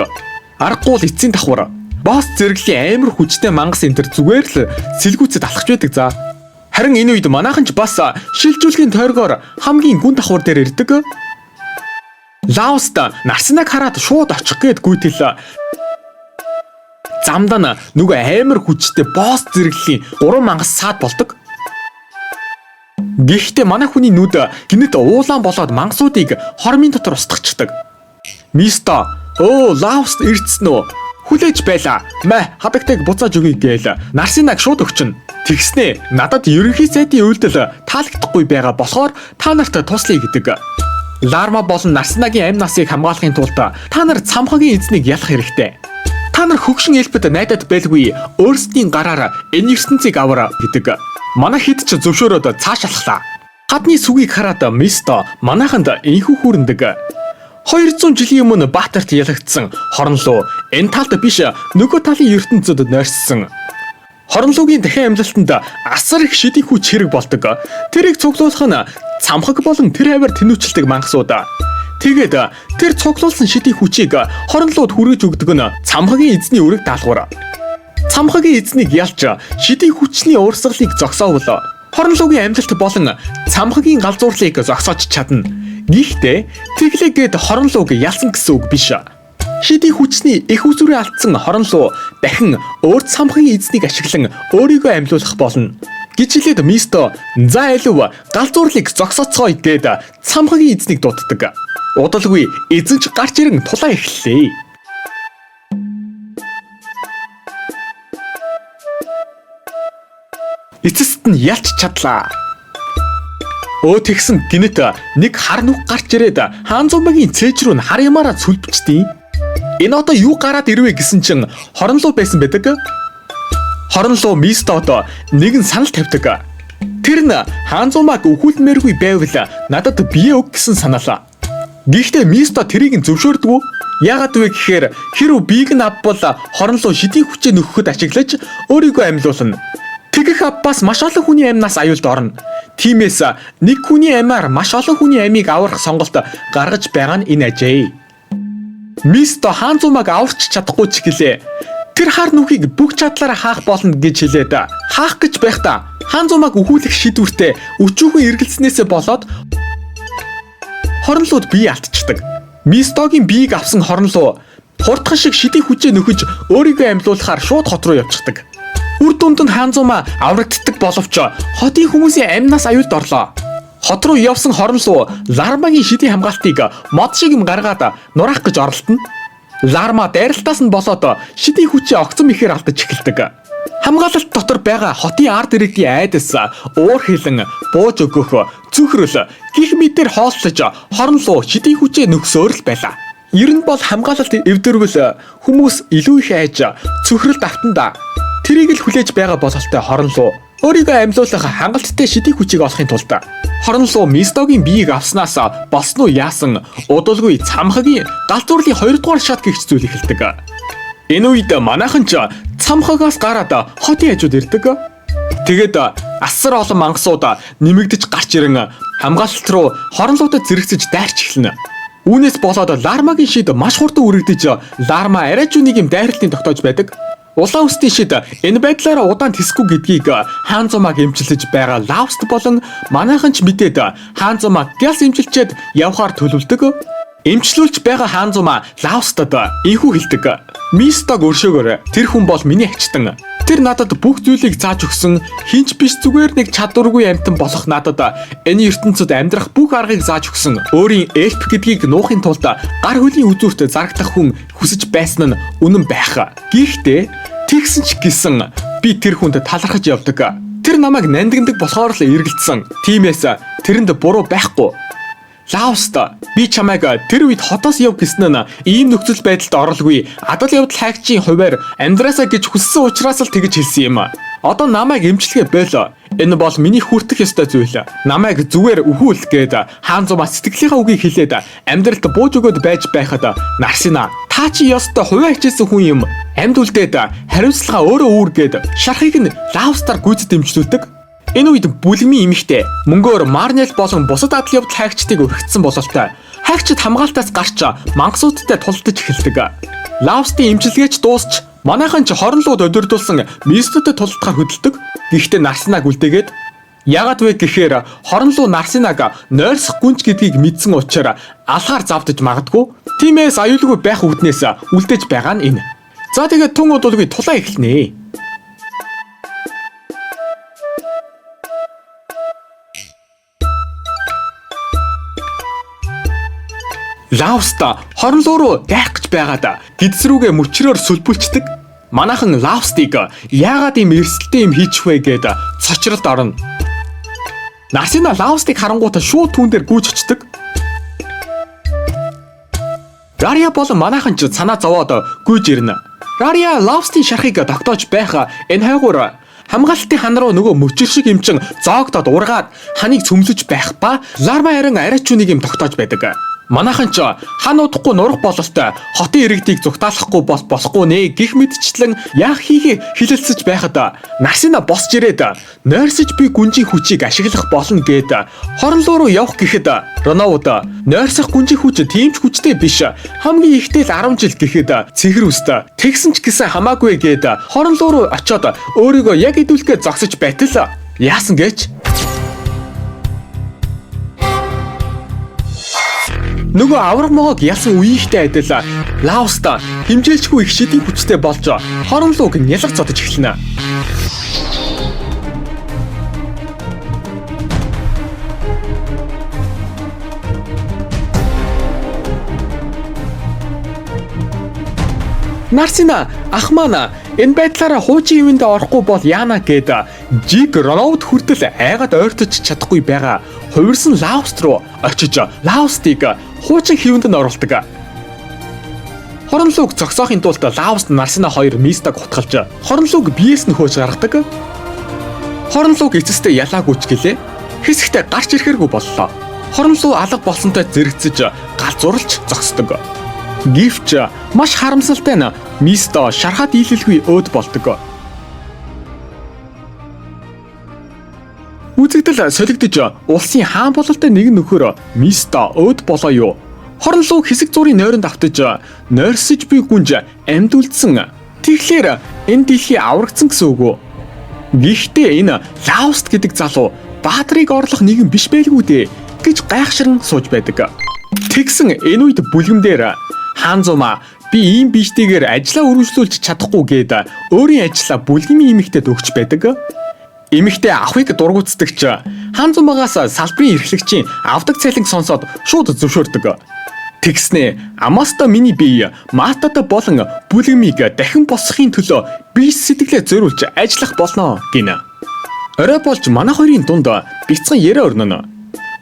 Аргагүй л эцсийн давхар босс зэрэглэлийн амар хүчтэй мангас энэ төр зүгээр л сэлгүүцэд алхаж байдаг за. Харин энэ үед манайхан ч бас шилжүүлэхийн тойргоор хамгийн гүн давхар дээр ирдэг. Лаост Нарсинаг хараад шууд очих гээд гүйтэл замдаа нөгөө амар хүчтэй босс зэрэглэлийн 3 мангас саад болдог. Гэхдээ манай хүний нүд гинэт уулаан болоод мангасуудыг хормын дотор устгачдаг. Мисто Лаост ирдсэн үү? Хүлээж байла. Мэ хадагтайг буцааж өгье гээл Нарсинаг шууд өгчнө. Тэгснэ надад ерөнхий сайдын үйлдэл таалагдахгүй байгаа болохоор та нарт туслая гэдэг. Ларма болон Нарсинагийн амь насыг хамгаалахын тулд та нар цамхагийн эзнийг ялах хэрэгтэй. Та нар хөгшин элбэд найдад байлгүй өөрсдийн гараар энэ ертөнцийг аваа гэдэг. Манай хэд ч зөвшөөрөөд цааш алхлаа. Гадны сүгийг хараад Мисто манайханд инхүү хүрэндэг. 200 жилийн өмнө Баатарт ялагдсан хоронлоо энэ талд биш нөгөө талын ертөнцөд нойрссон. Хоронлоогийн дахин амлалтанд асар их шидийн хүч хэрэг болдог. Тэрийг цуглуулах нь цамхаг болон тэр хавар тэнүүчилдэг мангасууд. Тэгээд тэр цуглуулсан шидийн хүчийг хоронлоод хүргэж өгдөг нь цамхагийн эзний үрэг даалгавар. Цамхагийн эзнийг ялж шидийн хүчний уурсгалыг зогсоовол хоронлоогийн амлалт болон цамхагийн галзуурлыг зогсоож чадна. Гэхдээ тэглээгээд хоронлоог ялсан гэсэн үг биш. Шидийн хүчний их үзүүрээ алдсан хоронлоо дахин өөр цамхагийн эзнийг ашиглан өөрийгөө амьлуулах болно. Гिचлээд Мисто за илүү галзуурлыг зогсооцгоё гэд цамхагийн эзнийг дууддаг. Удалгүй эзэн ч гарч ирэн тулаа эхэллээ. Эцэст нь ялч чадлаа. Тэгсэн гинэт нэг хар нүх гарч ирээд Хаанзумагийн цээж рүү хар ямаараа сүлбчдیں۔ Энэ одоо юу гараад ирвэ гэсэн чинь хоронлоо байсан байдаг. Хоронлоо Мистод нэгэн санал тавьдаг. Тэр нь Хаанзумаг өхүүлмээргүй байвал надад бие өг гэсэн санаалаа. Гэхдээ Мисто тэрийг зөвшөөрдгөө. Яагаад вэ гэхээр хэрв биег нь авбал хоронлоо шидийн хүчээ нөхөхөд ашиглаж өөрийгөө амьлуулна. Тэгэх авбаас маш олон хүний амьнаас аюулд орно. Тиймээс нэг хүний амьаар маш олон хүний амьыг аврах сонголт гаргаж байгаа нь энэ ажээ. Мисто Хаанзумаг аварч чадахгүй ч гэлээ. Тэр хар нүхийг бүх чадлаараа хаах болно гэж хэлээд хаах гэж байхдаа Хаанзумаг өхүүлэх шийдвэртээ өчүүхэн эргэлзнээсээ болоод хоронлоод бие алдчихдаг. Мистогийн биеийг авсан хоронлоо хурдхан шиг шидийн хүчээ нөхөж өөрийгөө амьлуулахаар шууд хот руу явчихдаг. Үр дүнд нь Хаанзума аврагддаг боловч хотын хүмүүсийн амьнаас аюулд орлоо. Хот руу явсан хоронлоо Лармагийн шидийн хамгаалтыг мод шиг юм гаргаад нураах гэж оролдоно. Ларма дайралтаас нь болоод шидийн хүчээ огцом ихээр алдаж эхэлдэг. Хамгаалалт дотор байгаа хотын ард иргэдийн айдас уур хилэн бууж өгөх зүхрэл гих мэтэр хооллож хоронлоо шидийн хүчээ нөхсөөр л байлаа. Ер нь бол хамгаалалт эвдэрвэл хүмүүс илүү их айж цөхрөлд автанда тэрийг л хүлээж байгаа бололтой хоронлоо өөрийгөө амьлуулах хангалттай шидийн хүчийг олохын тулд хоронлоо Мистогийн биеийг авснаас болсон уу яасан удалгүй цамхагийн галзуурлын 2 дугаар шат гихч зүйл эхэлдэг. Энэ үед манайхан ч цамхагаас гараад хотын хажууд ирдэг. Тэгээд асар олон мангасууд нэмэгдэж гарч ирэн хамгаалалт руу хоронлуудад зэрэгцэж дайрч эхэлнэ. Үүнээс болоод Лармагийн шид маш хурдан үргэлдэж Ларма арайчууныг юм дайралтын тогтоож байдаг. Улаан үстийн шид энэ байдлаараа удаан тэсгүй гэдгийг Хаанзумаг эмчилж байгаа Лавст болон манайхан ч мэдээд Хаанзумаг гялс эмчилчээд явхаар төлөвлөдөг. Эмчлүүлж байгаа Хаанзума Лавстад ийхүү хэлдэг. Мистог өршөөгөр тэр хүн бол миний ачтан. Тэр надад бүх зүйлийг зааж өгсөн хинч биш зүгээр нэг чадваргүй амьтан болох надад энэ ертөнцид амьдрах бүх аргыг зааж өгсөн өөрийн эльф гэдгийг нуухын тулд гар хөлийн үзүүрт зарагдах хүн хүсэж байсан нь үнэн байх. Гэхдээ тэгсэн ч гэсэн би тэр хүнд талархаж явдаг. Тэр намайг нандиндаг болохоор л эргэлдсэн. Тиймээс тэрэнд буруу байхгүй. Лавст би чамайг тэр үед хотоос яв гэснэ нь ийм нөхцөл байдалд оролгүй адал явдал хайгчийн хуваар амьдраасаа гэж хүссэн учраас л тэгж хэлсэн юм. Одоо намайг эмчилгээ бойлоо. Энэ бол миний хүртэх ёстой зүйл. Намайг зүгээр өхүүл гээд Хаанзума сэтгэлийнхаа үгийг хэлээд амьдралд бууж өгöd байж байхад Нарсина та чи ёстой хуваа хичээсэн хүн юм. Амьд үлдээд хариуцлага өөрөө үүргээд шархыг нь Лавстаар гүйцэд эмчлүүлдэг. Энэ үед бүлэгмийн эмэгтэй мөнгөөр Марнел болон бусад адал явдал хайгчдыг өргөцсөн бололтой. Хайгчид хамгаалтаас гарч мангасуудтай тулдаж эхэлдэг. Лавстын эмчилгээч дуусч манайхан ч хоронлууд удирдуулсан Мистотой тулдахаар хөдөлдөг. Гэхдээ Нарсинаг үлдээгээд яагаад вэ гэхээр хоронлуу Нарсинаг нойрсох гүнж гэдгийг мэдсэн учраас алхаар завдаж магадгүй. Тиймээс аюулгүй байх үүднээс үлдээж байгаа нь энэ. За тэгээд тун удалгүй тулаа эхэлнэ. Лавста хоронлоо руу дайх гэж байгаад гидс рүүгээ мөчрөөр сүлбүүлцдэг. Манайхан Лавстыг яагаад ийм эрсдэлтэй юм хийчих вэ гэд цочролд орно. Нарсина Лавстыг харангуйта шууд түүн дээр гүйж очдөг. Рария болон манайхан ч санаа зовоод гүйж ирнэ. Рария Лавстын шархыг тогтоож байх энэ хайгуур хамгаалтын хан руу нөгөө мөчр шиг эмчин зоогдоод ургаад ханыг цөмлөж байх ба Ларма харин арайчууныг юм тогтоож байдаг. Манайхан ч хан удахгүй нурах бололтой хотын иргэдийг зүгтаалахгүй болохгүй нэ гих мэдчлэн яах хийгээ хилэлцэж байхад Нарсина босч ирээд нойрсож би гүнжийн хүчийг ашиглах болно гэд хорон руу явах гэхэд Ронауд нойрсох гүнжийн хүч тийм ч хүчтэй биш хамгийн ихтэй л 10 жил гэхэд цэгэр үст тэгсэн ч гэсэн хамаагүй гэд хорон руу очиод өөрийгөө яг идүүлэхээ зогсож байтал яасан гэж нөгөө авраг могоог ялсан үеийнхтэй адил Лауста хэмжээлчгүй их шидийн хүчтэй болж хорон лууг нялх зодож эхэлнэ. Нарсина ах маань энэ байдлаараа хуучин ивэнд орохгүй бол яана гэд Жиг Ронауд хүртэл айгаад ойртож чадахгүй байгаа. Хувирсан Лауст руу очиж Лаустыг хуучин хивэнд нь оруулдаг. Хорон лууг зогсоохын тулд Лауст Нарсина хоёр Мистаг хутгалж хорон лууг биеэс нь хөөж гаргадаг. Хорон лууг эцэстээ ялаагүйч гэлээ. Хэсэгтээ гарч ирэхэргүй боллоо. Хорон луу алга болсонтой зэрэгцэж галзуурлж зогсдог. Гэвч маш харамсалтай нь Мисто шархаад ийлэлгүй өөд болдог. Үзэгдэл солигдож улсын хаан бололтой нэгэн нөхөр Мисто өөд болоо юу. Хорон луу хэсэг зургийн нойронд автаж нойрсож буй гүнж амьд үлдсэн. Тэгэхээр энэ дэлхий аврагдсан гэсэн үг үү? Гэхдээ энэ Лауст гэдэг залуу баатрийг орлох нэгэн биш байлгүй дээ гэж гайхширан сууж байдаг. Тэгсэн энэ үед бүлгэмдэр Ханзума би ийм бичтэйгээр ажлаа үргэлжлүүлж чадахгүй гээд өөрийн ажлаа бүлгэмийн эмэгтэйд өгч байдаг. Эмэгтэй авахыг дургуутсдагч Ханзумагаас салбарын эрхлэгчийн авдаг цалин сонсоод шууд зөвшөөрдөг. Тэгснэ Амаста миний бие Матата болон бүлгэмийг дахин босгохын төлөө биш сэтгэлээ зориулж ажиллах болно гинэ. Орой болж манай хоёрын дунд бяцхан яриа өрнөнө.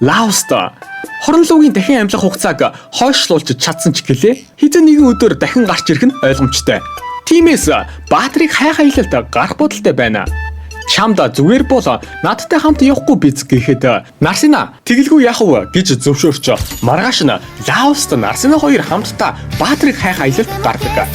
Лауста хорон луугийн дахин амьлах хугацааг хойшлуулж чадсан ч гэлээ хэзээ нэгэн өдөр дахин гарч ирэх нь ойлгомжтой. Тиймээс Баатрийг хайхаялалд гарах бодолтой байна. Чамда зүгээр бол надтай хамт явахгүй биз гэхэд Нарсина тэгэлгүй яах вэ гэж зөвшөөрч маргааш нь Лауст Нарсина хоёр хамтдаа Баатрийг хайхаялалд гардаг.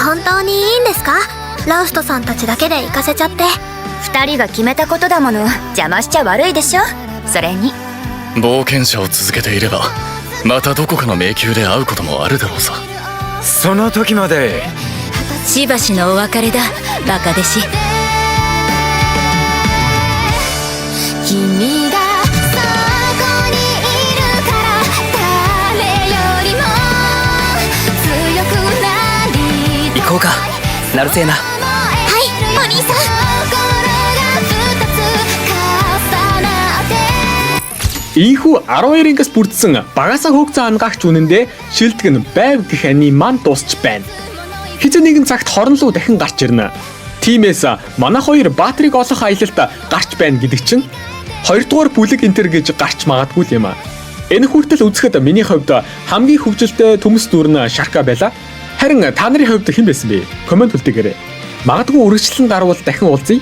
本当にいいんですか？ラウストさんたちだけで行かせちゃって。二人が決めたことだもの。邪魔しちゃ悪いでしょ。それに冒険者を続けていればまたどこかの迷宮で会うこともあるだろうさ。その時までしばしのお別れだ、バカ弟子。君がそこにいるから誰よりも強くなり行こうか、ナルセーナ。はいお兄さん。Ийхүү 12-нгээс бүрдсэн багасаа хөөгцөн ангаагч үнэндээ шилдэг нь байв гэх аним маань дуусч байна. Хэзээ нэгэн цагт хорон луу дахин гарч ирнэ. Тиймээс манай хоёр Баатрийг олох аялалд гарч байна гэдэг чинь хоёрдугаар бүлэг энтер гэж гарч магадгүй юм а. Энэ хүртэл үзэхэд миний хувьд хамгийн хөвгөлтэй төмс дүр нь Шарка байла. Харин та нарын хувьд хэн байсан бэ? Комент үлдээгээрэй. Магадгүй үргэлжлэн гарвал дахин уулзъя.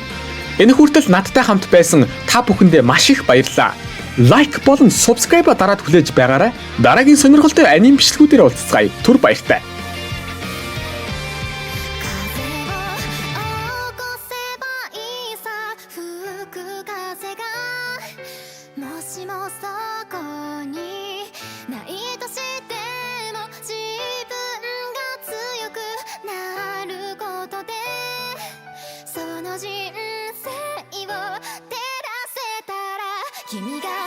Энэ хүртэл надтай хамт байсан та бүхэндээ маш их баярлалаа. Лайк болон subscribe дараад хүлээж байгаарай. Дараагийн сонирхолтой аним бичлэгүүдээр уулзцгаая. Түр баяртай.君が